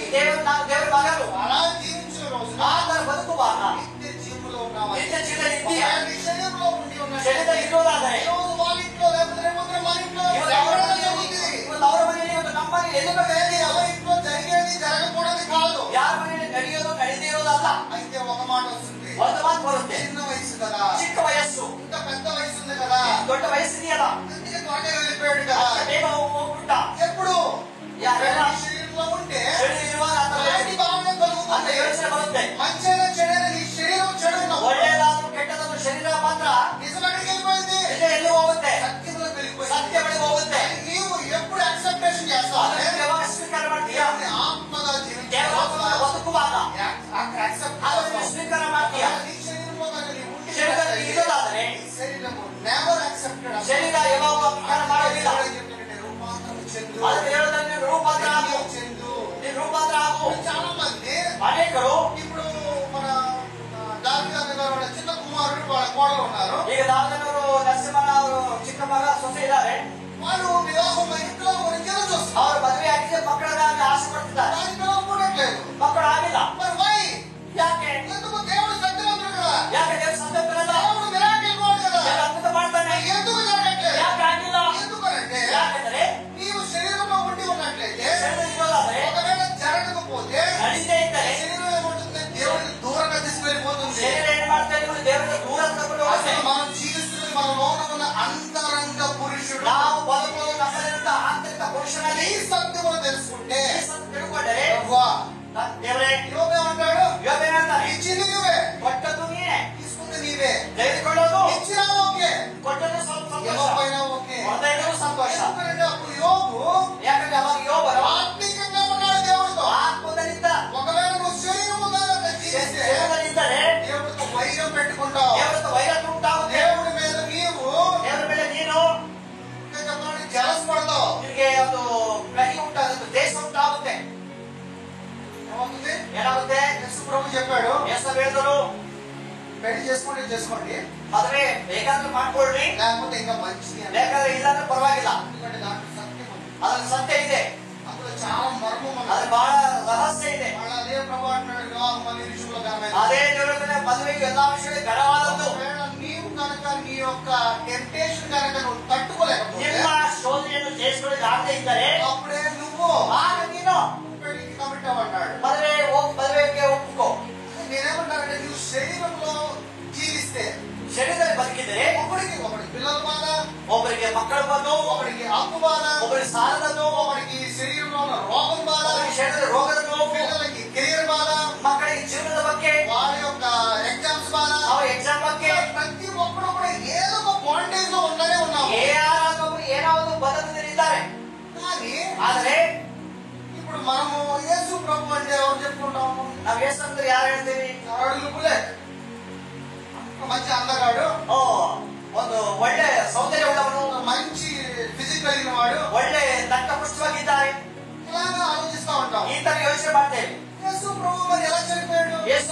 ನಾನು ದೇವರ ಮಗನು. అలా జీవించిన రోజున ಆತರ ಬದುಕುವಾಗ నిత్య జీవులో ఉన్నావా? ನಿತ್ಯ ಜೀವನ ಇದ್ದೀಯ. ఒకవేళ నీ శరీరంలో ఉండి ఉన్నట్లయితే ಶರೀರ ಇರುವುದಾದರೆ ఈ రోజు వాళ్ళ ఇంట్లో లేకపోతే రేపు పొద్దున మన ఇంట్లో ಇವತ್ತು ಅವರ ఎక్కడైనా ಮನೆಯಲ್ಲಿ జరుగుతుంది. ಇವತ್ತು ಅವರ ಮನೆಯಲ್ಲಿ ಇವತ್ತು ನಮ್ಮ ಮನೆಯಲ್ಲಿ ಎಲ್ಲಿ ఒకవేళ ఎవరి ఇంట్లో జరిగేది జరగకూడదు కాదు. ಯಾರ ಮನೆಯಲ್ಲಿ ನಡೆಯೋದು ನಡೆದೇ ಇರೋದಲ್ಲ. అయితే ఒక మాట వస్తుంది. ಒಂದು ಮಾತು ಬರುತ್ತೆ. చిన్న వయసు కదా, ಚಿಕ್ಕ ವಯಸ್ಸು, ఇంకా పెద్ద వయసు ఉంది కదా, ದೊಡ್ಡ ವಯಸ್ಸಿದೆಯಲ್ಲ, అందుకే త్వరగా వెళ్ళిపోయాడు కదా. ಅಷ್ಟು ಬೇಗ ಹೋಗ್ಬಿಟ್ಟ. ఎప్పుడు ಯಾರೆಲ್ಲ నీ శరీరంలో ఉంటే ಶರೀರ ಇರುವಾಗ ಅಂತ అలాంటి భావన ಅಂತ కలుగుతుంది. ಯೋಚನೆ ಬರುತ್ತೆ. మంచైనా చెడైనా నీ శరీరం చెడు ఉన్నప్పుడు ಒಳ್ಳೆಯದಾದ್ರೂ ಕೆಟ್ಟದಾದ್ರೂ ಶರೀರ ಮಾತ್ರ నిజం ఎక్కడికి వెళ్ళిపోయింది? ಎಲ್ಲಿ ಹೋಗುತ್ತೆ? సత్యంలోకి వెళ్ళిపోయింది. ಸತ್ಯ ಬಳಿಗೆ ಹೋಗುತ್ತೆ. నీవు ఎప్పుడు యాక్సెప్టేషన్ చేస్తావు? ಅದನ್ನು ಯಾವಾಗ ಸ್ವೀಕಾರ ಮಾಡ್ತೀಯ? దేవుని ఆత్మగా ದೇವರ ಆತ್ಮನ ಬದುಕುವಾಗ యాక్సెప్ట్ ಅದನ್ನು ಸ್ವೀಕಾರ ಮಾಡ್ತೀಯ. నీ శరీరంలో కనుక నీవు ఉంటే ಶರೀರದಲ್ಲಿ ಇರೋದಾದರೆ నీ శరీరము నెవర్ యాక్సెప్టెడ్. ಶರೀರ ಯಾವಾಗ ಅಂಗೀಕಾರ ಮಾಡೋದಿಲ್ಲ. రూపాంతరం చెందు, ಅದಕ್ಕೆ ಹೇಳೋದಂದ್ರೆ ರೂಪಾಂತರ ಆಗು. చెందు. ನೀನು ರೂಪಾಂತರ ಆಗು. చాలా మంది ಅನೇಕರು ఇప్పుడు మన దావిదాసు గారు వాళ్ళ చిన్న కుమారుడు వాళ్ళ కోడలు ఉన్నారు. ಈಗ ದಾವನವರು ನರಸಿಂಹನ ಅವರು ಚಿಕ್ಕ ಮಗ ಸೊಸೆ ಇದ್ದಾರೆ. వాళ్ళు వివాహం ఇంట్లో గురించి చూస్తారు. ಅವರು ಮದುವೆ ಆಗಿದೆ, ಮಕ್ಕಳನ್ನ ಆಸೆ ಪಡ್ತಿದ್ದಾರೆ. కానీ పిల్లలు పుట్టట్లేదు. ಮಕ್ಕಳು ಆಗಿಲ್ಲ. మరి వై? ಯಾಕೆ? ఎందుకు? దేవుడు సత్యవంతుడు కదా, ಯಾಕೆ ದೇವರು ಸಂತೋಷನಲ್ಲ? దేవుడు మిరాకిల్ గాడ్ కదా, ದೇವರು ಅದ್ಭುತ ಮಾಡ್ತಾನೆ. ఎందుకు జరగట్లేదు? ಯಾಕೆ ಆಗಿಲ್ಲ? ఎందుకంటే ಯಾಕೆಂದ್ರೆ నీవు శరీరంలో ఉండి ఉన్నట్లయితే ಶರೀರ ಇರೋದಾದ್ರೆ ఒకవేళ జరగకపోతే ನಡೀದೇ ಇದ್ದರೆ శరీరం ఏముంటుంది? దేవుడికి దూరంగా తీసుకెళ్ళిపోతుంది. ಶರೀರ ಏನ್ ಮಾಡ್ತಾ ಇದ್ರು? ದೇವರಿಗೆ ದೂರ ತಗೊಂಡು ಹೋಗುತ್ತೆ. అసలు మనం జీవిస్తున్నది మన లోన ఉన్న అంతరంగ పురుషుడు. ನಾವು ಬದುಕುವುದು ನಮ್ಮಲ್ಲಿರುವಂತ ಆಂತರಿಕ ಪುರುಷನಲ್ಲಿ ఈ సత్యమును తెలుసుకుంటే ತಿಳ್ಕೊಂಡರೆ యెహోవా ದೇವರೇ యోబు ఏమంటాడు? ಯೋಬ ಏನಂತಾನೆ? ఇచ్చింది నీవే, ಕೊಟ್ಟದ್ದು ನೀನೇ, తీసుకుంది నీవే, ತೆಗೆದುಕೊಳ್ಳೋದು ఇచ్చినా ఓకే, ಕೊಟ್ಟದ್ದು ಸ್ವಲ್ಪ ಸಂತೋಷ, ఇవ్వకపోయినా ఓకే. ಹೊರದೈದು ಸಂತೋಷ. ఎందుకంటే అప్పుడు యోబు ಯಾಕಂದ್ರೆ ಅವಾಗ ಯೋಬರು ఆత్మికంగా ఉన్నాడు దేవుడితో. ಆತ್ಮದಲ್ಲಿದ್ದ, ఒకవేళ నువ్వు శరీరము ద్వారా జీవిస్తే ಶರೀರದಲ್ಲಿದ್ದರೆ దేవుడితో వైరం పెట్టుకుంటావు. ದೇವರ ವೈರತ್ವ ಉಂಟಾಗುತ್ತೆ. దేవుడి మీద నీవు ದೇವರ ಮೇಲೆ ನೀನು జలస్ పడతావు. ನಿನಗೆ ಒಂದು ಕಹಿ ಉಂಟಾಗುತ್ತೆ, ದೇಶ ಉಂಟಾಗುತ್ತೆ. ఏమవుతుంది? ಏನಾಗುತ್ತೆ? యేసు ప్రభు చెప్పాడు, ಯೇಸು ಹೇಳಿದರು, పెళ్లి చేసుకుంటే చేసుకోండి, ಮದುವೆ ಬೇಕಾದ್ರೂ ಮಾಡ್ಕೊಳ್ರಿ, లేకపోతే ఇంకా మంచిది అని. ಬೇಕಾದ್ರೆ ಇಲ್ಲಾಂದ್ರೆ ಪರವಾಗಿಲ್ಲ. ఎందుకంటే దాంట్లో సత్యం ఉంది, ಅದ್ರ ಸತ್ಯ ಇದೆ, అందులో చాలా మర్మం ಅದ್ರ ఉంది. ಬಹಳ ರಹಸ್ಯ ಇದೆ. మళ్ళీ అదే ప్రభు అంటున్నాడు, వివాహం అనే విషయంలో ఘనమైనది. ಅದೇ ದೇವರ ಮದುವೆಗೆ ಎಲ್ಲಾ ವಿಷಯಗಳು ಘನವಾದದ್ದು. ఒకవేళ నీవు కనుక నీ యొక్క టెంప్టేషన్ కనుక నువ్వు తట్టుకోలేకపోతే ನಿಮ್ಮ ಶೋಧನೆಯನ್ನು ಜಯಿಸಿಕೊಳ್ಳಲು ಆಗದೆ ಇದ್ದರೆ అప్పుడే నువ్వు ಆಗ ನೀನು పెళ్లికి కమిట్ అవ్వన్నాడు. ಮದುವೆಗೆ ಒಪ್ಪಿಕೋ. నేనేమంటానంటే నువ్వు శరీరంలో జీవిస్తే ಶರೀರದಲ್ಲಿ ಬದುಕಿದರೆ ఒకడికి పిల్లల బాధ, ಒಬ್ಬರಿಗೆ ಮಕ್ಕಳು ಬಂದು, ఒకడికి అప్పు బాధ, ಒಬ್ಬರಿಗೆ ಸಾಲದನ್ನು, ఒకడికి శరీరంలో ఉన్న రోగం బాధ, ಒಬ್ಬರಿಗೆ ಶರೀರದ ರೋಗದ ನೋವು, పిల్లలకి కెరీర్ బాధ, ಮಕ್ಕಳಿಗೆ ಜೀವನದ ಬಗ್ಗೆ, వారి యొక్క ఎగ్జామ్స్ బాధ, ಅವರ ಎಕ್ಸಾಮ್ ಬಗ್ಗೆ, ప్రతి ఒక్కడు కూడా ఏదో ఒక బాండేజ్ లో ఉన్నానే ఉన్నాము. ಯಾರಾದೊಬ್ಬರು ಏನಾದ್ರು ಬದುಕುತ್ತಿದ್ದಾರೆ. కానీ ಆದ್ರೆ ఇప్పుడు మనము యేసు ప్రభు అంటే ఎవరు చెప్పుకుంటాము? ನಾವು ಯೇಸು ಅಂದ್ರೆ ಯಾರು ಹೇಳ್ತೀವಿ? అడుగులు బుల్లెట్, మంచి అందగాడు, ಓ, ಒಂದು ಒಳ್ಳೆ ಸೌಂದರ್ಯ ಉಳ್ಳವನು, మంచి ఫిజిక్ కలిగిన వాడు, ಒಳ್ಳೆ ದಟ್ಟಪುಷ್ಟವಾಗಿದ್ದಾರೆ, ఇలాగా ఆలోచిస్తా ఉంటాం. ಈ ತರ ಯೋಚನೆ ಮಾಡ್ತೇವೆ. యేసు ప్రభు మరి ఎలా చనిపోయాడు? ಯೇಸು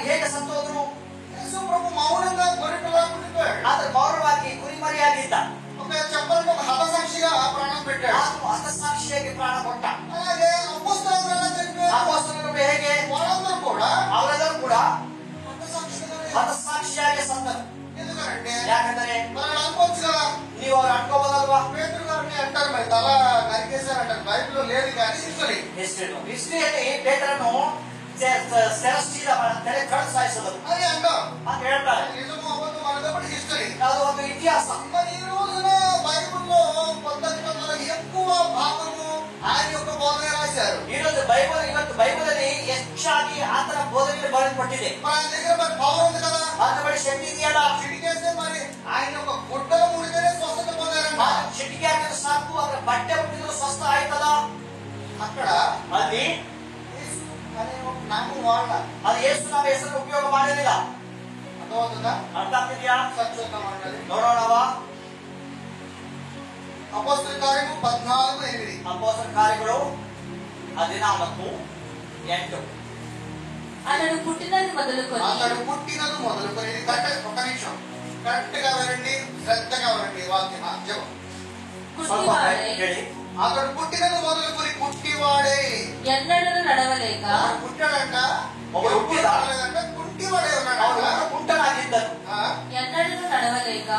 ಹೇಗೆ ಸತ್ತೋದನು? యేసు ప్రభు మౌనంగా గొర్రెపిల్లగా పుట్టిపోయాడు. ಆದ್ರೆ ಮೌನವಾಗಿ ಕುರಿಮರಿಯಾಗಿದ್ದ. ఒక మీద చెప్పాలంటే ఒక హతసాక్షిగా ప్రాణం పెట్టాడు. ಹತಸಾಕ್ಷಿಯಾಗಿ ಪ್ರಾಣ ಕೊಟ್ಟ. అలాగే అపోస్తలులు ఎలా చనిపోయారు? ಅಪೊಸ್ತಲರು ಹೇಗೆ? వాళ్ళందరూ కూడా ಅವರೆಲ್ಲರೂ ಕೂಡ హతసాక్షులుగానే. ಹತಸಾಕ್ಷಿಯಾಗಿ ಸತ್ತರು. ఎందుకంటే ಯಾಕಂದರೆ మనం అనుకోవచ్చు కదా, ನೀವು ಅವ್ರು ಅನ್ಕೋಬೋದಲ್ವಾ? పేతురు గారిని అంటారు మరి తల నరికేశారంటారు. బైబిల్లో లేదు కానీ హిస్టరీ. ಹಿಸ್ಟ್ರಿಯಲ್ಲಿ ಪೇತ್ರನು ಸೆರಸ್ಟಿದ ತಲೆ ಕಡ್ದು ಸಾಯಿಸಿದರು అని అంటాం. ಅಂತ ಹೇಳ್ತಾರೆ. నిజమో అబద్ధం అనేటప్పుడు హిస్టరీ. ಅದು ಒಂದು ಇತಿಹಾಸ. మరి ఈ రోజున బైబిల్లో కొత్త నిబంధనలో ఎక్కువ భాగము ఆయన యొక్క బోధనే రాశారు. ಇವತ್ತು ಬೈಬಲ್ ಅಲ್ಲಿ ಹೆಚ್ಚಾಗಿ ಆತನ ಬೋಧನೆಗಳು ಬರೆಯಲ್ಪಟ್ಟಿದೆ. మరి ఆయన దగ్గర మరి పవర్ ఉంది కదా, ಆತನ ಬಳಿ ಶಕ್ತಿ ಇದೆಯಲ್ಲ. చిటికేస్తే మరి ఆయన యొక్క గుడ్డలు ముడితేనే స్వస్థత పొందారంట. ಚಿಟಿಕೆ ಹಾಕಿದ್ರೆ ಸಾಕು, ಅದರ ಬಟ್ಟೆ ಮುಟ್ಟಿದ್ರು ಸ್ವಸ್ಥ ಆಯ್ತದ. అక్కడ ಅಲ್ಲಿ యేసు అనే ఒక నామం వాడ. ಅದು ಯೇಸು ನಮ್ಮ ಹೆಸರನ್ನು ಉಪಯೋಗ ಮಾಡಿರಲಿಲ್ಲ. అర్థమవుతుందా? ಅರ್ಥ ಆಗ್ತಿದ್ಯಾ? సత్యోత్తమ మండలి ನೋಡೋಣವಾ? అపోస్తల కార్యము 14:8. ಅಪೊಸ್ತಲರ ಕಾರ್ಯಗಳು 14:8. అతడు పుట్టినది మొదలుకొని అతడు పుట్టినది మొదలుకొని, ఇది కరెక్ట్. ఒక నిమిషం కరెక్ట్ గా వినండి, శ్రద్ధగా వినండి వాక్యం. చెప్పు. ಸ್ವಲ್ಪ పుట్టివాడే ಹೇಳಿ. అతడు పుట్టినది మొదలుకొని పుట్టివాడే. ఎన్నడూ నడవలేక అతడు పుట్టాడంట, ఒకడు పుట్టిదా? పుట్టలేదంట, పుట్టివాడే ಅವನು ఉన్నాడు. ಪುಟ್ಟನಾಗಿದ್ದನು. ఎన్నడూ నడవలేక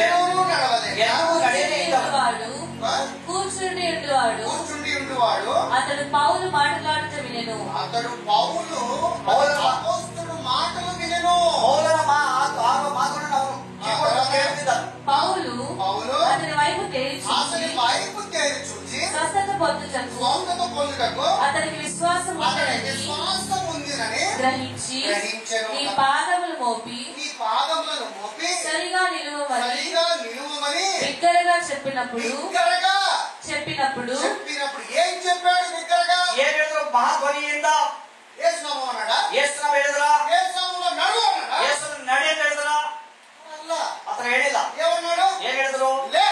ఎన్నడూ నడవలేక ఎన్నడూ నడవలేక ఉండువాడు, ఆ? కూర్చుండి ఉండువాడు. కూర్చుండి ఉండువాడు. అతడు పౌలు మాట్లాడుతూ వినెను. అతడు పౌలు అపోస్తలుడు మాటలు వినెను. ಪೌಲನ ಮಾತುಗಳನ್ನು ಅವನು ಕಿವಿಗೊಟ್ಟು ಕೇಳುತ್ತಿದ್ದನು. పౌలు పౌలు అతని వైపు తెరిచి అతని వైపు తేరి చూచి స్వస్థత పొందుటకు స్వస్థత పొందుటకు అతనికి విశ్వాసం అతని ఉందని విశ్వాసం ఉందినని గ్రహించెను. నీ పాదములు మోపి ఈ పాదములను మోపి సరిగా నిలువమని సరిగా నిలువమని బిగ్గరగా చెప్పినప్పుడు బిగ్గరగా చెప్పినప్పుడు చెప్పినప్పుడు ఏం చెప్పాడు? బిగ్గరగా ಏನ್ ಹೇಳಿದ್ರು? ಮಹಾಧ್ವನಿಯಿಂದ యేసునామం అన్నాడా? ಯೇಸು ನಾಮ ಹೇಳಿದ್ರ? యేసునామంలో నడు అన్నాడా? ಯೇಸು ನಡೆ ಅಂತ ಹೇಳಿದ್ರ? అలా ಆತರ ಹೇಳಿಲ್ಲ. ఏమన్నాడు? ಏನ್ ಹೇಳಿದ್ರು? లే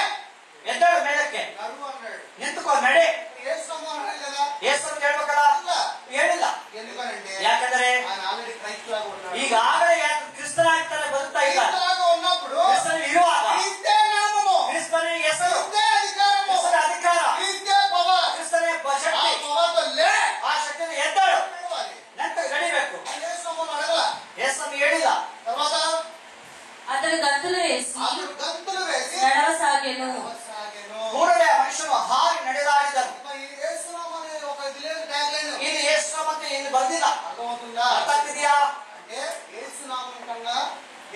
ಎದ್ದೇಳು ಮೇಲಕ್ಕೆ, నడు అన్నాడు. ನಿಂತುಕೋ, ನಡೆ. యేసునామం అన్నాడు కదా. ಯೇಸು ಅಂತ ಹೇಳ್ಬೇಕಲ್ಲ? అలా ಹೇಳಿಲ್ಲ. ఎందుకనంటే ಯಾಕಂದ್ರೆ ఆయన ఆల్రెడీ క్రైస్తలాగా ఉన్నాడు. ಈಗಾಗಲೇ ಕ್ರಿಸ್ತನಾಗ್ತಾನೆ ಬದುಕ್ತಾ ಇದ್ದಾರೆ. క్రైస్తలాగా ఉన్నప్పుడు ಕ್ರಿಸ್ತನ ಇರುವಾಗ క్రీస్తే నామము, ಕ್ರಿಸ್ತನಿಗೆ ಹೆಸರು, క్రీస్తే అధికారము, ಕ್ರಿಸ್ತನ ಅಧಿಕಾರ, క్రీస్తే పవర్. ಕ್ರಿಸ್ತನ ఆ ಶಕ್ತಿ. పవర్తో లే ಆ ಶಕ್ತಿಯನ್ನು ಎದ್ದೇಳು, నడవాలి. ನಂತರ ನಡಿಬೇಕು. ఆ యేసునామం అడగల. ಯೇಸನ್ನು ಹೇಳಿಲ್ಲ. తర్వాత అతడు గంతులు వేసి అతడు గంతులు వేసి నడవసాగెను. నడవసాగెను. ಕೂಡಲೇ ಆ ಮನುಷ್ಯನು ಹಾರಿ ನಡೆದಾಡಿದನು. మరి యేసునామం అనే ఒక ఇది లేదు, ట్యాగ్ లైన్. ಇಲ್ಲಿ ಯೇಸು ಮತ್ತೆ ಇಲ್ಲಿ ಬರ್ದಿಲ್ಲ. అర్థమవుతుందా? ಅರ್ಥ ಆಗ್ತಿದ್ಯಾ? అంటే యేసునామం కన్నా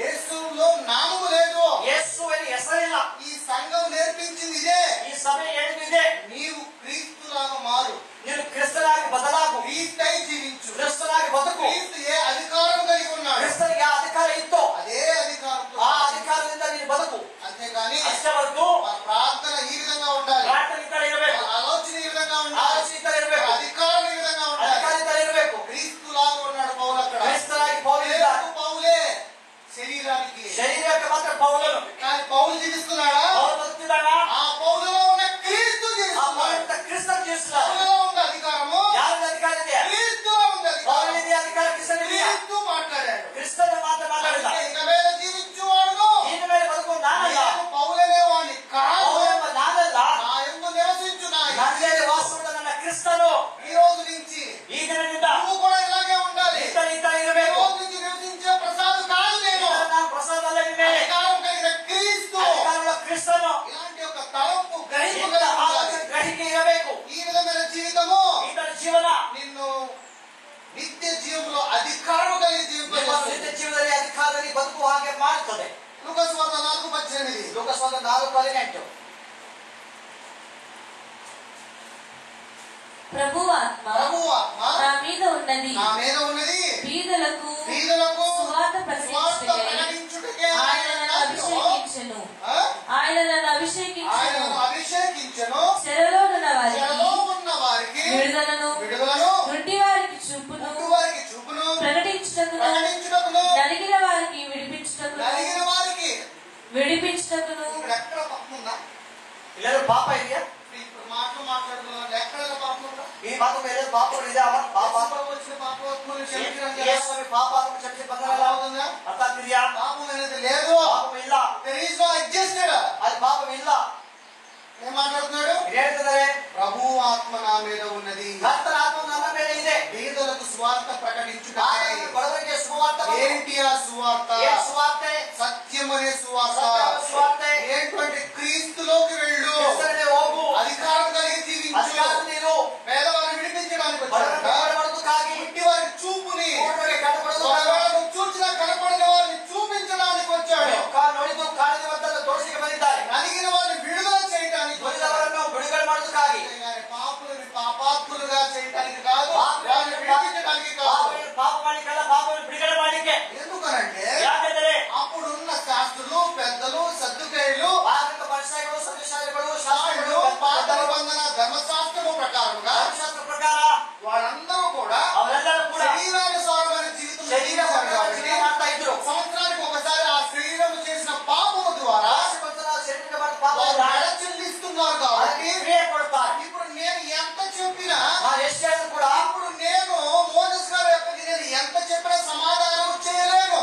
యేసులో నామము లేదు. ಯೇಸುವಿನ ಹೆಸರಿಲ್ಲ. ఈ సంఘం నేర్పించింది ఇదే. ಈ ಸಭೆ ಹೇಳಿದೆ, నీవు క్రీస్తులాగా మారు, ನೀನು ಕ್ರಿಸ್ತನಾಗಿ ಬದಲಾಗು, క్రీస్తై జీవించు. ಕ್ರಿಸ್ತನಾಗಿ ಬದುಕು. క్రీస్తు ఏ అధికారం కలిగి ఉన్నాడు ಕ್ರಿಸ್ತನಿಗೆ ಆ ಅಧಿಕಾರ ಇತ್ತು, అదే అధికారంతో ಆ ಅಧಿಕಾರದಿಂದ ನೀನು ಬದುಕು. అంతేగాని ಅಷ್ಟೇ ಹೊರತು మన ప్రార్థన ఈ విధంగా ఉండాలి, ಪ್ರಾರ್ಥನೆ ಈ ತರ ಇರಬೇಕು, మన ఆలోచన ఈ విధంగా ఉండాలి, ಆಲೋಚನೆ ಈ ತರ ಇರಬೇಕು, అధికారం ఈ విధంగా ఉండాలి. ಅಧಿಕಾರ ಈ ತರ ಇರಬೇಕು. క్రీస్తులాగా ఉన్నాడు పౌలు అక్కడ. ಕ್ರಿಸ್ತನಾಗಿ ಪೌಲ ಇದ್ದಾನೆ. పేరు పౌలే శరీరానికి, ಶರೀರಕ್ಕೆ ಮಾತ್ರ ಪೌಲನು. కానీ పౌలు జీవిస్తున్నాడా? ಪೌಲ ಬದುಕಿದ್ದಾನ? ఆ పౌలులో ఉన్న క్రీస్తు ಆ జీవిస్తున్నాడు. ಪೌಲನಿಂದ ಕ್ರಿಸ್ತನು ಜೀವಿಸಿದ್ದಾನೆ. పౌలులో ఉన్న అధికారము ಯಾರ ಅಧಿಕಾರ ಇದೆ? క్రీస్తులో ఉంది అధికారం. ಪೌಲನಿದೆ ಅಧಿಕಾರ, ಕ್ರಿಸ್ತನಿದೆಯಾ? క్రీస్తు మాట్లాడాడు. ಕ್ರಿಸ್ತನು ಮಾತ್ರ ಮಾತಾಡಿದ. అందుకే ఇక మీద జీవించువాడును ಇನ್ನು ಮೇಲೆ ಬದುಕು ನಾನಲ್ಲ, నేను పౌలనే వాడిని కాదు, ಪೌಲೆಂಬ ನಾನಲ್ಲ, నా యందు నివసించు నా ನನ್ನಲ್ಲಿ ವಾಸವುಳ್ಳ ನನ್ನ ಕ್ರಿಸ್ತನು. ఈ రోజు నుంచి ಈ ದಿನದಿಂದ నువ్వు కూడా ఇలాగే ఉండాలి. ಈ ತರ ఈ ಇರಬೇಕು. రోజు నుంచి నివసించే ప్రసాద్ కాదు నేను, ನಾನು ಪ್ರಸಾದಲ್ಲ ನಿಮಗೆ, అధికారం కలిగిన క్రీస్తు. ಅಧಿಕಾರವುಳ್ಳ ಕ್ರಿಸ್ತನು. ఇలాంటి ఒక తలంపు గ్రహింపు ಇಂಥ కలిగి ఉండాలి. ಆಲೋಚನೆ ಗ್ರಹಿಕೆ ಇರಬೇಕು. ఈ విధమైన జీవితము ಈ ತರ ಜೀವನ నిన్ను నిత్య జీవంలో అధికారం కలిగి ನಿಮ್ಮ జీవింపజేస్తుంది. ನಿತ್ಯ ಜೀವನದಲ್ಲಿ ಅಧಿಕಾರದಲ್ಲಿ ಬದುಕುವ ಹಾಗೆ ಮಾಡುತ್ತದೆ. లూకాసు వార్త 4:18. ಲೋಕಸ್ವಾದ 4:18. ప్రభువు ఆత్మ ప్రభువు ఆత్మ నా మీద ఉన్నది, నా మీద ఉన్నది, బీదలకు బీదలకు సువార్త సువార్త ప్రకటించుటకై ప్రకటించుటకే ఆయన నన్ను అభిషేకించెను. ఆయన నన్ను అభిషేకించెను. అభిషేకించెను. చెరలో ఉన్న వారికి చెరలో ఉన్న వారికి విడుదలను, విడుదలను, గుడ్డి వారికి చూపును, గుడ్డి వారికి చూపును ప్రకటించుటకును, ప్రకటించుటకును, నలిగిన వారికి విడిపించుటకును, నలిగిన వారికి. విడిపించుటకును. ఇక్కడ ఎక్కడ పాపం ఉందా? ಇಲ್ಲಾದ್ರೂ ಪಾಪ ಇದೆಯಾ? ఇప్పుడు మాట్లాడుతున్నాం, ఎక్కడ పాపం ఉందా? ಈ ಮಾತು ಮೇಲೆ ಪಾಪ ಇದಾವ? ಪಾಪ పాపం వచ్చిన పాపం క్షమించడానికి ಯೇಸುವಿನ ಪಾಪ ಕ್ಷಮಿಸಿ ಬಂದರಲ್ಲ, అవుతుందా? ಅರ್ಥ ಆಗ್ತಿದ್ಯಾ? పాపం అనేది లేదు. ಪಾಪ ಇಲ್ಲ, There is no existed. ಅದು ಪಾಪ ಇಲ್ಲ. ఏం మాట్లాడుతున్నాడు? ಹೇಳ್ತಿದ್ದಾರೆ ప్రభు ఆత్మ నా మీద ఉన్నది, ಕರ್ತನ ಆತ್ಮ ನನ್ನ ಮೇಲೆ ಇದೆ, పేదలకు సువార్త ప్రకటించుటకై. ಬಡವರಿಗೆ ಸುವಾರ್ತೆ. ఏంటి ఆ సువార్త? ಏನು ಸುವಾರ್ತೆ? సత్యమనే సువార్త. సువార్ತೆ. ఏంటంటే క్రీస్తులోకి వెళ్ళు, ಕ್ರಿಸ್ತನಿಗೆ ಹೋಗು, అధికారం కలిగి జీవించు, అధికారం నీరు, పేదవారిని విడిపించడానికి ಬಡವರಿಗೆ వచ్చాడు, ಕನಪಡುವುದಕ್ಕಾಗಿ, ఇంటి వారి చూపుని, ಕುರುಡರಿಗೆ ಕನಪಡುವುದು, ఒకవేళ నువ్వు చూచినా కనపడని వారిని చూపించడానికి వచ్చాడు, ನೋಡಿದ್ದು ಕಾಣದಿರುವಂತದ್ದು ತೋರಿಸಲಿಕ್ಕೆ ಬಂದಿದ್ದಾರೆ, అడిగిన వారిని విడుదల చేయడానికి వచ్చాడు. ನುಡಿದವರನ್ನು ಬಿಡುಗಡೆ ಮಾಡುವುದಕ್ಕಾಗಿ, పాపులని పాపాత్ములుగా చేయడానికి కాదు, వారిని విడిపించడానికి కాదు. ಪಾಪ ಮಾಡಿಕಲ್ಲ, ಪಾಪವನ್ನು ಬಿಡುಗಡೆ ಮಾಡಲಿಕ್ಕೆ. ఎందుకనంటే ಯಾಕೆಂದರೆ అప్పుడున్న శాస్త్రులు, పెద్దలు, సద్దుకైలు ಆಧುನಿಕ ಪರಿಸರಗಳು, ಸದಸ್ಯಗಳು, వాళ్ళు ಶಾಸ್ತ್ರಗಳು, పాత నిబంధన ధర్మశాస్త్రము ప్రకారంగా ಧರ್ಮಶಾಸ್ತ್ರ ಪ್ರಕಾರ వాళ్ళందరూ కూడా ಅವರೆಲ್ಲರೂ ಕೂಡ శరీరానుసారమైన జీవితం ಶರೀರ జీవించారు కాబట్టి ಜೀವನ ಮಾಡ್ತಾ ఇದ್ರು. సంవత్సరానికి ఒకసారి ఆ శరీరం చేసిన పాపము ద్వారా ಶರೀರಕ್ಕೆ ಬಂದ ಪಾಪ వారు నెల చెల్లిస్తున్నారు కాబట్టి ಕ್ರಿಯೆ ಕೊಡ್ತಾರೆ. ఇప్పుడు నేను ఎంత చెప్పినా, ಎಷ್ಟು ಹೇಳಿದ್ರು ಕೂಡ ఇప్పుడు నేను మోసెస్ గారు నేను ఎంత చెప్పినా సమాధానం చేయలేను.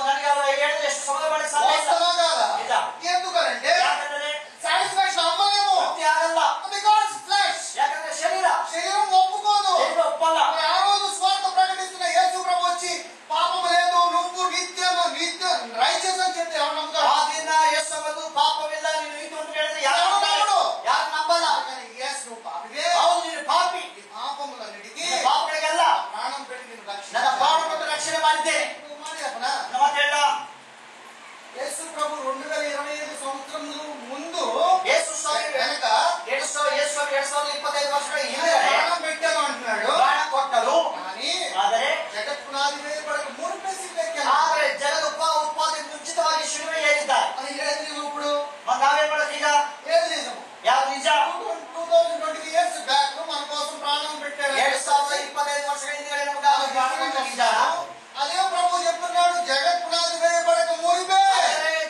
ನನಗೆ ಅವರು ಹೇಳಿದ್ರೆ ಎಷ್ಟು ಸಮಾಧಾನ ಮಾಡಿ ಸಾಧ್ಯ ಇಲ್ಲ. వాస్తవం కాదా? ನಿಜ. ఎందుకనంటే ಯಾಕಂದ್ರೆ సాటిస్ఫాక్షన్ అవ్వలేము. ತೃಪ್ತಿ ಆಗಲ್ಲ. బికాస్ ఫ్లెష్, ಯಾಕಂದ್ರೆ ಶರೀರ శరీరం ఒప్పుకోదు. ಶರೀರ ಒಪ್ಪಲ್ಲ. మరి ఆ రోజు స్వార్థ ప్రకటిస్తున్న యేసు ప్రభు వచ్చి పాపం లేదు, నువ్వు నిత్యం రైచస్ అని చెప్తే ఎవరు నమ్ముతారు? ಆ ದಿನ ಯೇಸು ಬಂದು ಪಾಪವಿಲ್ಲ, ನೀನು ಇದು ಅಂತ ಹೇಳಿದ್ರೆ ಯಾರು ನಂಬಲ್ಲ? ಯಾರು ನಂಬಲ್ಲ? కానీ యేసు నువ్వు పాపివే, ಹೌದು, ನೀನು ಪಾಪಿ, ఈ పాపములన్నిటికీ ಪಾಪಗಳಿಗೆಲ್ಲ ప్రాణం పెట్టి నేను ನನ್ನ ಪ್ರಾಣ ಕೊಟ್ಟು ರಕ್ಷಣೆ ಮಾಡಿದ್ದೇನೆ. నువ్వు మాట చెప్పనా? ಮತ್ತೆ ಹೇಳ, యేసు ప్రభు 2025 సంవత్సరముల ముందు ಯೇಸು ಸ್ವಾಮಿ వెనక 2025 ವರ್ಷಗಳ ಹಿಂದೆ ప్రాణం పెట్టాను అంటున్నాడు. ಪ್ರಾಣ ಕೊಟ್ಟರು. కానీ ಆದರೆ జగత్పునాది వేయబడక మునుపే సిద్ధెక్కాను. ಆದರೆ ಜಗದ ಉತ್ಪಾದನೆ ಮುಂಚಿತವಾಗಿ ಶಿಲುಬೆ ಏರಿದ್ದಾರೆ. అది ఏది నిజం? ఇప్పుడు ಮತ್ತೆ ನಾವೇನ್ ಮಾಡೋದು ಈಗ? ఏది నిజం? ಯಾವ್ದು నిಜ? 2020 years బ్యాక్ మన కోసం ప్రాణం పెట్టాడు. 2025 ವರ್ಷಗಳ ಹಿಂದೆ ನಮಗೆ ಪ್ರಾಣ ಕೊಟ್ಟ ನಿಜ. అదే ప్రభు చెప్తున్నాడు, జగత్పునాది వేయబడక మునిపే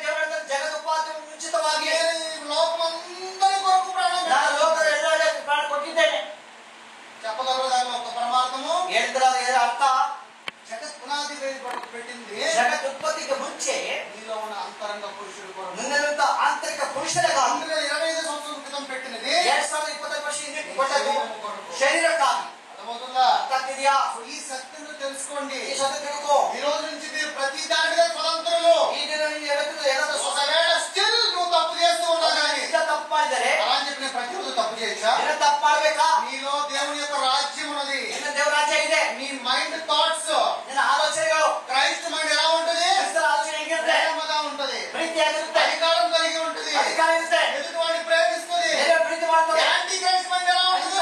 ಜಗದ ಉತ್ಪಾದನೆ ಮುಂಚಿತವಾಗಿ లోకమందరి కొరకు ప్రాణం ನಾನು పెట్టాడు. ಲೋಕದ ಎಲ್ಲರಿಗೆ ಪ್ರಾಣ ಕೊಟ್ಟಿದ್ದೇನೆ. చెప్పగలరు దాని ఒక పరమార్థము? ಹೇಳಿದ್ರೆ ಅದರ ಅರ್ಥ, జగత్పునాది వేయబడక పెట్టింది ಜಗತ್ ಉತ್ಪತ್ತಿಗೆ ಮುಂಚೆ నీలో ఉన్న అంతరంగ పురుషుడు కొరకు. ಮುಂದಿರುವಂತ ಆಂತರಿಕ ಪುರುಷರಿಗಾಗಿ 2025 సంవత్సరం క్రితం పెట్టినది 2025 ವರ್ಷ ಹಿಂದೆ ಕೊಟ್ಟದ್ದು ಶರೀರಕ್ಕಾಗಿ. అర్థమవుతుందా? ಅರ್ಥಾಗ್ತಿದೆಯಾ? ఈ సత్యం తెలుసుకోండి. ಈ ಸತ್ಯ ತಿಳ್ಕೋ. ఈ రోజు నుంచి మీరు ప్రతి దాని మీద స్వతంత్రులు. ಈ ದಿನ ನೀವು ಏನಾದ್ರೂ ఒకవేళ స్టిల్ నువ్వు తప్పు చేస్తూ ఉన్నా కానీ ಈಗ ತಪ್ಪು ಮಾಡಿದರೆ అలా అని చెప్పి నేను ప్రతిరోజు తప్పు చేయొచ్చా? ಇನ್ನ ತಪ್ಪು ಮಾಡ್ಬೇಕಾ? నీలో దేవుని యొక్క రాజ్యం ఉన్నది. ಇನ್ನು ದೇವರಾಜ್ಯ ಇದೆ. నీ మైండ్ థాట్స్, ನಿನ್ನ ಆಲೋಚನೆಗಳು క్రైస్ట్ మైండ్ ఎలా ఉంటుంది? ಕ್ರಿಸ್ತನ ಆಲೋಚನೆ ಹೆಂಗಿರುತ್ತೆ? ప్రేమగా ఉంటది, ಪ್ರೀತಿಯಾಗಿರುತ್ತೆ, అధికారం కలిగి ఉంటది, ಅಧಿಕಾರ ಇರುತ್ತೆ, ఎదుటి వాడిని ప్రేమిస్తుంది. ಬೇರೆ ಪ್ರೀತಿ ಮಾಡ್ತಾರೆ. యాంటీ క్రైస్ట్ మైండ్ ఎలా ఉంటుంది?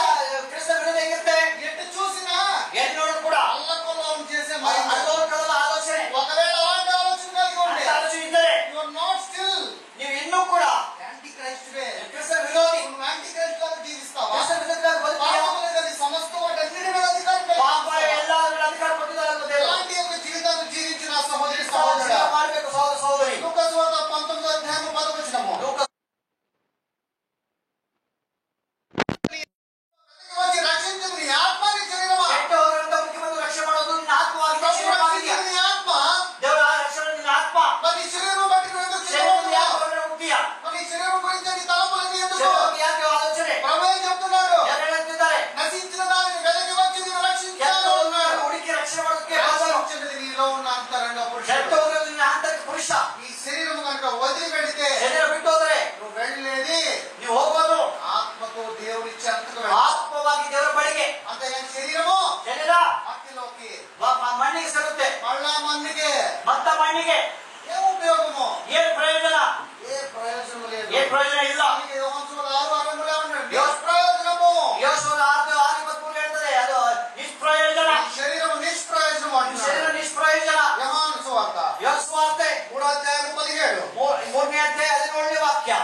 ಕ್ರಿಸ್ತ ವಿರೋಧ ಹೆಂಗಿರುತ್ತೆ? ఎటు చూసినా ಎಲ್ಲಿ ನೋಡಿದ್ರು ಕೂಡ అల్లకొల్లం చేసే మైండ్. ಅಲ್ಲೋಕದ ಆಲೋಚನೆ. ఒకవేళ అలాంటి ఆలోచన కలిగి ఉంటే ಅಂತ ఆಲೋಚನೆ ಇದ್ದರೆ యు ఆర్ నాట్ స్టిల్ ನೀವು ಇನ್ನೂ ಕೂಡ యాంటీ క్రైస్ట్ వే. ಕ್ರಿಸ್ತ ವಿರೋಧಿ, నువ్వు యాంటీ క్రైస్ట్ లాగా జీవిస్తావా? ಕ್ರಿಸ್ತ ವಿರೋಧವಾಗಿ ಬದುಕ್ತೀಯಾ? పాపములు కలిగి సమస్త వాటన్నిటి మీద అధికారం కలిగి ಪಾಪ ಎಲ್ಲ ಅಧಿಕಾರ ಕೊಟ್ಟಿದ್ದಾರೆ ಅಂತ ದೇವರು. ఎలాంటి యొక్క జీవితాన్ని జీవించిన సహోదరి ಸೇವೆ సహోదరుడా, ಮಾಡಬೇಕು ಸಹೋದರ ಸಹೋದರಿ. లూకాసు వార్త 19వ అధ్యాయం 10వ వచనము. ಲೋಕ వచ్చి రక్షించు నీ ఆత్మ, నీ శరీరమా. ಕೆಟ್ಟವರಿಂದ ಮುಖ್ಯಮಂತ್ರಿ ರಕ್ಷಣೆ ಮಾಡೋದು ನಿನ್ನ ಆತ್ಮವಾಗಿದೆ, ప్రభు ಶರೀರವಾಗಿದೆ. రక్షించు నీ ఆత్మ. ದೇವರ ರಕ್ಷಣೆ ನಿನ್ನ ಆತ್ಮ. మరి నీ శరీరం బట్టి నువ్వు ఎందుకు ಶರೀರದ చిన్నవాడుగా? ಯಾಕೆ ಮುಖ್ಯ? మరి నీ శరీరం గురించి నీ తలపులన్నీ ఎందుకు? ಶರೀರದ ಯಾಕೆ ಆಲೋಚನೆ? ప్రభు ఏం చెప్తున్నాడు? ಯಾರು ಹೇಳ್ತಿದ್ದಾರೆ? నశించిన దానిని వెనక్కి వచ్చి నేను రక్షించాను అన్నాడు. ಹುಡುಕಿ ರಕ್ಷಣೆ ಮಾಡೋದಕ್ಕೆ ಬಂದವರು. రక్షించినది నీలో ఉన్న అంతరంగ పురుషుడు. ಕೆಟ್ಟವರು ನಿನ್ನ ಆಂತರಿಕ ಪುರುಷ. ఈ శరీరం కనుక వదిలిపెడితే ಶರೀರ ಬಿಟ್ಟು ಹೋದ್ರೆ నువ్వు వెళ్ళేది ನೀವು ಹೋಗೋದು ఆత్మతో దేవుడిచ్చే అంతకు వెళ్తావు. ಆತ್ಮವಾಗಿ ದೇವರ ಬಳಿಗೆ. అంతేగాని శరీరము ಶರೀರ మట్టిలోకి, ಮಣ್ಣಿಗೆ ಸೇರುತ್ತೆ, మళ్ళా మన్నికే. ಮತ್ತ ಮಣ್ಣಿಗೆ. ఏం ఉపయోగము? ಏನ್ ಪ್ರಯೋಜನ? ఏ ప్రయోజనం లేదు. ಏನ್ ಪ್ರಯೋಜನ ಇಲ್ಲ. అందుకే యోహాను 6:6 ఉన్నాడు. నిష్ప్రయోజనము. ಯೋಶುವ 6:23 ಹೇಳ್ತದೆ, ಅದು ನಿಷ್ಪ್ರಯೋಜನ. ఈ శరీరం నిష్ప్రయోజనం ಈ ಶರೀರ అంటున్నాడు. ನಿಷ್ಪ್ರಯೋಜನ. యోహాను సువార్త ಯೋಸುವಾರ್ತೆ 3వ అధ్యాయం 17. 3ನೇ ಅಧ್ಯಾಯ 17ನೇ ವಾಕ್ಯ.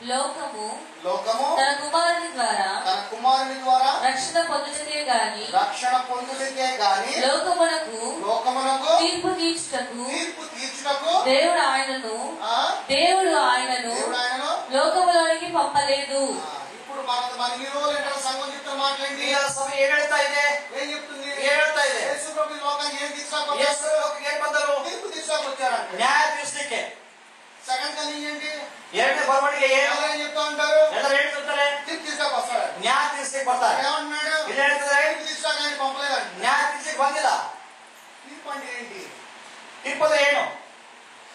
లోకము లోకము తన కుమారుని ద్వారా తన కుమారుని ద్వారా రక్షణ పొందుటకే గాని రక్షణ పొందుటకే గాని లోకమునకు లోకమునకు తీర్పు తీర్చుటకు తీర్పు తీర్చుటకు దేవుడు ఆయనను దేవుడు ఆయనను ఆయనను లోకములోనికి పంపలేదు. ఇప్పుడు మన హీరోలు ఇక్కడ సంఘం చెప్తున్న మాట్లాడి ಈ ಸಭೆ ಏನ್ ಹೇಳ್ತಾ ಇದೆ? ఏం చెప్తుంది? ಏನ್ ಹೇಳ್ತಾ ಇದೆ? యేసు ప్రభు ఈ లోకానికి ఏం తీసుకురాకొచ్చారు? ಯೇಸು ಲೋಕಕ್ಕೆ ಏನ್ ಬಂದರು? తీర్పు తీసుకొచ్చారంట. ನ್ಯಾಯ ತೀರಿಸಲಿಕ್ಕೆ. సెకండ్ కమింగ్ ఏంటి? ಎರಡನೇ ಬರವಣಿಗೆ ಏನು? ఏం చెప్తా ఉంటారు? ಎಲ್ಲರೂ ಹೇಳ್ತಿರ್ತಾರೆ తీర్పు తీసాక వస్తాడు. ನ್ಯಾಯ ತೀರ್ಸಕ್ಕೆ ಬರ್ತಾರೆ. ఏమంటున్నాడు? ಇಲ್ಲಿ ಹೇಳ್ತಿದ್ದಾರೆ తీర్పు తీసాక ఆయన పంపలేదండి. ನ್ಯಾಯ ತೀರ್ಸಕ್ಕೆ ಬಂದಿಲ್ಲ. తీర్పు అంటే ఏంటి? ತೀರ್ಪು ಏನು?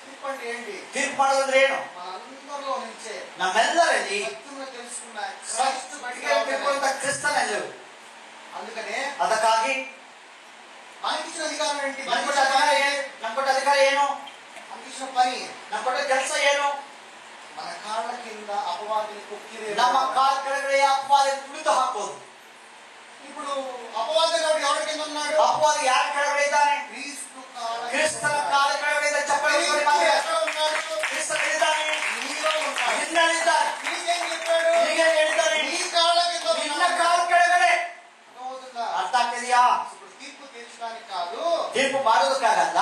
తీర్పు అంటే ఏంటి? ತೀರ್ಪು ಮಾಡೋದಂದ್ರೆ ಏನು? మనందరిలో నుంచే ನಮ್ಮೆಲ್ಲರಲ್ಲಿ సత్యమును తెలుసుకున్న ಸತ್ಯ ತಿಳ್ಕೊಳ್ಳುವಂತ ಕ್ರಿಸ್ತನೆಲ್ಲರು. అందుకనే ಅದಕ್ಕಾಗಿ మనకి ఇచ్చిన అధికారం ఏంటి? ನಮ್ಗೆ ಕೊಟ್ಟ ಅಧಿಕಾರ ಏನು? మనకి ఇచ్చిన పని, ನಮ್ಗೆ ಕೊಟ್ಟ ಕೆಲಸ ಏನು? మన కాళ్ళ కింద అపవాదిని కొక్కిరే. ನಮ್ಮ ಕಾಲ ಕೆಳಗಡೆ ಅಪವಾದ ತುಳಿದು ಹಾಕೋದು. ఇప్పుడు అపవాది ఎవరి కింద ఉన్నాడు? ಅಪವಾದ ಯಾರ ಕೆಳಗಡೆ ಇದ್ದಾನೆ? ಕ್ರಿಸ್ತನ ಕಾಲ ಕೆಳಗಡೆ ಇದ್ದ ಚಪ್ಪಲಿ ఎక్కడ ఉన్నాడు? ಕ್ರಿಸ್ತನ ಇದ್ದಾನೆ, నీలో ఉన్నాడు. ನಿನ್ನಲ್ಲಿದ್ದಾನೆ. నీకేం చెప్పాడు? ಹೀಗೆ ಹೇಳಿದ್ದಾನೆ, నీ కాళ్ళ కింద ನಿನ್ನ ఉన్నాడు. ಕಾಲ ಕೆಳಗಡೆ. అర్థమవుతుందా? ಅರ್ಥ ಆಗ್ತಿದೆಯಾ? ఇప్పుడు తీర్పు తీర్చడానికి కాదు, ತೀರ್ಪು ಮಾಡೋದಕ್ಕಾಗಲ್ಲ.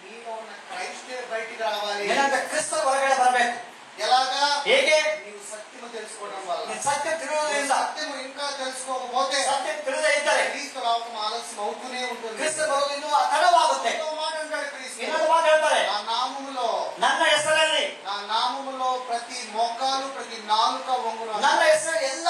నీలో ఉన్న క్రైస్తే బయటికి రావాలి. ಏನಂತ ಕ್ರಿಸ್ತನ ಹೊರಗಡೆ ಬರಬೇಕು. ఎలాగా? ಹೇಗೆ? నీవు సత్యము తెలుసుకోవడం వల్ల. ನೀನು ಸತ್ಯ ತಿಳಿಯೋದ್ರಿಂದ. సత్యము ఇంకా తెలుసుకోకపోతే ಸತ್ಯ ತಿಳಿದೇ ಇದ್ದರೆ క్రీస్తు రావడం ఆలస్యం అవుతూనే ఉంటుంది. ಕ್ರಿಸ್ತ ಬರೋದು ಇನ್ನೂ ತಡವಾಗುತ್ತೆ. ఇంకో మాట అంటాడు క్రీస్తు, ಇನ್ನೊಂದು ಮಾತು ಹೇಳ್ತಾರೆ, నా నామములో, ನನ್ನ ಹೆಸರಲ್ಲಿ, నా నామములో ప్రతి మోకాలు ప్రతి నాలుక వంగును. ನನ್ನ ಹೆಸರಲ್ಲಿ ಎಲ್ಲ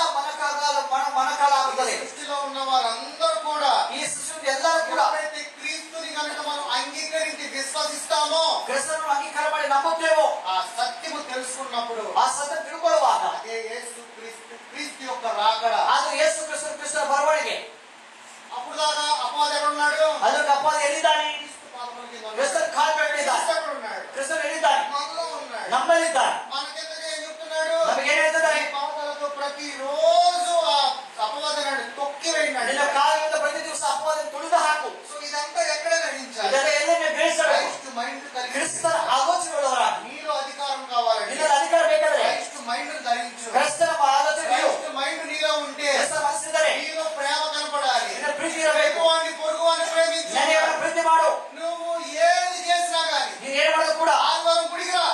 ಮೊಣಕಾಲಾಗುತ್ತದೆ. సృష్టిలో ఉన్న వారందరూ కూడా, ಈ ಸೃಷ್ಟಿ ಎಲ್ಲರೂ ಕೂಡ ఎప్పుడైతే క్రీస్తుని కనుక మనం అంగీకరించి విశ్వసిస్తామో, ಕ್ರಿಸ್ತನನ್ನು ಅಂಗೀಕಾರ ಮಾಡಿ ನಂಬುತ್ತೇವೋ, ఆ సత్యము తెలుసుకున్నప్పుడు ಆ ಸತ್ಯ ತಿಳ್ಕೊಳ್ಳುವಾಗ అదే యేసు క్రీస్తు యొక్క రాకడ. ಅದು ಯೇಸು ಕ್ರಿಸ್ತನ ಬರವಣಿಗೆ. అప్పుడు దాకా అపవాది ఎక్కడున్నాడు? ಅದಕ್ಕೆ ಅಪವಾದ ಎಲ್ಲಿದ್ದಾನೆ? క్రీస్తు పాదముల కింద ఉన్నాడు. ಕ್ರಿಸ್ತನ ಕಾಲ ಕೆಳಗಿದ್ದಾನೆ. క్రీస్తు ఎక్కడున్నాడు? ಕ್ರಿಸ್ತನ ಎಲ್ಲಿದ್ದಾನೆ? మనలో ఉన్నాడు. ನಮ್ಮಲ್ಲಿದ್ದಾನೆ. మనకెందుకు ఏం చెప్తున్నాడు? ನಮಗೆ ಏನ್ ಹೇಳ್ತಿದ್ದಾರೆ? ఈ పాదాలతో ప్రతిరోజు ఆ అపవాదనాన్ని తొక్కి వేయండి. ನಿನ್ನ ಕಾಲದಿಂದ ಪ್ರತಿ ದಿವಸ ಅಪವಾದ ತುಳಿದು ಹಾಕು. సో ఇదంతా ఎక్కడ గ్రహించాలి? ಇದೆಲ್ಲ ಎಲ್ಲೆಲ್ಲಿ ಗ್ರಹಿಸಬೇಕು? క్రైస్ట్ మైండ్ కలిగి ಕ್ರಿಸ್ತನ ಆಲೋಚನೆಯುಳ್ಳವರಾಗಿ. నీలో అధికారం కావాలండి. ನಿನ್ನಲ್ಲಿ ಅಧಿಕಾರ ಬೇಕಾದ್ರೆ క్రైస్ట్ మైండ్ ధరించు. ಕ್ರಿಸ್ತನ ಆಲೋಚನೆ క్రైస్ట్ మైండ్ నీలో ఉంటే ಕ್ರಿಸ್ತನ ಮನಸ್ಸಿದ್ದರೆ నీలో ప్రేమ కనపడాలి. ನಿನ್ನ ಪ್ರೀತಿ ಇರಬೇಕು. పొరుగువాడిని పొరుగువాడిని ప్రేమించు. ನೆನೆಯವರ ಪ್ರೀತಿ ಮಾಡು. నువ్వు ఏది చేసినా గాని ನೀನು ಏನ್ ಮಾಡೋದು ಕೂಡ ఆదివారం గుడికి రా.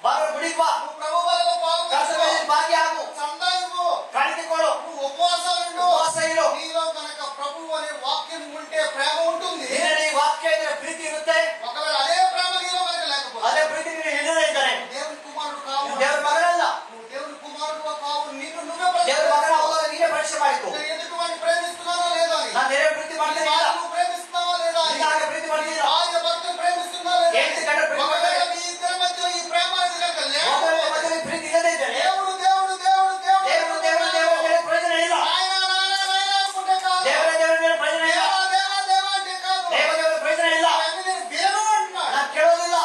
ಬಾರ ಗುಡಿಗೆ ಬಾ. నువ్వు ప్రభు బలలో పాల్గొను. ಕರ್ತವ್ಯದಲ್ಲಿ ಭಾಗಿಯಾಗು. చందా ఇవ్వు. ಕಾಣಿಕೆ ಕೊಡು. నువ్వు ఉపవాసాలు ఉండు. ಉಪವಾಸ ಇರು. నీలో కనుక ప్రభు అనే వాక్యం ఉంటే ప్రేమ ఉంటుంది. ನಿನ್ನಲ್ಲಿ ವಾಕ್ಯ ಇದ್ರೆ ಪ್ರೀತಿ ಇರುತ್ತೆ. ఒకవేళ అదే ప్రేమ నీలో కనుక లేకపోతే ಅದೇ ಪ್ರೀತಿ ನೀನು ಹಿಡಿದೇ ಇದ್ದಾರೆ దేవుని కుమారుడు కావు. ದೇವರ ಮಗನಲ್ಲ. నువ్వు దేవుని కుమారుడు కావు. నీకు నువ్వే ದೇವರ ಮಗನ ಹೋದಾಗ ನೀನೇ ಪರೀಕ್ಷೆ ಮಾಡಿಕೊ. నేను ఎందుకు వాడిని ప్రేమిస్తున్నానో లేదా అని. ನಾನು ಬೇರೆ ಪ್ರೀತಿ ಮಾಡ್ತೀನಿ ಇಲ್ಲ. నువ్వు ప్రేమిస్తున్నావా లేదా అని. ನೀನು ಹಾಗೆ ಪ್ರೀತಿ ಮಾಡ್ತಿಲ್ಲ. భార్య భర్తను ప్రేమిస్తున్నావా లేదా ಹೆಂಡತಿ ಗಂಡ ಪ್ರೀತಿ ఒకవేళ ಮಾಡ್ತಾರೆ. మీ ఇద్దరి మధ్య ఈ ప్రేమ అనేది కనుక ಒಬ್ಬರ లేకపోతే ಮಧ್ಯದಲ್ಲಿ ಪ್ರೀತಿ ಇಲ್ಲದೇ ಇದ್ದರೆ దేవుడు దేవుడు దేవుడు దేవుడు ದೇವರು ದೇವರು ದೇವರು ದೇವರ ಪ್ರಯೋಜನ ಇಲ್ಲ. నాయనా నాయనా నాయనా అనుకుంటే కాదు. ದೇವರ ದೇವರ ದೇವರ ಪ್ರಯೋಜನ ಇಲ್ಲ. దేవా దేవా దేవా అంటే కాదు. ದೇವರ ದೇವರ ಪ್ರಯೋಜನ ಇಲ್ಲ. అవన్నీ నేను దేవుడు అంటున్నాడు. ನಾನು ಕೇಳೋದಿಲ್ಲ.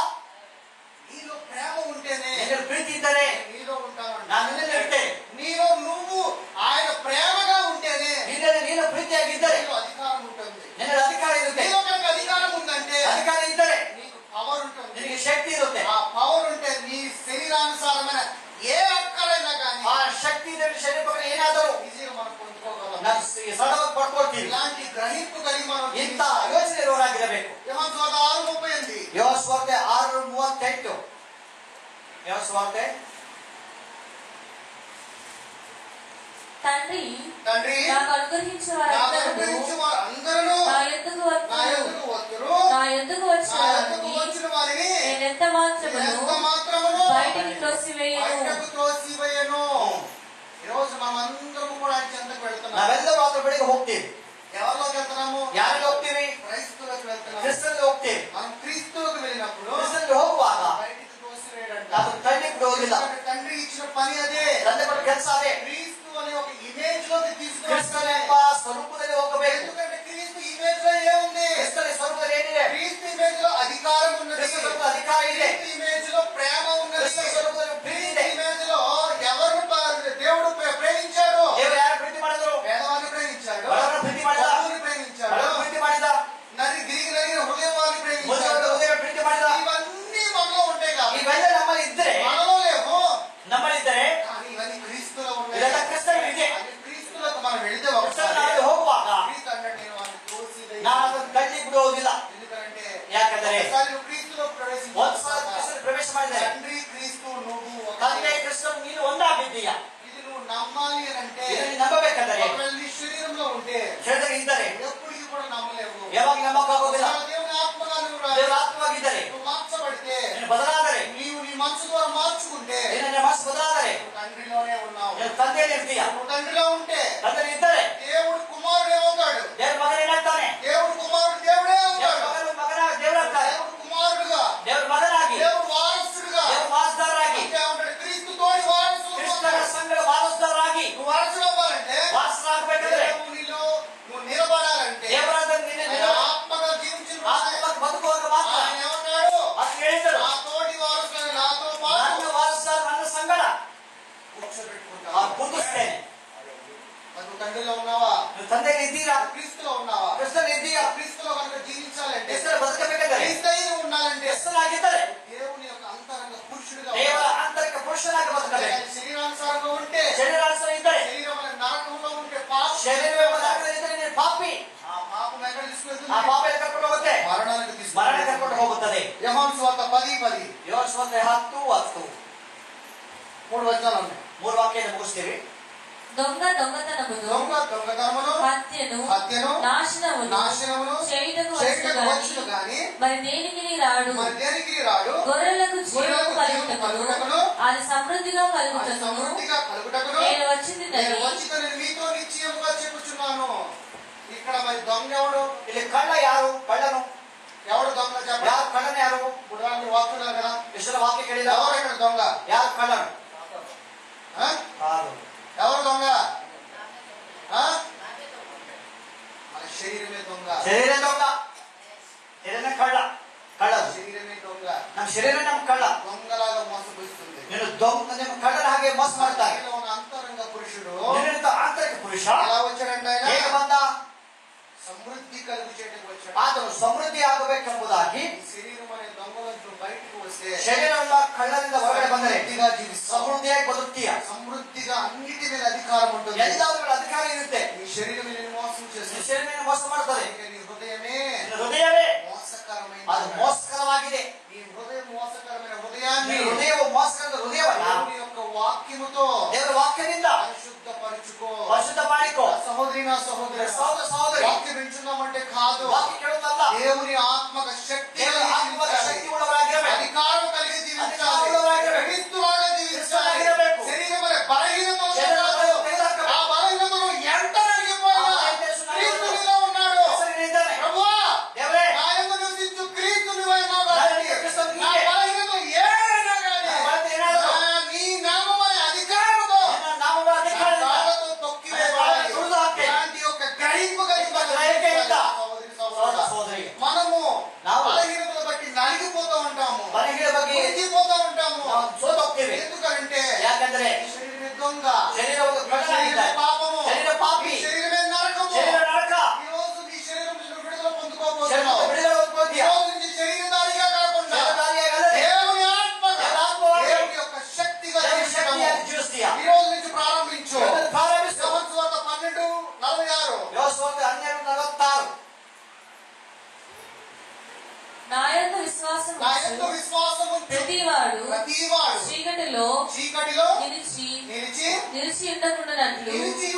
నీలో ప్రేమ ఉంటేనే ನಿನ್ನಲ್ಲಿ ಪ್ರೀತಿ ಇದ್ದರೆ నీలో ఉంటాను. ನಾನು ನಿನ್ನಲ್ಲಿ ಇರ್ತೇನೆ. నీలో నువ్వు ఆయన ప్రేమగా ఉంటేనే ನಿನ್ನಲ್ಲಿ ನೀನು ಪ್ರೀತಿಯಾಗಿದ್ದರೆ నీలో అధికారం ఉంటుంది. ನಿನ್ನಲ್ಲಿ ಅಧಿಕಾರ ಇರುತ್ತೆ. నీలో కనుక అధికారం ఉందంటే ಅಧಿಕಾರ ಇದ್ದರೆ నీకు పవర్ ఉంటుంది. ನಿನಗೆ ಶಕ್ತಿ ಇರುತ್ತೆ. ఆ పవర్ ఉంటే నీ శరీరానుసారమైన ఏ అక్కరైనా కానీ ಆ ಶಕ್ತಿ ಇದ್ದರೆ ಶರೀರ ಬಗ್ಗೆ ಏನಾದರೂ ఈజీగా మనం పొందుకోగలం. ನಾವು ಸಡವಾಗಿ ಪಡ್ಕೊಳ್ತೀವಿ. ఇలాంటి గ్రహింపు కలిగి మనం ಇಂಥ ಯೋಚನೆ ಇರುವವರಾಗಿರಬೇಕು. యోహాను సువార్త 6:38. ಯೋಹಾನ ಸುವಾರ್ತೆ 6:38. ಯೋಹಾನ ಸುವಾರ್ತೆ తండ్రి తండ్రి నాకు అనుగ్రహించిన నాకు వారందరూ అనుగ్రహించిన వారందరూ నా యొద్దకు నా వచ్చును. యొద్దకు వచ్చురు. నా యొద్దకు వచ్చిన నా యొద్దకు వారిని వచ్చిన వారిని నేనెంత ఎంత మాత్రమును మాత్రమును బయటికి త్రోసివేయను. బయటకు త్రోసివేయను. ఈ రోజు మనం అందరం కూడా ఆయన చెంతకు వెళ్తున్నాం. ನಾವೆಲ್ಲರೂ ಆತರ ಬಳಿಗೆ ಹೋಗ್ತೀವಿ. ఎవరిలోకి వెళ్తున్నాము? ಯಾರಿಗೆ ಹೋಗ್ತೀವಿ? క్రైస్తవులకు వెళ్తున్నాము. ಕ್ರಿಸ್ತನಿಗೆ ಹೋಗ್ತೀವಿ. మనం క్రీస్తులకు వెళ్ళినప్పుడు ಕ್ರಿಸ್ತನಿಗೆ ಹೋಗುವಾಗ బయటికి త్రోసివేయడంట. ನಾವು ತಳ್ಳಿ ಬಿಡುವುದಿಲ್ಲ. ఎందుకంటే తండ్రి ఇచ్చిన పని అదే. ತಂದೆ ಕೊಟ್ಟ ಕೆಲಸ ಅದೇ. క్రీస్తు అనే ఒక ఇమేజ్ లోకి ಕ್ರಿಸ್ತನ తీసుకుని ಎಂಬ ಸ್ವರೂಪದಲ್ಲಿ ಹೋಗಬೇಕು. ఎందుకంటే క్రీస్తు ఇమేజ్ లో ఏముంది? ಕ್ರಿಸ್ತನ ಸ್ವರೂಪದಲ್ಲಿ ಏನಿದೆ? క్రీస్తు ఇమేజ్ లో అధికారం ఉన్నది. ಕ್ರಿಸ್ತನ ಸ್ವರೂಪದಲ್ಲಿ ಅಧಿಕಾರ ಇದೆ. క్రీస్తు ఇమేజ్ లో ప్రేమ ఉన్నది. ಕ್ರಿಸ್ತನ ಸ್ವರೂಪದಲ್ಲಿ ಪ್ರೀತಿ ಇದೆ. ఇమేజ్ లో ఎవరు దేవుడు ప్రేమించాడు? ದೇವರು ಯಾರು ಪ್ರೀತಿ ಮಾಡಿದ್ರು? పేదవారిని ప్రేమించాడు. ಬಡವರನ್ನು ಪ್ರೀತಿ ಮಾಡಿದ. బడుగుని ప్రేమించాడు. ಬಡವರನ್ನು ಪ್ರೀತಿ ಮಾಡಿದ. గిరిగి నలిగిన హృదయం వారిని ప్రేమించాడు. ಮುದುಕರ ಹೃದಯ ಪ್ರೀತಿ ಮಾಡಿದ. ఇవన్నీ మనలో ఉంటాయి కాబట్టి ಇವೆಲ್ಲ ನಮ್ಮಲ್ಲಿ ಇದ್ದರೆ మనలో లేవు. ನಮ್ಮಲ್ಲಿದ್ದರೆ కానీ ఇవన్నీ క్రీస్తులో ఉన్నాయి. ಇದೆಲ್ಲ నువ్వు ತಂದೆ ಇದ್ದೀರಾ, క్రీస్తులో ఉన్నావా? ಕ್ರಿಸ್ತನಲ್ಲಿ ಇದ್ದೀಯಾ, క్రీస్తులో కనుక జీవించాలంటే, ಕ್ರಿಸ್ತನಲ್ಲಿ ಬದುಕಬೇಕಾದರೆ, క్రీస్తైన ఉండాలంటే ಕ್ರಿಸ್ತನಾಗಿದ್ದರೆ దేవుని యొక్క అంతరంగ పురుషుడిగా ದೇವರ ఉండాలి. ಆಂತರಿಕ ಪುರುಷನಾಗಿ ಬದುಕಬೇಕು. కానీ శరీరానుసారంగా ఉంటే, ಶರೀರಾನುಸಾರ ಇದ್ದರೆ, శరీరం అనే నరకంలో ఉంటే పాపం ಶರೀರ ಇದ್ದರೆ ನೀನು ಪಾಪಿ. ఆ పాపం ఎక్కడ తీసుకెళ్తుంది? ಆ ಪಾಪ ಎಲ್ಲಿ ಕರ್ಕೊಂಡು ಹೋಗುತ್ತೆ? మరణానికి ಮರಣ తీసుకెళ్తుంది. ಕರ್ಕೊಂಡು ಹೋಗುತ್ತದೆ. యోహాను సువార్త 10:10 ಯೋಹಾನ ಸುವಾರ್ತೆ 10:10 3 వచనాలు ఉన్నాయి. 3 ವಾಕ್ಯದಿಂದ ಮುಗಿಸ್ತೀವಿ. దొంగ దొంగతనమును, దొంగతనమును, హత్యను, నాశనమును చేయుటకు వచ్చును వచ్చును గాని మరి దేనికి రాడు. గొర్రెలకు జీవము కలుగుటకును, అది సమృద్ధిగా కలుగుటకును నేను వచ్చిందని మీతో నిశ్చయముగా చెప్పుచున్నాను. ఇక్కడ మరి దొంగ ఎవడు? ಇಲ್ಲಿ ಕಳ್ಳ ಯಾರು? ಕಳ್ಳನು ఎవడు దొంగ చెప్పండి? ಯಾರು? ಕಳ್ಳನ ಯಾರು? ఇప్పుడు దాన్ని వాక్యున్నారు కదా, ಎಷ್ಟರ ವಾಕ್ಯ ಕೇಳಿದ? ఎవరు ఇక్కడ దొంగ? ಯಾರು ಕಳ್ಳನು? ఆ? ಕಾದು. ఎవరు దొంగ? ఆ? మన శరీరమే దొంగ. ಶರೀರ ದೊಂಗ, ಶರೀರನೇ ಕಳ್ಳ. ಕಳ್ಳ శరీరమే దొంగ. ನಮ್ಮ ಶರೀರ ನಮ್ಮ ಕಳ್ಳ. దొంగలాగా మోసపోయిస్తుంది. ನೀನು ದೊಂಗ, ನಿಮ್ಮ ಕಳ್ಳನ ಹಾಗೆ ಮೋಸ ಮಾಡ್ತಾರೆ. ఈయన ఉన్న అంతరంగ పురుషుడు ನಿನ್ನಿಂದ ಆಂತರಿಕ ಪುರುಷ ఎలా వచ్చాడంటే ఆయన ಹೇಗೆ ಬಂದ? సమృద్ధి కలుగు చేయడానికి వచ్చాడు. ಆತನು ಸಮೃದ್ಧಿ ಆಗಬೇಕೆಂಬುದಾಗಿ ఈ శరీరం అనే దొంగలంటూ బయటకు వస్తే ಶರೀರವೆಲ್ಲ ಕಳ್ಳರಿಂದ ಹೊರಗಡೆ ಬಂದರೆ సమృద్ధిగా జీవిస్తాం. ಸಮೃದ್ಧಿಯಾಗಿ ಬದುಕ್ತೀಯ. సమృద్ధిగా అన్నిటి మీద అధికారం ఉంటుంది. ಎಲ್ಲಾದ್ರೂ ಮೇಲೆ ಅಧಿಕಾರ ಇರುತ್ತೆ. నీ శరీరం నేను మోసం ನಿನ್ನ చేస్తుంది. ಶರೀರವನ್ನು ಮೋಸ ಮಾಡ್ತದೆ. నీ హృదయమే ನಿನ್ನ ಹೃದಯವೇ మోసకరమైన. ಅದು ಮೋಸಕರವಾಗಿದೆ. నీ హృదయం మోసకరమైన ನಿನ್ನ హృదయాన్ని ಹೃದಯವು ಮೋಸಕರದ ಹೃದಯವಲ್ಲ, దేవుని యొక్క వాక్యముతో ದೇವರ ವಾಕ್ಯದಿಂದ పరిశుద్ధపరచుకో. ಪರಿಶುದ್ಧ ಮಾಡಿಕೋ. సహోదరి నా సహోదరి, ಸಹೋದರ ಸಹೋದರಿ, వాక్యం వింటున్నామంటే కాదు, ವಾಕ್ಯ ಕೇಳುವುದಲ್ಲ, దేవుని ఆత్మక శక్తి ದೇವರ ಆತ್ಮದ ಶಕ್ತಿ ಉಳ್ಳವರಾಗಿರಬೇಕು. అధికారం కలిగి జీవించాలి. అధికారముള്ളవరాగిరಬೇಕು. క్రీస్తులాగా జీవించాలి. క్రీస్తులాగిరಬೇಕು. శరీరం అనే బలహీనత ఉంది. ಶರೀರವನ್ನು ತೆಗೆದುಹಾಕಬೇಕು. ఆ బలహీనతను ఎంత నలిగిపోయినా ఆ బలహీనతను క్రీస్తు నీలో ఉన్నాడు. ಹೆಸರಿನಿದ್ದಾನೆ. ప్రభువా, ದೇವರೇ, నా యందు నివసించు క్రీస్తు నీవైనా గాని, ನನಗೆ ಕ್ರಿಸ್ತನು నా ನೀನೇ. బలహీనత ఏదైనా గాని, నా బలహీనత ఏనాದರೂ, నీ నామం అనే అధికారముతో ನಿನ್ನ ನಾಮಗಳ ಅಧಿಕಾರದಿಂದ కాళ్ళతో తొక్కివేయాలి. ತುಳಿದು ಹಾಕಿ. ఇలాంటి ఒక గ్రహింపు కలిగి ఒక గ్రహింప సహోదరి ಸಹೋದರ సహోదరుడా, ಸಹೋದರಿ, మనము ನಾವು బలహీనతను బట్టి నలిగిపోతూ ఉంటాము, ಬಲಹೀನ ಬಗ್ಗೆ కురిగిపోతూ ఉంటాము. ನಾವು ಸೋತು ಹೋಗ್ತೇವೆ. ఎందుకంటే ಯಾಕಂದ್ರೆ ఈ శరీరమే దొంగ, ಶರೀರ ಒಂದು ఈ ಕಳ್ಳನಾಗಿದೆ. శరీరమే పాపము, ಶರೀರ ಪಾಪಿ, ఈ శరీరమే నరకము. ಶರೀರ ನರಕ. ఈ రోజు నీ శరీరం నుంచి నువ్వు విడుదల ಶರೀರ పొందుకోబోతున్నావు. ಬಿಡುಗಡೆ ఈ ಹೊಂದ್ಕೊಳ್ತೀಯ. రోజు నుంచి శరీరధారిగా కాకుండా ಶರೀರಧಾರಿಯಾಗಲ್ಲದೆ దేవుని ఆత్మగా, ದೇವರ ಆತ್ಮವಾಗಿ దేవుని యొక్క శక్తిగా ದೇವರ జీవించడము. ಶಕ್ತಿಯಾಗಿ ಜೀವಿಸ್ತೀಯ. ఈ రోజు నుంచి ప్రారంభించు. ಇವತ್ತು ಪ್ರಾರಂಭಿಸು. యోహాను సువార్త 12:46 ಯೋಸುವಾರ್ತೆ 12:46 నా యందు విశ్వాసం నా యందు విశ్వాసం ఉంచు ప్రతివాడు ప్రతివాడు చీకటిలో చీకటిలో నిలిచి నిలిచి ఉండకుండానట్లు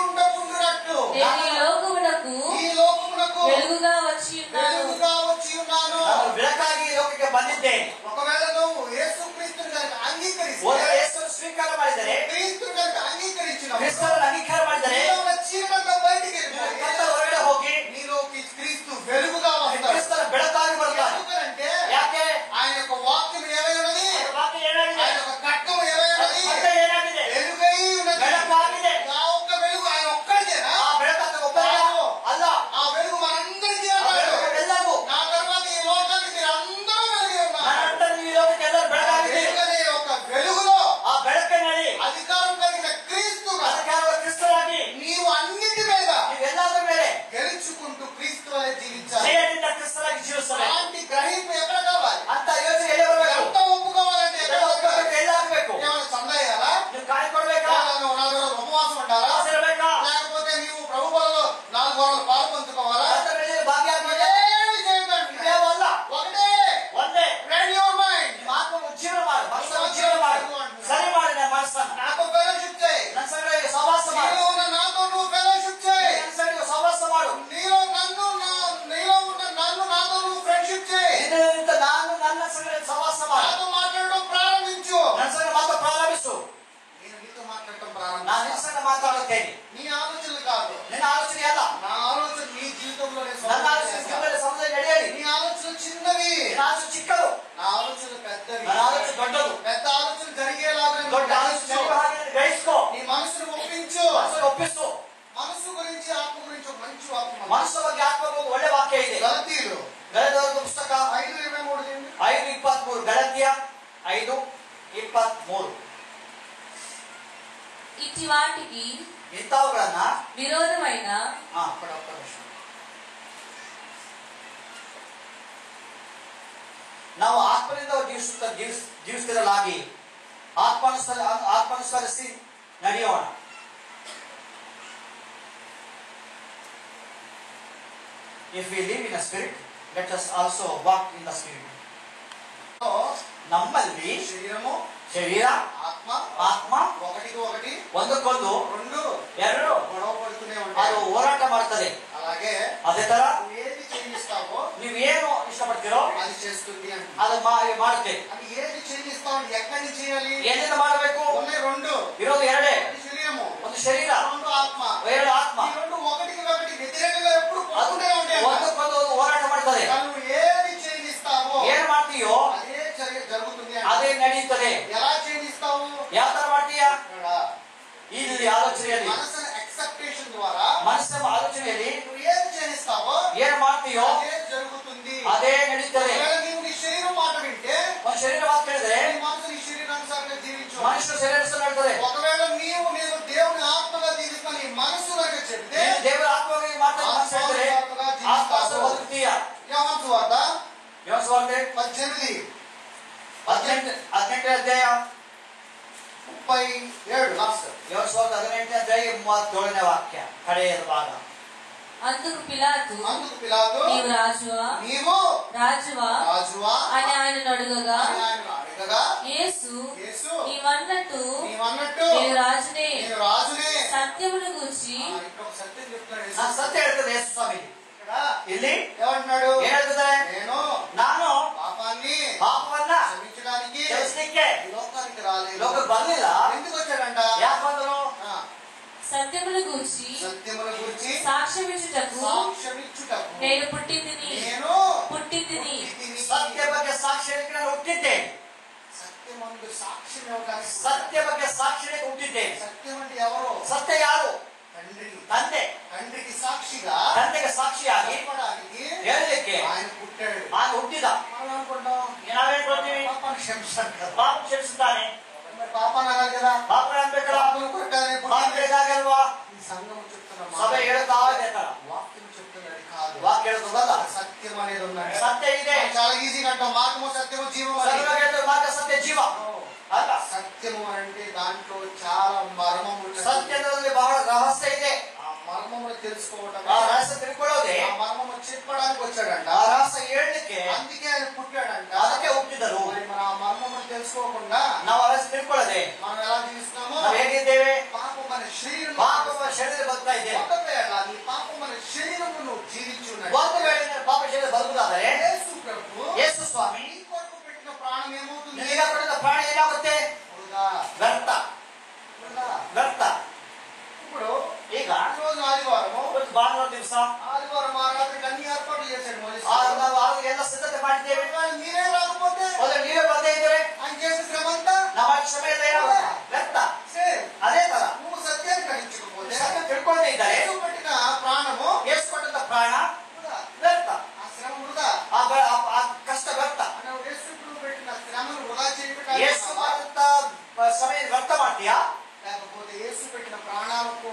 ఉండకుండునట్లు నేను ఈ లోకమునకు ఈ లోకమునకు వెలుగుగా వచ్చి ఉన్నాను. వెలుగుగా వచ్చి ఉన్నాను. ನಾನು ಬೆಳಕಾಗಿ ಈ ಲೋಕಕ್ಕೆ ಬಂದಿದ್ದೇನೆ. ఒకవేళ నువ్వు యేసుక్రీస్తుని కనుక అంగీకరిస్తే, ಒಂದು ಯೇಸುವನ್ನು ಸ್ವೀಕಾರ ಮಾಡಿದರೆ, క్రీస్తుని కనుక అంగీకరించినప్పుడు ಕ್ರಿಸ್ತನನ್ನು ಅಂಗೀಕಾರ ಮಾಡಿದರೆ, నీలో ఉన్న చీకటి బయటికి వెళ్ళిపోయి ಕರ್ತನ ಹೊರಗಡೆ ಹೋಗಿ నీలోకి క్రీస్తు వెలుగుగా వస్తాడు. ಕ್ರಿಸ್ತನ ಬೆಳಕಾಗಿ ಬರ್ತಾನೆ. ఎందుకంటే ಯಾಕೆ? ఆయన యొక్క వాక్యం ఏమైనది, ಅವರ ವಾಕ್ಯ ಏನಾಗಿದೆ? ఆయన యొక్క ఖడ్గం ఏమైనది, ಕರ್ತ ಏನಾಗಿದೆ? వెలుగై ఉన్నది. ಬೆಳಕಾಗಿದೆ. ఆ ఒక్క వెలుగు ఆయన ఒక్కడిదేనా? ಆ ಬೆಳಕಾದ ಒಬ್ಬರೇ ಅಲ್ಲ, ఆ వెలుగు మనందరికీ ಆ అన్నాడు. ಬೆಳಕು ಎಲ್ಲರಿಗೂ. నా తర్వాత ఈ లోకానికి మీరు అందరూ వెలుగు ఉన్నారు. ನನ್ನಂತರ ನೀವು ಈ ಲೋಕಕ್ಕೆ ಎಲ್ಲರೂ ಬೆಳಕಾಗಿದ್ದೀರಿ. వెలుగనే ఒక వెలుగులో ಆ ಬೆಳಕಿನಲ್ಲಿ అధికారం కలిగిన క్రీస్తుగా ಅದಕ್ಕಾಗಿ ಕ್ರಿಸ್ತರಾಗಿ నీవు అన్నిటి మీద ನೀವೆಲ್ಲರ ಮೇಲೆ గెలుచుకుంటూ క్రీస్తు వలె జీవించాలి. ಜಯದಿಂದ ಕ್ರಿಸ್ತರಾಗಿ ಜೀವಿಸಬೇಕು. అలాంటి గ్రహింపు ఎక్కడ కావాలి? ಅಂತ ಯೋಚನೆ ಎಲ್ಲಿ ಬರಬೇಕು? ఎంత ఒప్పుకోవాలంటే ఎక్కడ ఒప్పుకోవాలి? ಎಲ್ಲ ಆಗ್ಬೇಕು. ఏమైనా సందేహాలా? ನೀವು ಕಾಯ್ಕೊಡ್ಬೇಕಾ? నువ్వు 4 రోజులు ఉపవాసం ఉండాలా? ಆಸರಿರ್ಬೇಕಾ? లేకపోతే నీవు ప్రభు బలలో 4 వారాలు పాలు పంచుకోవాలా? ಕರ್ತನಲ್ಲಿ ಭಾಗ್ಯ ಆಗ್ಬೇಕು. ఏమీ చేయకండి. ಇದೇವಲ್ಲ. ఒకటే ಒಂದೇ ready your mind. ನಿಮ್ಮ ಆತ್ಮ ಉಜ್ಜೀವನ ಮಾಡು, ಮನಸ್ಸನ್ನು ಉಜ್ಜೀವನ ಮಾಡು, ಸರಿ ಮಾಡಿ ನನ್ನ ಮನಸ್ಸನ್ನು. నాతో ఫెలోషిప్ చేయి. ನನ್ನ ಸಂಗಡ ಸಹವಾಸ ಮಾಡು. నీలో ఉన్న నాతో నువ్వు ఫెలోషిప్ చేయి. ನನ್ನ ಸಂಗಡ ಸಹವಾಸ ಮಾಡು. నీలో ఉన్న నన్ను నాతో నువ్వు ఫ్రెండ్షిప్ చేయి. ಇದರಿಂದ ನಾನು ನನ್ನ ಸಂಗಡ ಸಹವಾಸ ಮಾಡು. నాతో మాట్లాడడం ప్రారంభించు. ನನ್ನ ಸಂಗಡ ಮಾತು ಪ್ರಾರಂಭಿಸು. నేను నీతో మాట్లాడటం ನಾನು ప్రారంభించు. ನಿನ್ನ ಸಂಗಡ ಮಾತಾಡುತ್ತೇನೆ. నీ ఆలోచనలు కాదు, ನಿನ್ನ ಆಲೋಚನೆ ಅಲ್ಲ, నా ఆలోచన నీ జీవితంలో నేను ನನ್ನ ಆಲೋಚನೆ సొంతం ಜೀವನದಲ್ಲಿ ಸಮುದಾಯ ನಡೆಯಲಿ. నీ ఆలోచన చిన్నవి, ನಿನ್ನ ಆಲೋಚನೆ ಚಿಕ್ಕದು, నా ఆలోచన పెద్దవి. ನನ್ನ ಆಲೋಚನೆ ದೊಡ್ಡದು. పెద్ద ఆలోచన జరిగేలాగా నువ్వు ದೊಡ್ಡ ಆಲೋಚನೆ గ్రహించు. ಹಾಗೆ ಗ್ರಹಿಸ್ಕೋ. నీ మనసును ఒప్పించు. ಮನಸ್ಸನ್ನು ಒಪ್ಪಿಸು. మనసు గురించి ఆత్మ గురించి ఒక మంచి వాక్యం. ಮನಸ್ಸು ಬಗ್ಗೆ ಆತ್ಮಕ್ಕೆ ಒಂದು ಒಳ್ಳೆ ವಾಕ್ಯ ಇದೆ. గలతీయులు ಗಲಾತ್ಯರ ಪುಸ್ತಕ 5:23 చేయండి. 5:23. ಗಲಾತ್ಯ 5:23. ఇట్టి వాటికి ಇಂಥವುಗಳನ್ನ విరోధమైన ನಾವು ಆತ್ಮನಿಂದ ಜೀವಿಸುತ್ತಿರಲಾಗಿ ಆತ್ಮಾನುಸರಿಸಿ ನಡೆಯೋಣ. If we live in a spirit, let us also walk in the spirit. ನಮ್ಮಲ್ಲಿ ಶರೀರ ಆತ್ಮ ಒಂದಕ್ಕೊಂದು ಎರಡು ಅದು ಹೋರಾಟ ಮಾಡ್ತದೆ. అలాగే ಅದೇ ತರ ఏది చేయిస్తావో ನೀವೇನು ಇಷ್ಟಪಡ್ತೀರೋ అది చేస్తుంది అంటే ಅದು ಮಾಡುತ್ತೆ. అది ఏది చేయిస్తావు ఎక్కడి నుంచి చేయాలి? ಎಲ್ಲಿಂದ ಮಾಡಬೇಕು? రెండు ಇರೋದು ಎರಡೇ, శరీరము ಒಂದು ಶರೀರ రెండు ఆత్మ. ಎರಡು ಆತ್ಮ. ఈ రెండు ఒకటికి ఒకటి వ్యతిరేకంగా ఎప్పుడు కొట్టుకుంటూనే ఉంటాయి. ಒಂದಕ್ಕೊಂದು ಹೋರಾಟ ಮಾಡ್ತದೆ. నువ్వు ఏది చేయిస్తావో ಏನ್ ಮಾಡ್ತೀಯೋ అదే జరుగుతుంది. ಅದೇ ನಡೆಯುತ್ತದೆ. ఎలా చేయిస్తావు? ಯಾವ ತರ ಮಾಡ್ತೀಯ? ಇಲ್ಲಿ ಆಲೋಚನೆಯಲ್ಲಿ మనసుನ ఎక్సెప్టేషన్ ద్వారా ಮನಸ್ಸಿನ ಆಲೋಚನೆಯಲ್ಲಿ నువ్వు ఏది చేయిస్తావో ಏನ್ ಮಾಡ್ತೀಯೋ అదే జరుగుతుంది. ಅದೇ ನಡೀತದೆ. నీవు నీ శరీరం మాట వింటే ಒಂದು ಶರೀರ ಮಾತು ಕೇಳಿದ್ರೆ నీ మనసు నీ శరీరానుసారంగా జీవించు. ಮನುಷ್ಯರು ಶರೀರ ನಡ್ತದೆ. ఒకవేళ నేను దేవుని ఆత్మగా జీవిస్తా నీ మనసు నాకు చెప్తే ದೇವರ ಆತ್ಮವಾಗಿ ಮಾತಾಡಿ ಮನಸ್ಸು ಹೇಳಿದ್ರೆ ಆತ್ಮ ಬದುಕ್ತೀಯ. యోహాను సువార్త ಯೋಹಾನ ಸುವಾರ್ತೆ 18 18ನೇ ಅಧ್ಯಾಯ 37 లాస్ట్. ಯೋಹಾನ ಸುವಾರ್ತೆ 18ನೇ ಅಧ್ಯಾಯ 37ನೇ ವಾಕ್ಯ ಕಡೆಯ ಭಾಗ. అందుకు పిలాతు నీవు రాజువా అని ఆయనను అడగగా యేసు నీవన్నట్టు నేను రాజునే సత్యమును గూర్చి ಸತ್ಯ ಹೇಳ್ತದೆ ಯೇಸು ಸ್ವಾಮಿ. ಇಲ್ಲಿ ఏమంటున్నాడు? ಏನ್ ಹೇಳ್ತದೆ? ನಾನು ಪಾಪವನ್ನ క్షమించడానికి ಕ್ಷಮಿಸಲಿಕ್ಕೆ లోకానికి రాలేదు. ಲೋಕಕ್ಕೆ ಬರಲಿಲ್ಲ. ఎందుకు వచ్చాడంట? ಯಾಕೆ ಬಂದರು? సత్యమును గూర్చి సాక్ష్యమిచ్చుటకు నేను పుట్టిందిని ಸತ್ಯ ಬಗ್ಗೆ ಸಾಕ್ಷಿ ನಾನು ಹುಟ್ಟಿದ್ದೇನೆ. ಸತ್ಯ ಬಗ್ಗೆ ಸಾಕ್ಷಿ ಹುಟ್ಟಿದ್ದೇನೆ. ಸತ್ಯ ಯಾರು? ತಂದೆಗೆ ಸಾಕ್ಷಿಯಾಗಿ ಹೇಳಲಿಕ್ಕೆ ನಾನು ಹುಟ್ಟಿದ. ನಾವೇಳ್ಕೊಳ್ತೀವಿ ಪಾಪ ಕ್ಷಮಿಸುತ್ತಾನೆ. ಪಾಪ ಅನ್ಬೇಕಲ್ಲ, ಪಾಪಗಳಾಗಲ್ವಾ? ಸಭೆ ಹೇಳುತ್ತಾ ಇದೆ. వాక్యం ಹೇಳುತ್ತದಲ್ಲ, సత్యం అనేది ఉందండి. సత్య ಇದೆ. చాలా ఈజీగా అంటాం మార్గము సత్యము జీవము. మార్గ సత్య జీవ ಅಲ್ಲ. సత్యము అంటే దాంట్లో చాలా మర్మము. సత్యದಲ್ಲಿ ಬಹಳ రహస్య ಇದೆ. ఆ మర్మమును తెలుసుకోవడం, ఆ రహస్య ತಿಳ್ಕೊಳ್ಳೋದೇ ఆ మర్మము చెప్పడానికి వచ్చాడంట. ఆ రహస్య ಹೇಳಲಿಕ್ಕೆ అందుకే ఆయన పుట్టాడంట. ಅದಕ್ಕೆ ಹುಟ್ಟಿದರು. మరి మన ఆ మర్మమును తెలుసుకోకుండా ನಾವು ರಹಸ್ಯ ತಿಳ್ಕೊಳ್ಳೋದೇ మనం ఎలా జీవిస్తున్నాము? ನಾವು ಹೇಗಿದ್ದೇವೆ? పాపం మన శరీరం ಶರೀರ ಬದುಕ್ತಾ ಇದೆ. ఒకవేళ నీ పాపం మన శరీరమును జీవించున్నాడు. ಒಂದು ವೇಳೆ ಪಾಪ ಶರೀರ ಬದುಕುದಾದರೆ యేసు ప్రభు ಯೇಸು ಸ್ವಾಮಿ నీ కొరకు పెట్టిన ప్రాణం ఏమవుతుంది? ಈಗ ಪಡೆದ ಪ್ರಾಣ ಏನಾಗುತ್ತೆ? ವ್ಯರ್ಥ. ఇప్పుడు ಈಗ రోజు ఆదివారము, ಭಾನುವಾರ ದಿವಸ ఆదివారం ఆ రాత్రికి అన్ని ఏర్పాట్లు చేశాడు. ನಾವು ಎಲ್ಲ ಸಿದ್ಧತೆ ಮಾಡಿದ್ದೇವೆ. మీరే రాకపోతే ನೀವೇ ಬರ್ದೇ ಇದ್ರೆ ఆయన చేసిన శ్రమ అంతా ನಮ್ಮ ಕ್ಷಮೆ ವ್ಯರ್ಥ. ಅದೇ ತರ నువ్వు సత్యాన్ని గ్రహించకపోతే ಸತ್ಯ ತಿಳ್ಕೊಳ್ಳದೆ ಇದ್ದಾರೆ యేసు పెట్టిన ప్రాణము, ಯೇಸು ಕೊಟ್ಟಂತ ಪ್ರಾಣ ವ್ಯರ್ಥ. ఆ శ్రమ వృధా. ಆ ಕಷ್ಟ ವ್ಯರ್ಥ. యేసు పెట్టిన శ్రమను వృధా ಯೇಸು ಮಾಡಿದಂತ ಸಮಯ ವ್ಯರ್ಥ ಮಾಡ್ತೀಯಾ? లేకపోతే యేసు పెట్టిన ప్రాణాలకు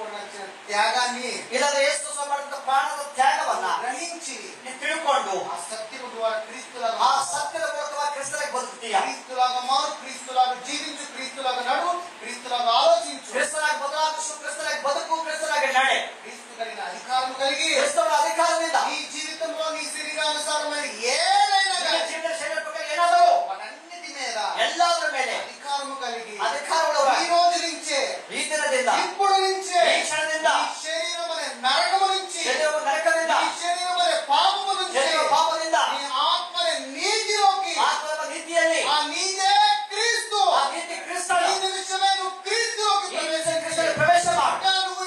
త్యాగాన్ని, ಇಲ್ಲದ್ರೆ ಯೇಸು ಮಾಡಿದಂತ ಪ್ರಾಣದ ತ್ಯಾಗವನ್ನ గ్రహించి ತಿಳ್ಕೊಂಡು ఆ సత్యము ద్వారా క్రీస్తులాగా, ಆ ಸತ್ಯದ ಮೂಲಕವಾಗಿ ಕ್ರಿಸ್ತನಿಗೆ ಬದುಕ್ತೀಯಾ? క్రీస్తులాగా మారు, క్రీస్తులాగా జీవించు, క్రీస్తులాగా నడు, క్రీస్తులాగా ఆలోచించు. ಕ್ರಿಸ್ತನಾಗಿ ಬದಲಾಗಿಸು, ಕ್ರಿಸ್ತನಾಗಿ ಬದುಕು, ಕ್ರಿಸ್ತನಾಗಿ ನಡೆ. క్రీస్తు కలిగిన అధికారం కలిగి ಕ್ರಿಸ್ತನ ಅಧಿಕಾರದಿಂದ నీ జీవితంలో నీ శరీరానుసారమైన ఏదైనా కానీ ಜೀವನ ಶೈಲಿ ಪ್ರಕಾರ ಏನಾದರೂ వాటన్నిటి మీద ಎಲ್ಲಾದ್ರ ಮೇಲೆ అధికారము కలిగి ಅಧಿಕಾರವುಳ್ಳವ ఈ రోజు నుంచే, ಈ ದಿನದಿಂದ ఇప్పుడు నుంచే ಈ ಕ್ಷಣದಿಂದ ఈ శరీరం అనే నరకము నుంచి, ಶರೀರವು ನರಕದಿಂದ ఈ శరీరం అనే పాపము నుంచి, ಶರೀರ ಪಾಪದಿಂದ నీ ಆತ್ಮ అనే నీతిలోకి, ಆತ್ಮದ ನೀತಿಯಲ್ಲಿ ఆ నీతే క్రీస్తు, ಆ ನೀತಿ ಕ್ರಿಸ್ತನು ఈ నిమిషమే నువ్వు క్రీస్తులోకి ಈ ನಿಮಿಷ ಕ್ರಿಸ್ತನ ಪ್ರವೇಶ ಮಾಡು.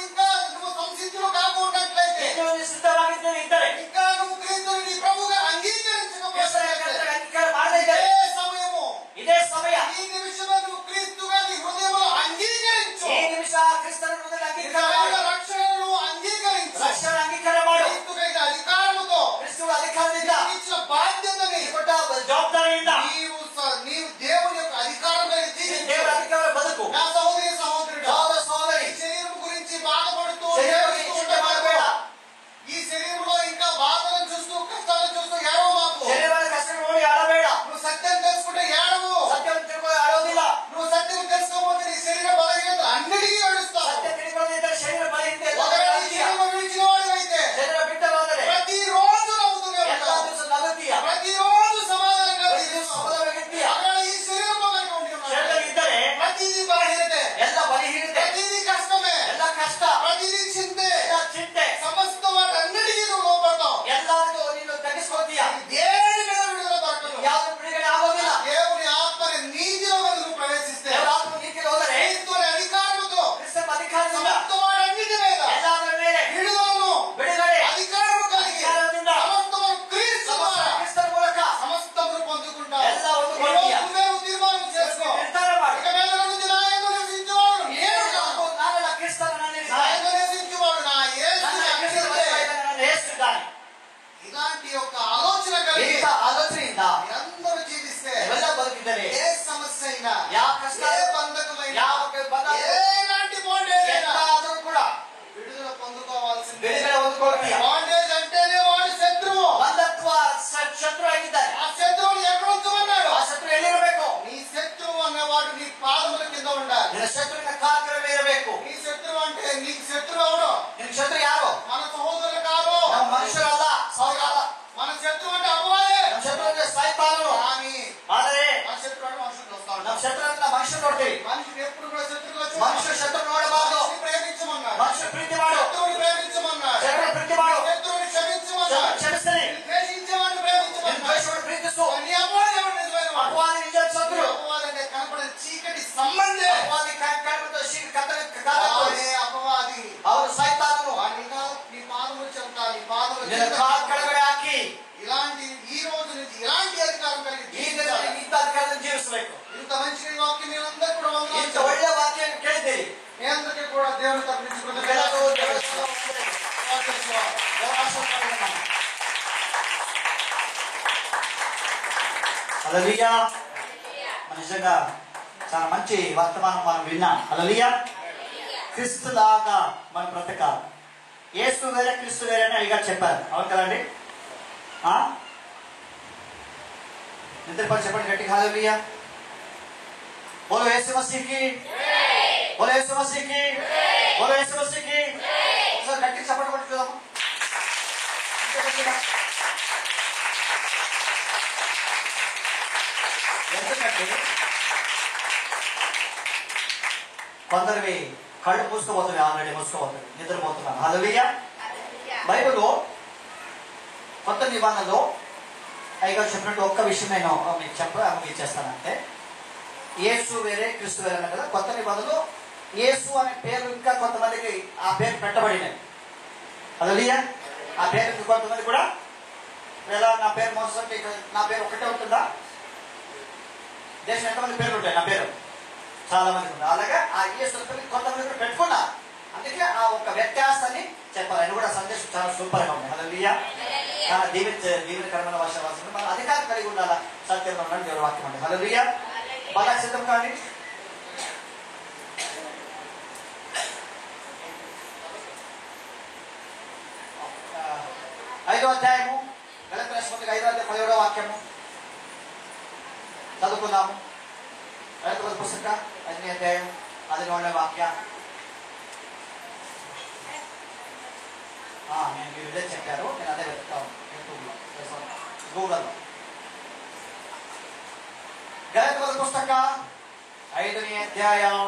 ఇంకా నువ్వు సంసిద్ధులు కాకుండాట్లయితే ಇನ್ನು ನೀನು ಸಿದ್ಧವಾಗಿ శత్రువుల మనుషులతోటి మనిషిని ఎప్పుడు కూడా శత్రువుగా మనుషులు శత్రువు ನೋಡಬಾರದು. మనిషిని ప్రేమించమన్నాడు. మనుషులు ప్రీతి ಮಾಡು. శత్రువుని ప్రేమించమన్నాడు. శత్రువుని ప్రీతి ಮಾಡು. శత్రువుని క్షమించమన్నాడు. క్షమిస్తని. ద్వేషించేవాడిని నిన్ను ప్రేమించమన్నాడు. ద్వేషించేవాడిని ప్రీతిస్తు. నీ అపవాది నిజమైన వాడు. అపవాది నిజమైన శత్రువు. అపవాది అంటే కనపడే చీకటి సంబంధే. అపవాది కనపడే చీకటి కాదు. వాడే అపవాది. అవును సైతాను. వాడిని నీ పాదములు చెబుతా, నీ పాదములు నిన్ను కాలు కడగಡೆ ಹಾಕಿ ఇలాంటి ఈ రోజు నుంచి ఇలాంటి అధికారం కలిగి ఈ దిన ఇంత అధికారం జీవిಸಬೇಕು. ఇంత మంచి వాక్యం మీరందరూ కూడా ఇంత వందనాలు. ಒಳ್ಳೆ ವಾಕ್ಯವನ್ನು ಕೇಳಿದ್ದೀರಿ. మీ అందరికీ కూడా దేవుని తరపు నుంచి ಎಲ್ಲರೂ ದೇವರ హల్లెలూయా. నిజంగా చాలా మంచి వర్తమానం మనం విన్నాం. హల్లెలూయా. క్రీస్తులాగా మన బ్రతకాలి. యేసు వేరే క్రీస్తు వేరే అని అడిగా చెప్పారు. అవును కదండి? నిద్రపడి చెప్పండి గట్టిగా హల్లెలూయా. बोलो यीशु मसीह की, बोलो यीशु मसीह की, बोलो यीशु मसीह की. सर गट्टी सपोर्ट కొట్టుదాము. ఎందుకంటే కొందరివి కళ్ళు మూసుకోబోతున్నాయి, ఆల్రెడీ మూసుకోబోతుంది, నిద్రపోతున్నాను. హల్లెలూయా. బైబిల్లో కొత్త నిబంధనలో అయ్యగా చెప్పినట్టు ఒక్క విషయం నేను మీకు ముగించేస్తానంటే, యేసు వేరే క్రీస్తు వేరే కదా. కొత్త నిబంధనలో యేసు అనే పేరు ఇంకా కొంతమందికి ఆ పేరు పెట్టబడినాయి. హల్లెలూయా. ఆ పేరు కొంతమంది కూడా ఎలా నా పేరు మోసం, నా పేరు ఒకటే ఉంటుందా? దేశం ఎంతమంది పేర్లు ఉంటాయి? నా పేరు చాలా మంది ఉంటాయి. అలాగే ఆ యేసు కొంతమంది కూడా పెట్టుకున్నా. అందుకే ఆ ఒక వ్యత్యాసాన్ని చెప్పాలి. ఆయన కూడా సందేశం చాలా సూపర్ గా ఉంది. హల్లెలూయా. చాలా దీవెనకరమైన వర్షం మన అధికారం కలిగి ఉండాలా. సత్యంలో ఉండాలి. దేవుని వాక్యం ఉంది. హల్లెలూయా. బాగా సిద్ధం కానీ ఐదో అధ్యాయము గలతీ రాష్ట్రపతికి 5వ అధ్యాయం 17వ వాక్యము చదువుకుందాము. గలతీ పుస్తక 5వ అధ్యాయం 11వ వాక్య. నేను మీరు ఇదే చెప్పారు, నేను అదే వెతుకుతాను యూట్యూబ్లో, గూగుల్లో. గలతీ పుస్తక 5వ అధ్యాయం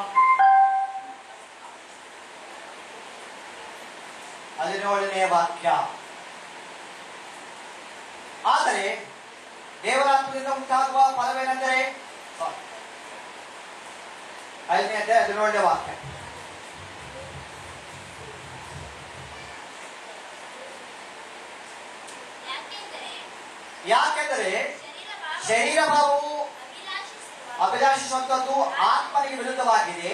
17ನೇ ವಾಕ್ಯ. ಆದರೆ ದೇವರಾತ್ಮದಿಂದ ಉಂಟಾಗುವ ಫಲವೇನೆಂದರೆ, 5ನೇ ಅಧ್ಯಾಯ 17ನೇ ವಾಕ್ಯ. ಯಾಕೆಂದರೆ ಶರೀರ ಭಾವವು ಅಭಿಲಾಷಿಸುವಂಥದ್ದು ಆತ್ಮನಿಗೆ ವಿರುದ್ಧವಾಗಿದೆ,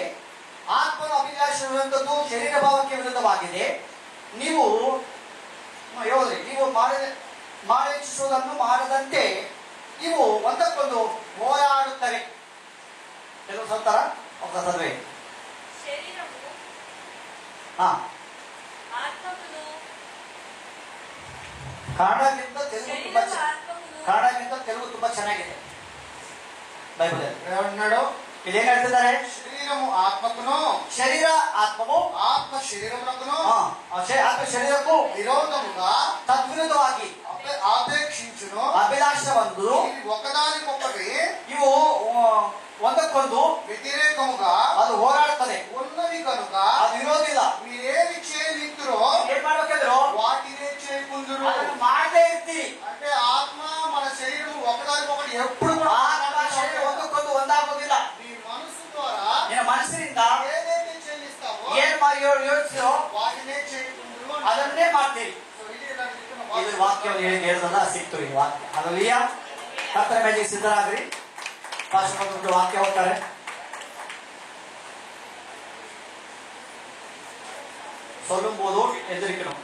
ಆತ್ಮನು ಅಭಿಲಾಷಿಸುವಂಥದ್ದು ಶರೀರ ಭಾವಕ್ಕೆ ವಿರುದ್ಧವಾಗಿದೆ. ನೀವು ಮಾಡಿಸುವುದನ್ನು ಮಾಡದಂತೆ ಇವು ಒಂದಕ್ಕೊಂದು ಹೋರಾಡುತ್ತವೆ. తెలుగు చదువుతారా? ఒక చదివే. కನ್ನಡಕ್ಕಿಂತ తెలుగు ತುಂಬಾ ಚೆನ್ನಾಗಿದೆ బైబిల్. ఏమన్నాడు? ఇదేం ಹೇಳ್ತಿದ್ದಾರೆ? శరీరము ఆత్మకును, శరీర ఆత్మము, ఆత్మ శరీరమునకును, ఆత్మ శరీరకు విరోధముగా తద్విరుద్ధವಾಗಿ ఆపేక్షించును, అభిలాషవందు ఒకదానికొకటి ఇವು ಒಂದಕ್ಕೊಂದು వ్యతిరేకముగా ಅದು ಹೋರಾಡುತ್ತದೆ ఉన్నవి కనుక ಅದು ವಿರೋಧಿಲ್ಲ. మీరేమి చేయనిత్తురో ಏನ್ ಮಾಡ್ಬೇಕಂದ್ರು వాటినే చేయకుందురు. ಅದನ್ನು ಮಾಡದೇ ಇರ್ತೀರಿ. అంటే ఆత్మ మన శరీరం ఒకదానికొకటి ఎప్పుడు కూడా ಶರೀರ ಒಂದಕ್ಕೊಂದು ಒಂದಾಗೋದಿಲ್ಲ. నీ మనసు ద్వారా ನಿನ್ನ ಮನಸ್ಸಿನಿಂದ ఏదైతే చేయిస్తావో ಏನ್ ಯೋಚಿಸೋ వాటినే చేయకుందురు. ಅದನ್ನೇ ಮಾಡ್ತೀರಿ. ಇದು ವಾಕ್ಯವನ್ನು ಹೇಳಿದಲ್ಲ ಸಿಕ್ತು ಈ ವಾಕ್ಯ. ಹల్లೆಲೂಯಾ. ಕರ್ತನ ಮೇಲೆ ಸಿದ್ಧರಾಗ್ರಿ. ಪಾಸ್ಟರ್ ವಾಕ್ಯ ಹೋಗ್ತಾರೆ. சொல்லும் போதோ எதிர்க்கணும்.